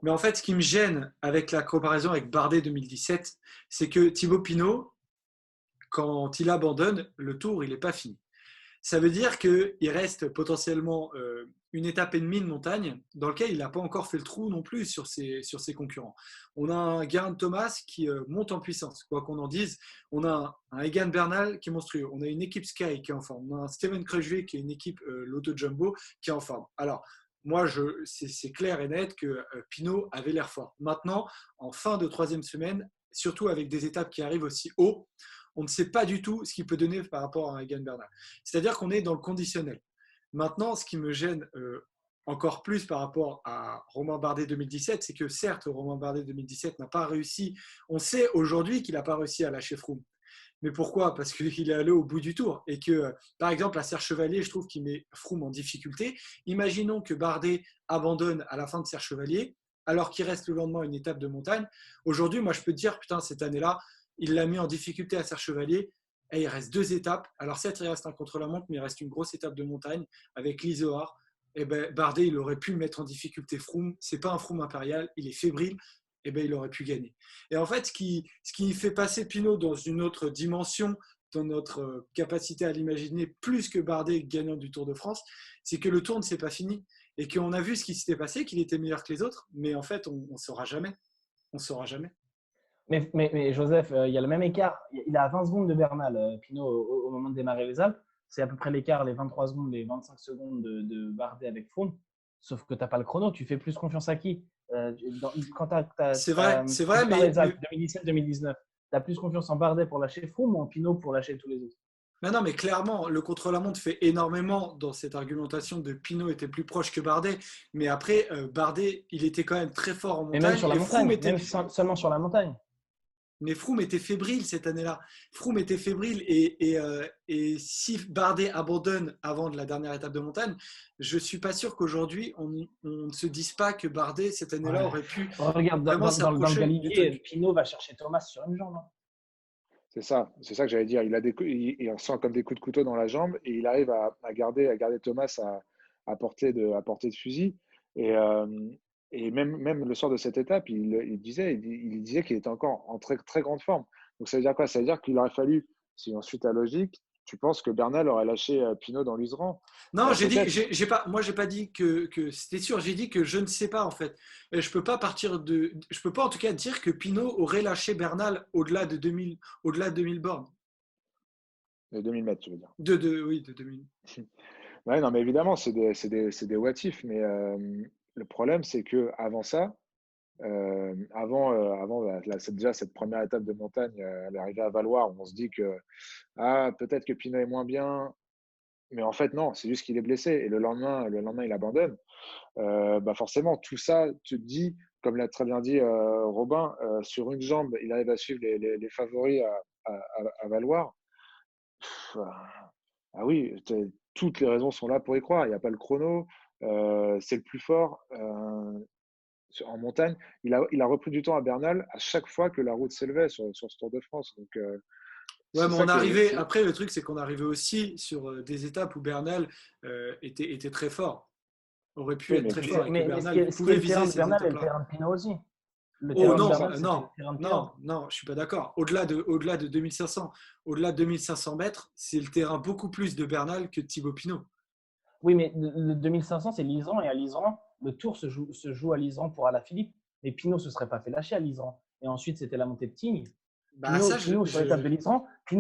S1: Mais en fait, ce qui me gêne avec la comparaison avec Bardet 2017, c'est que Thibaut Pinot, quand il abandonne, le tour, il n'est pas fini. Ça veut dire qu'il reste potentiellement une étape et demie de montagne dans lequel il n'a pas encore fait le trou non plus sur ses concurrents. On a un Geraint Thomas qui monte en puissance, quoi qu'on en dise. On a un Egan Bernal qui est monstrueux. On a une équipe Sky qui est en forme. On a un Steven Kruijswijk qui est une équipe Lotto Jumbo qui est en forme. Alors, moi, c'est clair et net que Pinot avait l'air fort. Maintenant, en fin de troisième semaine, surtout avec des étapes qui arrivent aussi haut, on ne sait pas du tout ce qu'il peut donner par rapport à Egan Bernal. C'est-à-dire qu'on est dans le conditionnel. Maintenant, ce qui me gêne encore plus par rapport à Romain Bardet 2017, c'est que certes, Romain Bardet 2017 n'a pas réussi. On sait aujourd'hui qu'il n'a pas réussi à lâcher Froome. Mais pourquoi? Parce qu'il est allé au bout du tour et que, par exemple, à Serre Chevalier, je trouve qu'il met Froome en difficulté. Imaginons que Bardet abandonne à la fin de Serre Chevalier, alors qu'il reste le lendemain une étape de montagne. Aujourd'hui, moi, je peux te dire, putain, cette année-là, il l'a mis en difficulté à Serre Chevalier. Et il reste 2 étapes. Alors certes, il reste un contre-la-montre, mais il reste une grosse étape de montagne avec l'Izoard. Et ben, Bardet, il aurait pu mettre en difficulté Froome. C'est pas un Froome impérial, il est fébrile. Et ben, il aurait pu gagner. Et en fait, ce qui fait passer Pinot dans une autre dimension, dans notre capacité à l'imaginer, plus que Bardet gagnant du Tour de France, c'est que le Tour ne s'est pas fini. Et qu'on a vu ce qui s'était passé, qu'il était meilleur que les autres, mais en fait, on ne saura jamais. On ne saura jamais.
S2: Mais Joseph, il y a le même écart. Il est à 20 secondes de Bernal, Pinot, au moment de démarrer les Alpes. C'est à peu près l'écart, les 23 secondes, les 25 secondes de Bardet avec Froome. Sauf que tu n'as pas le chrono. Tu fais plus confiance à qui? Quand
S1: C'est vrai,
S2: les Alpes 2017-2019, tu as plus confiance en Bardet pour lâcher Froome ou en Pinot pour lâcher tous les autres?
S1: Non, mais clairement, le contre-la-montre fait énormément dans cette argumentation de Pinot était plus proche que Bardet. Mais après, Bardet, il était quand même très fort en
S2: Mais même
S1: montagne.
S2: sur la montagne, seulement sur la montagne.
S1: Mais Froome était fébrile cette année-là. Froome était fébrile et si Bardet abandonne avant de la dernière étape de montagne, je ne suis pas sûr qu'aujourd'hui, on ne se dise pas que Bardet, cette année-là, aurait pu
S2: Regarde,
S1: vraiment
S2: dans le
S1: s'approcher.
S2: Galibier, Pinot va chercher Thomas sur une jambe.
S3: C'est ça que j'allais dire. Il sent comme des coups de couteau dans la jambe et il arrive à garder Thomas à portée de fusil. Et même le soir de cette étape, il disait qu'il était encore en très, très grande forme. Donc ça veut dire quoi? Ça veut dire qu'il aurait fallu, si on suit ta logique, tu penses que Bernal aurait lâché Pinot dans l'Useran?
S1: Non,
S3: Peut-être.
S1: j'ai pas dit que c'était sûr. J'ai dit que je ne sais pas en fait. Je peux pas je peux pas en tout cas dire que Pinot aurait lâché Bernal au-delà de 2000 bornes.
S3: De 2000 mètres, tu veux dire.
S1: Oui, de 2000.
S3: Ouais, non, mais évidemment, c'est des what if, mais le problème, c'est que avant ça, déjà cette première étape de montagne, à l'arrivée à Valoir, où on se dit que peut-être que Pinot est moins bien, mais en fait non, c'est juste qu'il est blessé et le lendemain il abandonne. Forcément, tout ça te dit, comme l'a très bien dit Robin, sur une jambe, il arrive à suivre les favoris à Valoir. Ah oui, toutes les raisons sont là pour y croire. Il n'y a pas le chrono, c'est le plus fort. En montagne, il a repris du temps à Bernal à chaque fois que la route s'élevait sur ce Tour de France. Donc,
S1: ouais, mais
S3: ça
S1: après, le truc, c'est qu'on arrivait aussi sur des étapes où Bernal était très fort. Aurait pu être très fort avec Bernal. Il pouvait viser ces étapes-là.
S2: Le terrain de Pinot aussi.
S1: Non, je suis pas d'accord. Au-delà de 2500, au-delà de 2500 mètres, c'est le terrain beaucoup plus de Bernal que de Thibaut Pinot.
S2: Oui, mais le 2500, c'est l'Iseran et à l'Iseran, le Tour se joue à l'Iseran pour Alaphilippe. Mais Pinot ne se serait pas fait lâcher à l'Iseran. Et ensuite, c'était la montée de Tignes. Pinot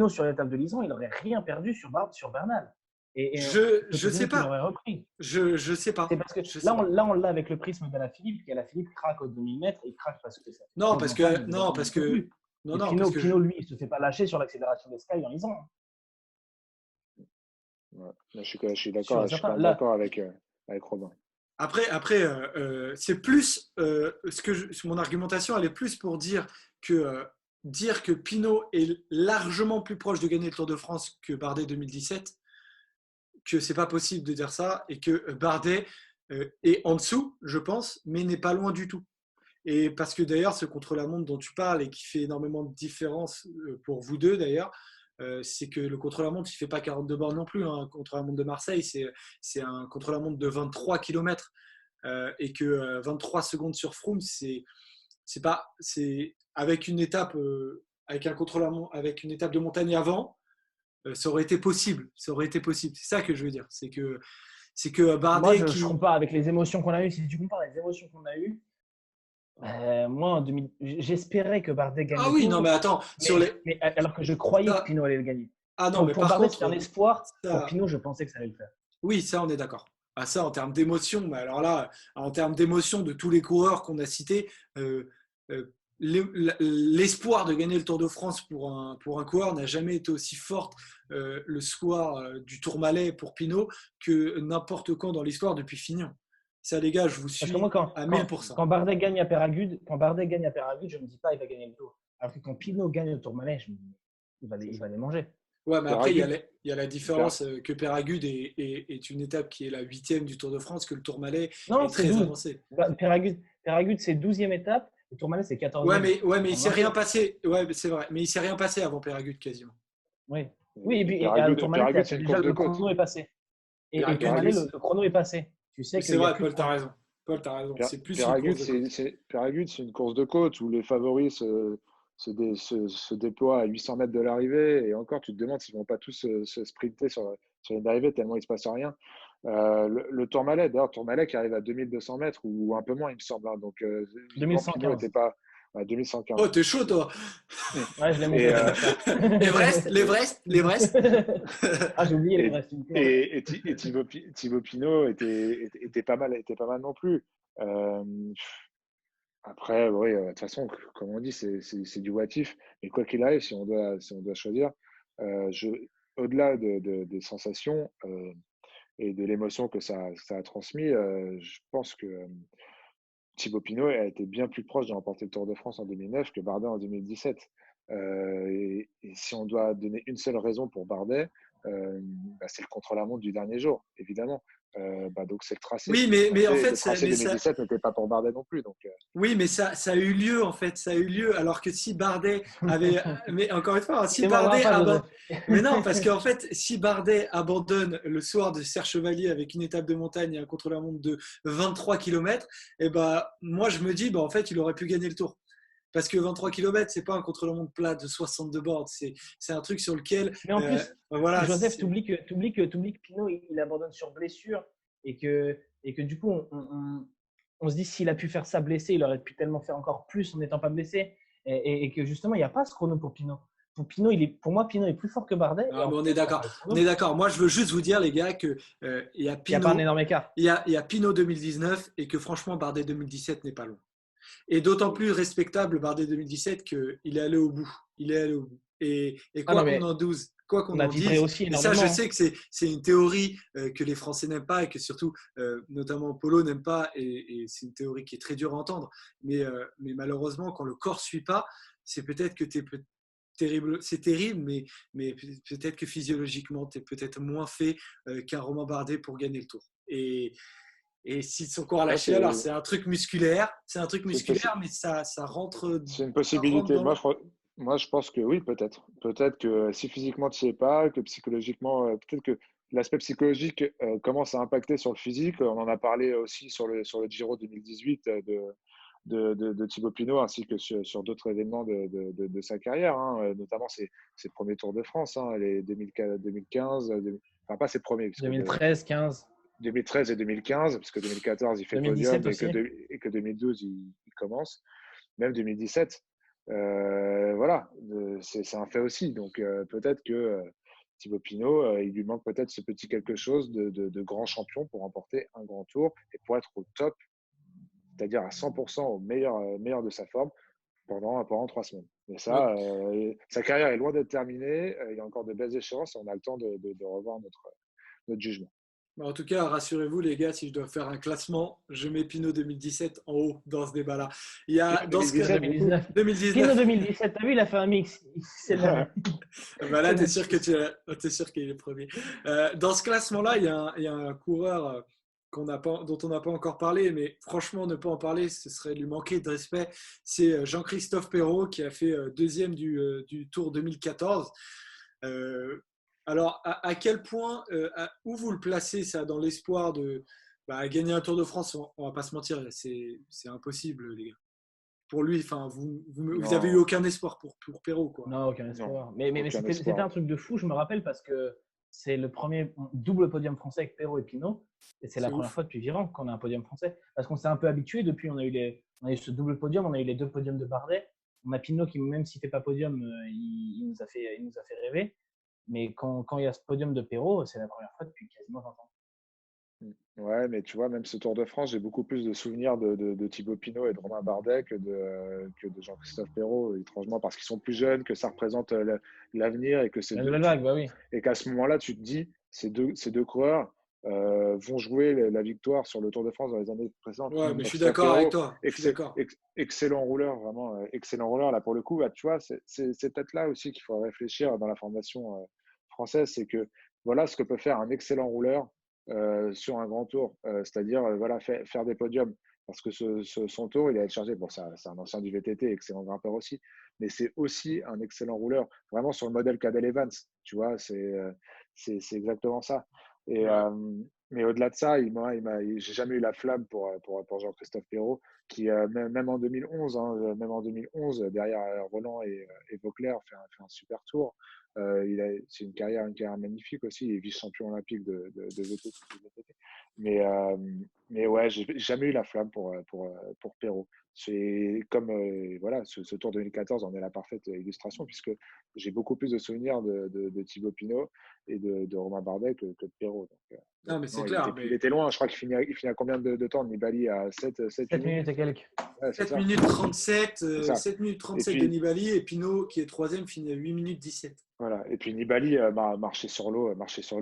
S2: sur l'étape de l'Iseran, il n'aurait rien perdu sur Bernal.
S1: Je sais pas. Je sais pas.
S2: C'est parce que là, on l'a avec le prisme d'Alaphilippe, qu'Alaphilippe craque aux 2000 mètres et il craque parce que ça. Pinot, lui, il ne se fait pas lâcher sur l'accélération des Sky en Iseran.
S3: Ouais, je suis d'accord avec Robin.
S1: C'est plus mon argumentation, elle est plus pour dire que Pinot est largement plus proche de gagner le Tour de France que Bardet 2017, que c'est pas possible de dire ça et que Bardet est en dessous, je pense, mais n'est pas loin du tout. Et parce que d'ailleurs, ce contre-la-montre dont tu parles et qui fait énormément de différence pour vous deux d'ailleurs, c'est que le contre-la-montre, il ne fait pas 42 bornes non plus. Hein. Le contre-la-montre de Marseille, c'est un contre-la-montre de 23 km et que 23 secondes sur Froome, c'est avec une étape, avec un contre-la-montre, avec une étape de montagne avant, ça aurait été possible. Ça aurait été possible. C'est ça que je veux dire. C'est que
S2: Moi,
S1: Bardet
S2: je compare avec les émotions qu'on a eues. Si tu compares les émotions qu'on a eues, moi, en 2000, j'espérais que Bardet gagne
S1: Ah
S2: le
S1: oui, non,
S2: Tour,
S1: mais attends,
S2: mais alors que je croyais que
S1: ça-
S2: Pinot allait le gagner.
S1: Ah non, mais
S2: Pour
S1: par
S2: Bardet, c'était un
S1: contre,
S2: espoir. Pour
S1: ça,
S2: Pinot, je pensais que ça allait le faire.
S1: oui, ça, on est d'accord. Ah, ça, en termes d'émotion, mais alors là, en termes d'émotion de tous les coureurs qu'on a cités, euh, l'espoir de gagner le Tour de France pour un coureur n'a jamais été aussi forte le soir du Tourmalet pour Pinot que n'importe quand dans l'histoire depuis Fignon. Ça, les gars, je vous
S2: Parce que moi,
S1: suis à 1000%.
S2: quand Bardet gagne à Péragude, je ne me dis pas il va gagner le Tour. Alors que quand Pinot gagne le Tourmalet, je me dis il va les manger.
S1: Ouais, mais après,
S3: Péragude,
S1: il y a la différence que Péragude est une étape qui est la 8e du Tour de France, que le Tourmalet
S2: Non,
S1: est
S2: c'est
S1: très
S2: 12.
S1: avancé.
S2: Péragude, c'est 12e étape. Le Tourmalet, c'est 14e.
S1: Ouais, mais il s'est rien
S2: Remarquez.
S1: passé. Ouais, c'est vrai. Mais il s'est rien passé avant Péragude quasiment.
S2: Oui. Oui, et puis le
S3: Péragude,
S2: Tourmalet,
S3: Péragude, c'est une
S2: déjà
S3: course de
S2: le
S3: côte.
S2: chrono est passé. Et le
S1: Péragude,
S2: Tourmalet,
S3: Péragude,
S2: le chrono est passé. Tu sais
S1: c'est
S2: qu'il n'y a
S1: vrai,
S2: plus de
S1: Paul, t'as
S2: chrono.
S1: raison. Paul, t'as raison. C'est plus une
S3: Péragude,
S1: course de côte.
S3: Péragude, c'est une course de côte où les favoris se déploient à 800 mètres de l'arrivée. Et encore, tu te demandes s'ils ne vont pas tous se sprinter sur une arrivée tellement il ne se passe rien. Le Tourmalet, d'ailleurs, Tourmalet qui arrive à 2200 mètres ou un peu moins, il me semble. Hein. Donc, visiblement, Pinot
S2: 2115.
S3: n'était pas à 2115.
S1: Oh, t'es chaud, toi.
S2: Ouais, je l'ai monté
S3: Et,
S2: sur ma carte.
S1: L'Everest.
S2: Ah, j'ai oublié
S3: et,
S2: l'Everest.
S3: et Thibaut Pinot était pas mal non plus. Euh, Après, oui, de toute façon, comme on dit, c'est du what if. Mais quoi qu'il arrive, si on doit choisir, euh, je, au-delà des sensations et de l'émotion que ça a transmis, je pense que Thibaut Pinot a été bien plus proche de remporter le Tour de France en 2009 que Bardet en 2017. Et si on doit donner une seule raison pour Bardet, c'est le contre-la-montre du dernier jour, évidemment. Donc c'est le tracé.
S1: Oui,
S3: Le
S1: mais en
S3: tracé,
S1: fait,
S3: le tracé 2017 n'était pas pour Bardet non plus. Donc,
S1: oui, mais ça a eu lieu, en fait. Ça a eu lieu. Alors que si Bardet avait. Mais encore une fois, hein, si
S2: Ne mordra
S1: Bardet
S2: pas,
S1: abandonne.
S2: Joseph.
S1: Mais non, parce qu'en fait, si Bardet abandonne le soir de Serre Chevalier avec une étape de montagne et un contre-la-montre de 23 km, et ben, moi, je me dis, en fait, il aurait pu gagner le tour. Parce que 23 km, c'est pas un contre-la-montre plat de 62 bornes. C'est un truc sur lequel.
S2: Mais en plus,
S1: voilà.
S2: Joseph, t'oublies que Pinot, il abandonne sur blessure et que du coup, on se dit s'il a pu faire ça blessé, il aurait pu tellement faire encore plus en n'étant pas blessé. Et que justement, il n'y a pas ce chrono pour Pinot. Pour moi, Pinot est plus fort que Bardet.
S1: Ah, mais on est d'accord. On est d'accord. Moi, je veux juste vous dire, les gars, que il y a
S2: Il n'y a pas un
S1: Pinot.
S2: énorme écart.
S1: Il y a Pinot 2019 et que franchement, Bardet 2017 n'est pas loin. Et d'autant plus respectable Bardet 2017 qu'il est allé au bout. Il est allé au bout. Et quoi qu'on en dise,
S2: on a vibré aussi
S1: et ça,
S2: énormément.
S1: je sais que c'est une théorie que les Français n'aiment pas et que surtout, notamment Polo n'aime pas. Et c'est une théorie qui est très dure à entendre. Mais malheureusement, quand le corps ne suit pas, c'est peut-être que tu es terrible, c'est terrible, mais peut-être que physiologiquement, tu es peut-être moins fait qu'un Romain Bardet pour gagner le tour. Et si son corps a lâché, alors c'est un truc musculaire, mais ça rentre.
S3: c'est une
S1: Ça rentre
S3: possibilité.
S1: dans le...
S3: Moi, je pense que oui, peut-être. Peut-être que si physiquement tu ne sais pas, que psychologiquement, peut-être que l'aspect psychologique commence à impacter sur le physique. On en a parlé aussi sur le Giro 2018 de Thibaut Pinot, ainsi que sur d'autres événements de sa carrière, hein, notamment ses premiers Tours de France, hein, les 2015, enfin pas ses premiers, parce
S2: 2013, 15.
S3: 2013 et 2015, parce que 2014, il fait
S2: 2017
S3: podium
S2: aussi.
S3: et que 2012, il commence. Même 2017. Voilà, c'est un fait aussi. Donc peut-être que Thibaut Pinot, il lui manque peut-être ce petit quelque chose de grand champion pour remporter un grand tour et pour être au top, c'est-à-dire à 100% au meilleur de sa forme pendant 3 semaines. Mais ça, sa carrière est loin d'être terminée. Il y a encore de belles échéances et on a le temps de revoir notre jugement.
S1: En tout cas, rassurez-vous les gars, si je dois faire un classement, je mets Pinot 2017 en haut dans ce débat-là. Il y a dans ce cas
S2: 2019.
S1: 2019.
S2: Pinot 2017, t'as vu, il a fait un mix. C'est la
S1: Bah là, tu es sûr t'es sûr qu'il est le premier. Dans ce classement-là, il y a un coureur dont on n'a pas encore parlé, mais franchement, ne pas en parler, ce serait lui manquer de respect. C'est Jean-Christophe Perrault qui a fait deuxième du Tour 2014. Alors, à quel point, où vous le placez ça dans l'espoir de gagner un Tour de France? On ne va pas se mentir, c'est impossible, les gars. Pour lui, vous avez eu aucun espoir pour Perrault, quoi.
S2: Non, aucun espoir. Mais
S3: aucun
S2: c'était un truc de fou, je me rappelle, parce que c'est le premier double podium français avec Perrault et Pinot. Et c'est la première fois depuis Viran qu'on a un podium français. Parce qu'on s'est un peu habitué. Depuis, on a eu ce double podium, on a eu les 2 podiums de Bardet. On a Pinot qui, même s'il ne fait pas podium, il nous a fait rêver. Mais quand il y a ce podium de Perrault, c'est la première fois depuis quasiment 20 ans.
S3: Ouais, mais tu vois, même ce Tour de France, j'ai beaucoup plus de souvenirs de Thibaut Pinot et de Romain Bardet que de Jean-Christophe Perrault, étrangement, parce qu'ils sont plus jeunes, que ça représente l'avenir et que c'est
S2: La nouvelle vague, bah oui.
S3: et qu'à ce moment-là, tu te dis, ces deux coureurs vont jouer la victoire sur le Tour de France dans les années précédentes.
S1: Ouais, mais je suis d'accord avec toi.
S3: Excellent rouleur, vraiment excellent rouleur. Là, pour le coup, tu vois, c'est peut-être là aussi qu'il faut réfléchir dans la formation française, c'est que voilà ce que peut faire un excellent rouleur sur un grand tour, c'est-à-dire voilà, faire des podiums. Parce que son tour, il va être chargé. Bon, c'est un ancien du VTT, excellent grimpeur aussi, mais c'est aussi un excellent rouleur, vraiment sur le modèle Cadel Evans. Tu vois, c'est exactement ça. Et, mais au-delà de ça, j'ai jamais eu la flamme pour Jean-Christophe Perrault, qui même en 2011, derrière Roland et Vauclair, fait un super tour. C'est une carrière magnifique aussi. Il est vice-champion olympique de VTT. Mais ouais, j'ai jamais eu la flamme pour Perrault. C'est comme voilà, ce Tour 2014 en est la parfaite illustration, puisque j'ai beaucoup plus de souvenirs de Thibaut Pinot et de Romain Bardet que de Perrault. Donc,
S1: non, mais c'est clair.
S3: Il était loin. Je crois qu'il finit à combien de temps? Nibali à 7
S2: minutes et quelques.
S3: Ouais,
S1: 7 minutes 37, 7 minutes 37
S3: puis,
S1: de Nibali, et Pinot, qui est troisième, finit à 8 minutes 17.
S3: Voilà. Et puis Nibali marché sur l'eau.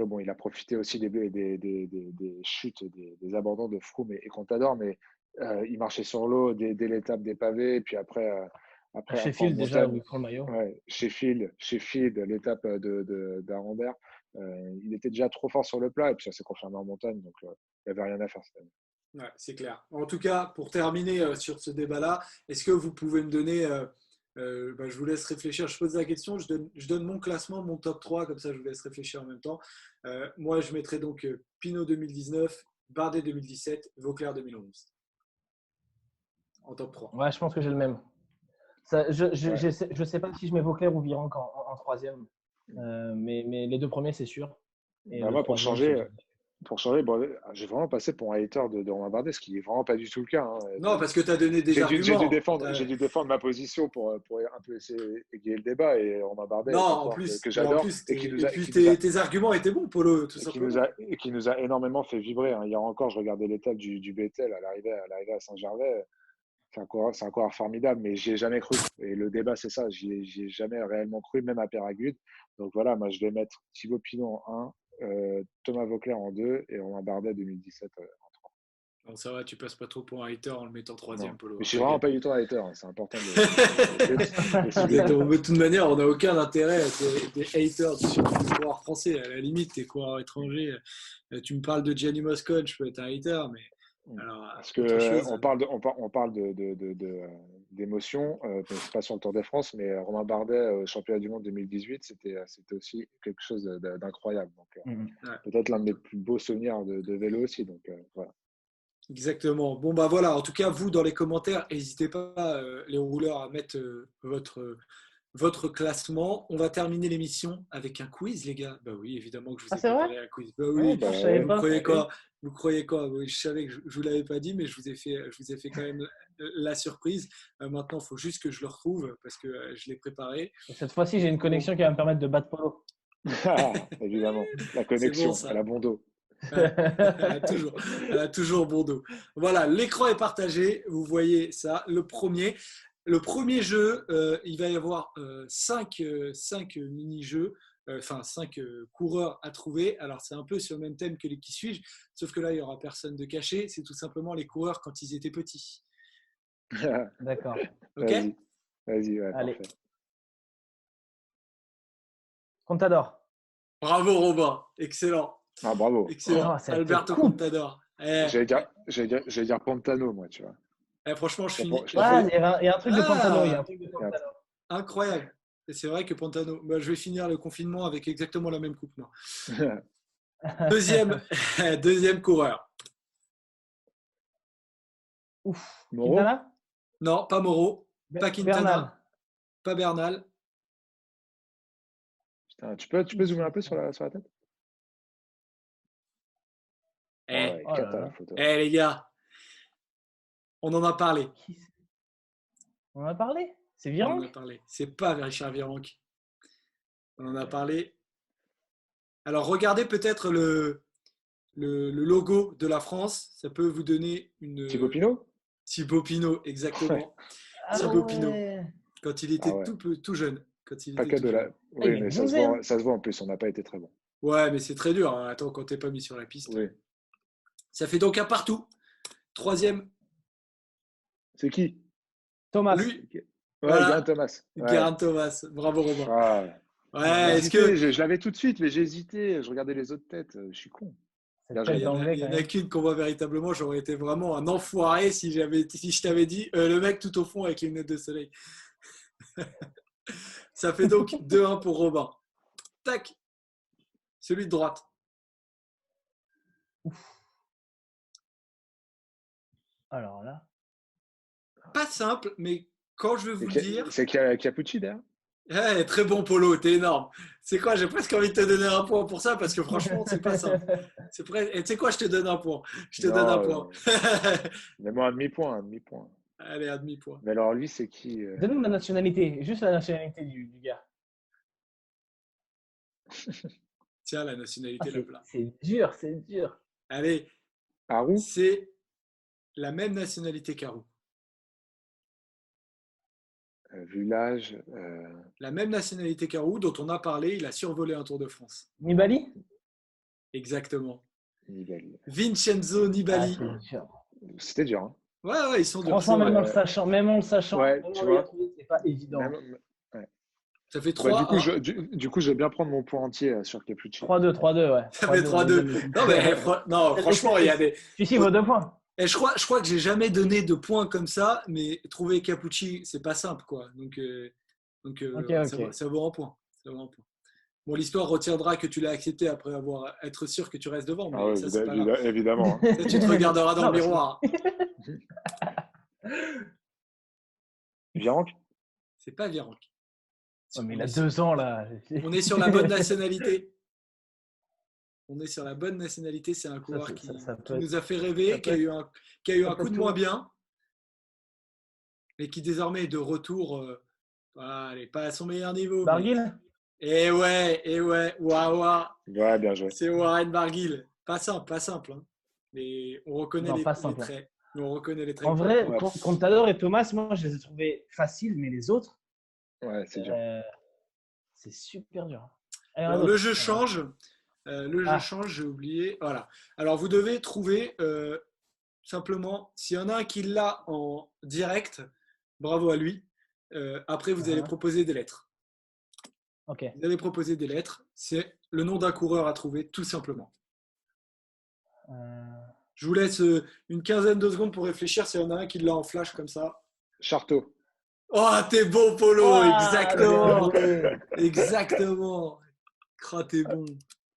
S3: Bon, il a profité aussi des chutes, des abandons de Froome et Contador, mais il marchait sur l'eau dès l'étape des pavés. Et puis après
S2: Sheffield, déjà, où il prend le maillot.
S3: Ouais, Sheffield, l'étape d'Arambert. Il était déjà trop fort sur le plat, et puis ça s'est confirmé en montagne, donc il n'y avait rien à faire cette année.
S1: Ouais, c'est clair. En tout cas, pour terminer sur ce débat-là, est-ce que vous pouvez me donner, je vous laisse réfléchir, je pose la question, je donne mon classement, mon top 3, comme ça je vous laisse réfléchir en même temps. Moi, je mettrai donc Pinot 2019, Bardet 2017, Vauclair 2011. En top 3.
S2: Ouais, je pense que j'ai le même. Je sais pas si je mets Vauclair ou Virenque en troisième, mais les 2 premiers, c'est sûr. Et
S3: moi, pour changer, bon, j'ai vraiment passé pour un hater de Romain Bardet, ce qui n'est vraiment pas du tout le cas. Hein.
S1: Non, parce que tu as donné des arguments.
S3: J'ai dû défendre ma position pour un peu essayer d'égayer le débat, et Romain Bardet, que j'adore.
S1: Tes arguments étaient bons, Polo, tout simplement.
S3: Et qui nous a énormément fait vibrer. Hein. Hier encore, je regardais l'étape du Bethel à l'arrivée à Saint-Gervais. C'est un coureur formidable, mais j'y ai jamais cru. Et le débat, c'est ça. J'y ai jamais réellement cru, même à Péragude. Donc voilà, moi, je vais mettre Thibaut Pinot en 1, Thomas Vauclair en 2 et Romain Bardet 2017 en 3.
S1: Bon, ça va, tu passes pas trop pour un hater en le mettant troisième, Polo.
S3: Mais je suis vraiment pas du tout un hater. Hein. C'est important
S1: de toute manière, on n'a aucun intérêt à des haters sur les coureurs français. À la limite, tes coureurs étrangers, tu me parles de Gianni Moscon, je peux être un hater, mais. Alors,
S3: parce que on parle d'émotion, c'est pas sur le Tour de France, mais Romain Bardet au championnat du monde 2018, c'était aussi quelque chose d'incroyable. Donc peut-être l'un de mes plus beaux souvenirs de vélo aussi. Donc voilà.
S1: Exactement. Bon bah voilà. En tout cas, vous dans les commentaires, n'hésitez pas les rouleurs à mettre votre classement. On va terminer l'émission avec un quiz, les gars. Bah oui, évidemment que je vous ai préparé un quiz. Bah oui, vous croyez quoi? Oui, je savais que je vous l'avais pas dit, mais je vous ai fait quand même la surprise. Maintenant, il faut juste que je le retrouve parce que je l'ai préparé.
S2: Et cette fois-ci, j'ai une connexion qui va me permettre de battre Polo.
S3: Évidemment, la connexion, bon, elle a bon dos.
S1: Elle a toujours bon dos. Voilà, l'écran est partagé. Vous voyez ça. Le premier. Le premier jeu, il va y avoir 5 mini-jeux, enfin 5 coureurs à trouver. Alors, c'est un peu sur le même thème que les qui suis-je, sauf que là, il n'y aura personne de caché. C'est tout simplement les coureurs quand ils étaient petits.
S2: D'accord.
S1: OK?
S3: Vas-y, ouais,
S2: Allez.
S3: parfait.
S2: Contador.
S1: Bravo, Robin. Excellent.
S3: Ah, bravo.
S1: Excellent.
S2: Oh, cette
S1: Alberto
S2: coupe.
S1: Contador.
S3: J'allais dire Pantano, moi, tu vois.
S1: Franchement, je
S3: Je sais
S1: finis.
S3: pas- je sais
S2: Ouais,
S3: pas-
S2: il y a un truc de Pantano. Il y a un
S1: Ah,
S2: truc de Pantano.
S1: incroyable. Et c'est vrai que Pantano, bah, je vais finir le confinement avec exactement la même coupe. Moi. Deuxième, deuxième coureur.
S2: Ouf.
S3: Moreau?
S2: Quintana?
S1: Non, pas Moreau, pas Quintana,
S2: Bernal.
S1: pas Bernal.
S3: Putain, tu peux zoomer un peu sur la tête?
S1: Eh,
S3: Ouais,
S2: Oh là
S3: cata la
S2: là.
S3: photo.
S1: les gars, on en a parlé.
S2: Qui c'est On en a parlé? C'est
S1: On en a
S2: Virenque?
S1: parlé. C'est pas Richard Virenque. On en a parlé. Alors regardez peut-être le logo de la France. Ça peut vous donner
S3: Thibaut
S1: une.
S3: Pinot?
S1: Thibaut Pinot,
S3: Ouais.
S1: exactement.
S2: Ah
S1: Thibaut Pinot,
S2: ouais.
S1: quand il
S3: Ah
S1: était
S3: ouais.
S1: tout jeune. Quand il
S3: Pas
S1: était tout
S3: cadeau là.
S1: jeune.
S2: Ah, il
S3: Oui,
S2: est
S3: mais
S2: bronzé, hein.
S3: ça se voit en plus, on n'a pas été très bon.
S1: Ouais, mais c'est très dur. Hein. Attends, quand t'es pas mis sur la piste.
S3: Oui.
S1: Ça fait donc un partout. Troisième,
S3: C'est qui?
S2: Thomas.
S1: lui.
S3: Ouais,
S1: Voilà,
S3: Geraint Thomas. Ouais.
S1: Geraint Thomas. Bravo, Robin.
S3: Ah,
S1: Ouais, est-ce
S3: hésité,
S1: que.
S3: je l'avais tout de suite, mais j'ai hésité. Je regardais les autres têtes. Je suis con.
S2: Cette
S3: Bien
S2: tête
S3: joué.
S2: d'anglais,
S1: Il y
S2: quand
S1: en a
S2: même.
S1: qu'une qu'on voit véritablement. J'aurais été vraiment un enfoiré si je t'avais dit le mec tout au fond avec les lunettes de soleil. Ça fait donc 2-1 pour Robin. Tac, celui de droite.
S2: Alors là.
S1: Pas simple, mais quand je vais vous le dire.
S3: C'est Capucci derrière?
S1: Très bon Polo, t'es énorme. C'est quoi, j'ai presque envie de te donner un point pour ça parce que franchement, c'est pas simple. Et tu sais quoi, je te donne un point. Je te donne un point.
S3: Mets-moi un demi-point, un demi-point.
S1: Allez, un demi-point.
S3: Mais alors lui, c'est qui?
S2: Donne-nous la nationalité. Juste la nationalité du gars.
S1: Tiens, la nationalité, la plat.
S2: C'est dur, c'est dur.
S1: Allez,
S3: Harou?
S1: c'est la même nationalité qu'Arou.
S3: Vu l'âge.
S1: La même nationalité qu'Arou, dont on a parlé, il a survolé un Tour de France.
S2: Nibali?
S1: Exactement.
S3: Nibali.
S1: Vincenzo Nibali.
S2: Ah, c'est dur.
S3: C'était dur, hein?
S1: Ouais, ils sont durs.
S2: Franchement,
S1: C'est
S2: même
S1: vrai.
S2: en le sachant,
S3: Ouais,
S2: même
S3: tu
S2: en
S3: vois.
S2: l'ayant trouvé, c'est pas évident.
S3: Ouais.
S1: Ça fait
S3: Bah,
S1: 3
S3: du coup, je vais bien prendre mon point entier sur Capucci.
S2: 3-2, 3-2, ouais.
S1: Ça fait 3-2. Non, mais non, franchement, il y a des.
S2: Celui-ci vaut 2 points.
S1: Et je crois que j'ai jamais donné de points comme ça, mais trouver Capucci, c'est pas simple, quoi. Donc
S2: Ok.
S1: ça vaut un point. Ça vaut un point. Bon, l'histoire retiendra que tu l'as accepté après être sûr que tu restes devant, mais
S3: Ah oui,
S1: ça, c'est pas grave.
S3: évidemment.
S1: Ça, tu te regarderas dans
S2: Non,
S1: le
S2: parce que-
S1: miroir.
S3: Virenque?
S1: C'est pas Virenque.
S2: Oh, mais il a 2 ans, là.
S1: On est sur la bonne nationalité. On est sur la bonne nationalité. C'est un coureur
S2: Ça
S1: qui
S2: peut
S1: nous a fait rêver, qui a eu un coup de moins bien, mais qui désormais est de retour. Voilà, elle n'est pas à son meilleur niveau.
S2: Barguil?
S1: Et ouais, waouh.
S3: Ouais, bien joué.
S1: C'est Warren Barguil. Pas simple. Hein. Mais on reconnaît
S2: Non,
S1: les
S2: pas simple.
S1: traits. On reconnaît les traits.
S2: En vrai,
S3: Ouais.
S2: Contador et Thomas, moi, je les ai trouvés faciles, mais les autres,
S3: Ouais, c'est dur.
S2: c'est super dur. Allez,
S1: Alors,
S2: un autre.
S1: le jeu change. Jeu change, j'ai oublié. Voilà. Alors, vous devez trouver simplement, s'il y en a un qui l'a en direct, bravo à lui. Après, vous allez proposer des lettres.
S2: Ok.
S1: Vous allez proposer des lettres. C'est le nom d'un coureur à trouver, tout simplement. Je vous laisse une quinzaine de secondes pour réfléchir s'il y en a un qui l'a en flash comme ça.
S3: Charteau.
S1: Oh, t'es bon, Polo.
S2: Oh,
S1: exactement.
S2: bien joué.
S1: Exactement. Oh, t'es bon.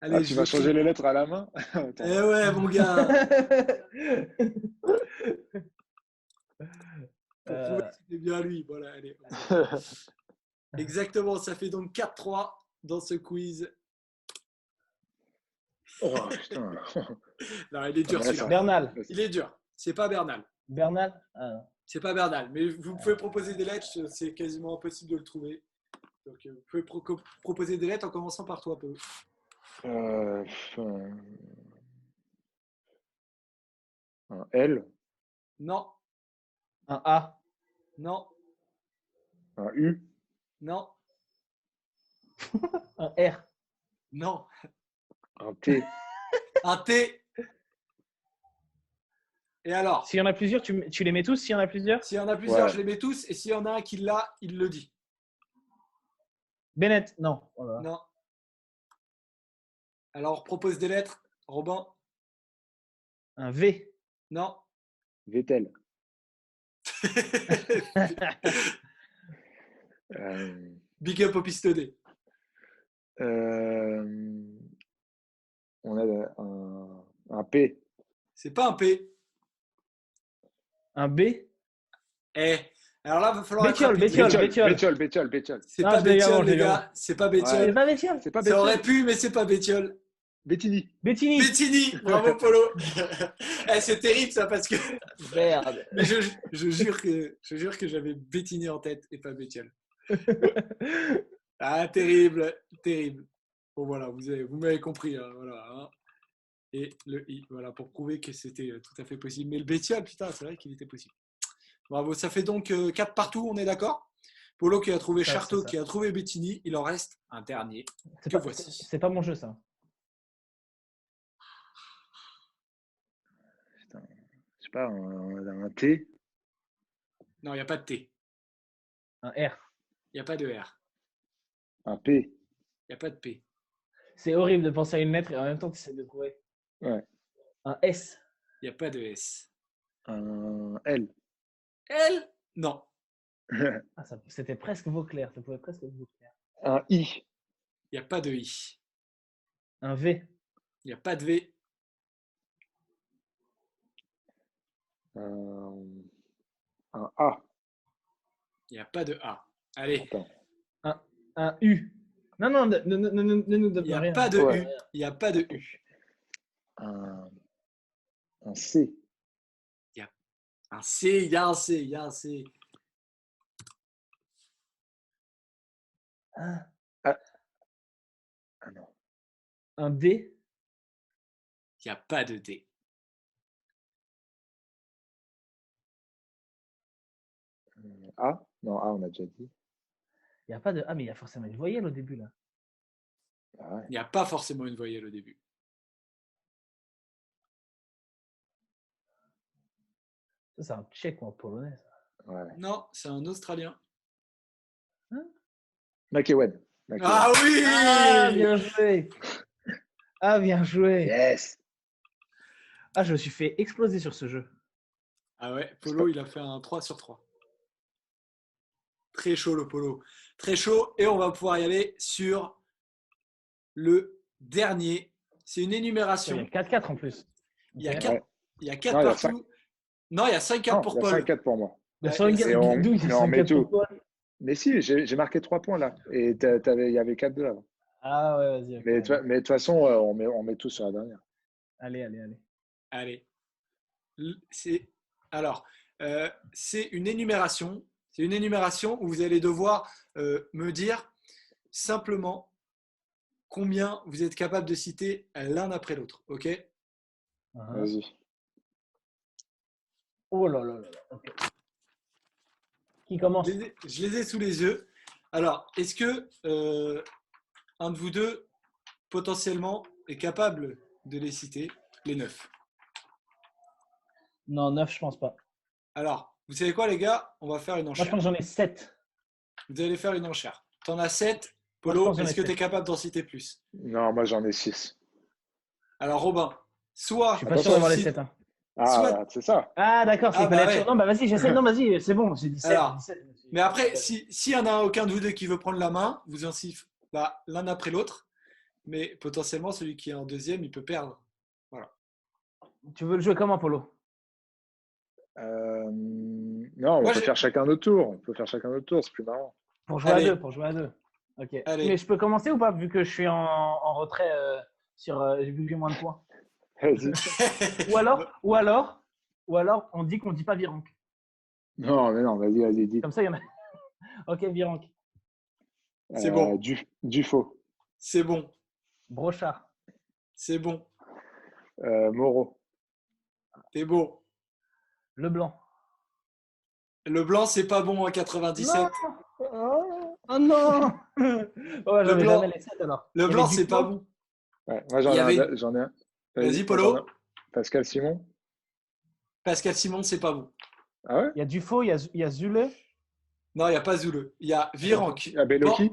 S1: Allez,
S3: Tu vas changer les lettres à la main? Attends.
S1: Eh ouais, mon gars. Pour prouver que c'était bien lui. Voilà, allez. Exactement, ça fait donc 4-3 dans ce quiz.
S3: Oh, putain.
S1: Non, il est dur celui-là.
S2: Bernal.
S1: Il est dur. C'est pas Bernal.
S2: Bernal?
S1: C'est pas Bernal. Mais vous pouvez proposer des lettres, c'est quasiment impossible de le trouver. Donc, vous pouvez proposer des lettres en commençant par toi, Polo.
S3: Un L?
S1: Non,
S2: Un A.
S1: non.
S3: Un U.
S1: Non.
S2: Un R.
S1: Non.
S3: Un T.
S1: Un T. Et alors,
S2: S'il y en a plusieurs, tu les mets tous s'il y en a plusieurs?
S1: s'il y en a plusieurs,
S3: Ouais.
S1: je les mets tous. Et s'il y en a un qui l'a, il le dit.
S2: Bennett, non. Voilà.
S1: Non. Alors, on propose des lettres. Robin.
S2: Un V.
S1: Non.
S3: Vettel. Euh,
S1: Big up au pistonné.
S3: on a un P.
S1: C'est pas un P.
S2: Un B.
S1: Eh. Alors là, il va falloir être
S2: Bétiol,
S1: rapide.
S2: Bétiol.
S1: C'est
S2: Non,
S1: pas
S2: je l'ai eu avant,
S1: Bétiol,
S2: je l'ai
S1: les
S2: eu
S1: gars.
S2: avant.
S1: C'est pas
S3: Ouais.
S2: C'est
S1: Bétiol.
S2: pas Bétiol.
S3: C'est pas
S1: Ça aurait
S3: Bétiol.
S1: pu, mais c'est pas Bétiol.
S3: Bettini.
S2: Bettini.
S1: Bettini. Bravo, Polo. Eh, c'est terrible, ça, parce que
S2: Merde.
S1: mais je jure que j'avais Bettini en tête et pas Bétiol. Ah, terrible. Terrible. Bon, voilà, vous m'avez compris. Hein, voilà, hein. Et le I, voilà, pour prouver que c'était tout à fait possible. Mais le Bétiol, putain, c'est vrai qu'il était possible. Bravo, ça fait donc 4 partout, on est d'accord? Polo qui a trouvé
S2: Ça,
S1: Charteau,
S2: c'est ça.
S1: qui a trouvé Bettini. Il en reste un dernier.
S2: C'est
S1: Que
S2: pas,
S1: voici.
S2: c'est pas mon jeu, ça.
S3: Putain, je sais pas, un T.
S1: Non, il n'y a pas de T.
S2: Un R.
S1: Il n'y a pas de R.
S3: Un P.
S1: Il n'y a pas de P.
S2: C'est horrible de penser à une lettre et en même temps, tu essaies de trouver.
S3: Ouais.
S2: Un S.
S1: Il n'y a pas de S.
S3: Un L.
S1: L? Non.
S2: Ah, c'était presque Vauclair. Ça pouvait presque être Vauclair.
S3: Un I.
S1: Il n'y a pas de I.
S2: Un V.
S1: Il n'y a pas de V.
S3: Un A.
S1: Il n'y a pas de A. Allez.
S3: Attends.
S2: Un U. Non, non, ne nous donne
S1: Il n'y a
S2: rien.
S1: pas de
S3: Ouais.
S1: U. Il n'y a pas de U.
S3: Un C.
S1: Un C, il y a un C. Il y a un C.
S3: Ah non.
S2: Un D.
S1: Il n'y a pas de D.
S3: A. Non, A, on a déjà dit.
S2: Il n'y a pas de A, mais il y a forcément une voyelle au début, là.
S3: Ah ouais.
S1: Il n'y a pas forcément une voyelle au début.
S2: Ça, c'est un tchèque ou un polonais, ça.
S3: Ouais.
S1: Non, c'est un Australien.
S3: McEwen.
S1: Ah oui!
S2: Ah, bien joué. Ah, bien joué.
S3: Yes.
S2: Ah, je me suis fait exploser sur ce jeu.
S1: Ah ouais, Polo, il a fait un 3 sur 3. Très chaud le Polo. Très chaud. Et on va pouvoir y aller sur le dernier. C'est une
S2: Il y
S1: énumération.
S2: a 4-4 en plus.
S1: Il y a
S2: Ok.
S1: 4,
S3: Ouais.
S1: il y a 4
S3: Non, il y a
S1: partout. Non, il y a 5-4
S3: Non,
S1: pour
S3: il y a
S1: Paul.
S3: 5-4 pour moi.
S2: Il y a
S1: Ouais,
S2: 5-4.
S3: et on-
S2: D'où il y a
S3: mais on met
S2: 5-4 pour
S3: tout.
S2: toi?
S3: Mais si, j'ai marqué 3 points là. Et il y avait 4-2 avant.
S2: Ah ouais, vas-y. ok.
S3: Mais de toute façon, on met tout sur la dernière.
S2: Allez.
S1: Allez. Alors, c'est une énumération. C'est une énumération où vous allez devoir me dire simplement combien vous êtes capable de citer l'un après l'autre. OK?
S3: Vas-y.
S2: Oh là là là là. Ok. Qui commence?
S1: Je les ai sous les yeux. Alors, est-ce que un de vous deux, potentiellement, est capable de les citer, les 9?
S2: Non, 9, je pense pas.
S1: Alors, vous savez quoi, les gars? On va faire une
S2: Moi, je
S1: enchère.
S2: pense que j'en ai 7.
S1: Vous allez faire une enchère. Tu en as 7.
S2: Moi, je
S1: Polo,
S2: pense que j'en ai
S1: est-ce que tu es
S2: 7.
S1: capable d'en citer plus?
S3: Non, moi j'en ai 6.
S1: Alors, Robin, soit.
S2: Je suis pas sûr d'avoir les
S1: tu
S2: 7. Hein.
S3: Ah,
S1: Soit-
S3: c'est ça.
S2: Ah, d'accord, c'est
S1: Ah,
S2: qu'il fallait
S1: bah
S2: être
S1: ouais.
S2: sûr. Non, bah vas-y, j'essaie. Non, vas-y, c'est bon. J'ai dit 7.
S1: Alors, Mais après, s'il n'y en a aucun de vous deux qui veut prendre la main, vous en sifflez l'un après l'autre. Mais potentiellement, celui qui est en deuxième, il peut perdre.
S2: Tu veux le jouer comment, Polo?
S3: Non, on
S1: Moi,
S3: peut faire chacun notre tour. On peut faire chacun notre tour, c'est plus marrant.
S2: Pour jouer à
S1: Allez.
S2: 2. Pour jouer à 2. Ok.
S1: Allez.
S2: Mais je peux commencer ou pas, vu que je suis en retrait vu que j'ai moins de points?
S3: Vas-y.
S2: Ou alors, on dit qu'on dit pas Virenque.
S3: Non, mais non, vas-y, dis.
S2: Comme ça, il y en a. Ok, Virenque.
S1: C'est bon.
S3: Dufaux.
S1: C'est bon.
S2: Brochard.
S1: C'est bon.
S3: Moreau.
S1: T'es beau.
S2: Leblanc.
S1: Le blanc, c'est pas bon en 97.
S2: Non, Oh non. Ouais, j'en ai
S1: blanc.
S2: jamais les 7 alors.
S1: Le
S2: Il y
S1: blanc,
S2: avait
S1: c'est pas
S2: Dupont.
S1: bon.
S3: Ouais, moi,
S1: Il y avait-
S3: j'en ai un.
S1: Vas-y,
S3: moi, j'en ai
S1: Polo.
S3: un. Pascal Simon.
S1: Pascal Simon, c'est pas bon.
S3: Ah ouais?
S2: Il y a Dufaux, il y a Zule.
S1: Non, il n'y a pas Zoule. Il y a Virenque.
S3: Ah, Beloki?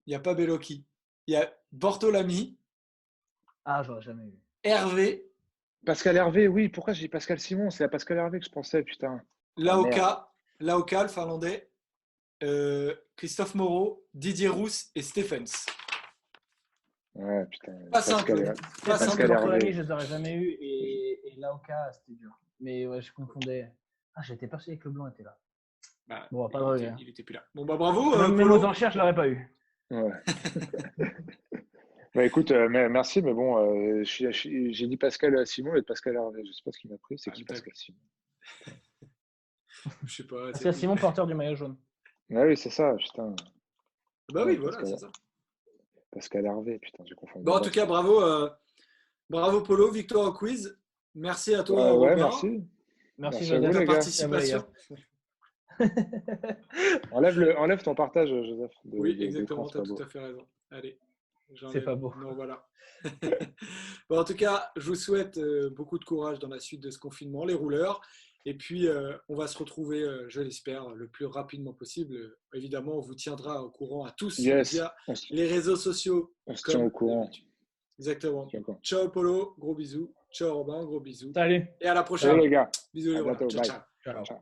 S1: Il n'y a pas Beloki. Il y a Bortolami,
S2: Ah, j'aurais jamais eu.
S1: Hervé,
S3: Pascal Hervé, oui. Pourquoi j'ai dit Pascal Simon? C'est à Pascal Hervé que je pensais, putain.
S1: Laoka, le finlandais, Christophe Moreau, Didier Rousse et Stephens.
S3: Ouais, putain.
S1: Pas simple.
S3: Pascal,
S1: Pas simple.
S3: Pascal
S2: Bartolami,
S3: Hervé.
S2: je les aurais jamais eu. Et Laoka, c'était dur. Mais ouais, je confondais. Ah, j'étais persuadé que le blanc était là.
S1: Bah,
S2: Bon, pas de regret.
S1: il était plus là. Bon, bah bravo.
S2: Même
S1: Polo.
S2: aux enchères, je l'aurais pas eu.
S3: Ouais. Bah écoute, merci, mais bon, j'ai dit Pascal Simon et Pascal Hervé. Je sais pas ce qu'il m'a pris. C'est qui Pascal Simon?
S1: Je sais pas.
S2: C'est Simon, porteur du maillot jaune.
S3: Ah oui, c'est ça, putain.
S1: Bah oui,
S3: Ouais,
S1: voilà, c'est ça.
S3: Pascal Hervé, putain, j'ai confondu.
S1: Bon, en tout cas, bravo, bravo Polo, victoire au quiz. Merci à toi,
S3: ouais,
S1: Robin.
S3: merci.
S2: Merci,
S3: à vous,
S1: de ta
S3: les gars.
S1: participation.
S3: Enlève ton partage, Joseph.
S1: Oui, exactement, tu as tout à fait raison. Allez,
S2: C'est pas beau.
S1: Non, voilà. Bon, en tout cas, je vous souhaite beaucoup de courage dans la suite de ce confinement, les rouleurs. Et puis, on va se retrouver, je l'espère, le plus rapidement possible. Évidemment, on vous tiendra au courant à tous via les réseaux sociaux.
S3: On se tient au courant.
S1: Exactement. Ciao Polo, gros bisous. Ciao Robin, gros bisous.
S2: Salut.
S1: Et à la prochaine.
S3: Salut les gars.
S1: Bisous les
S3: À
S1: rouleurs.
S3: bientôt.
S1: Ciao,
S3: Bye.
S1: ciao.
S2: Ciao.
S3: Ciao.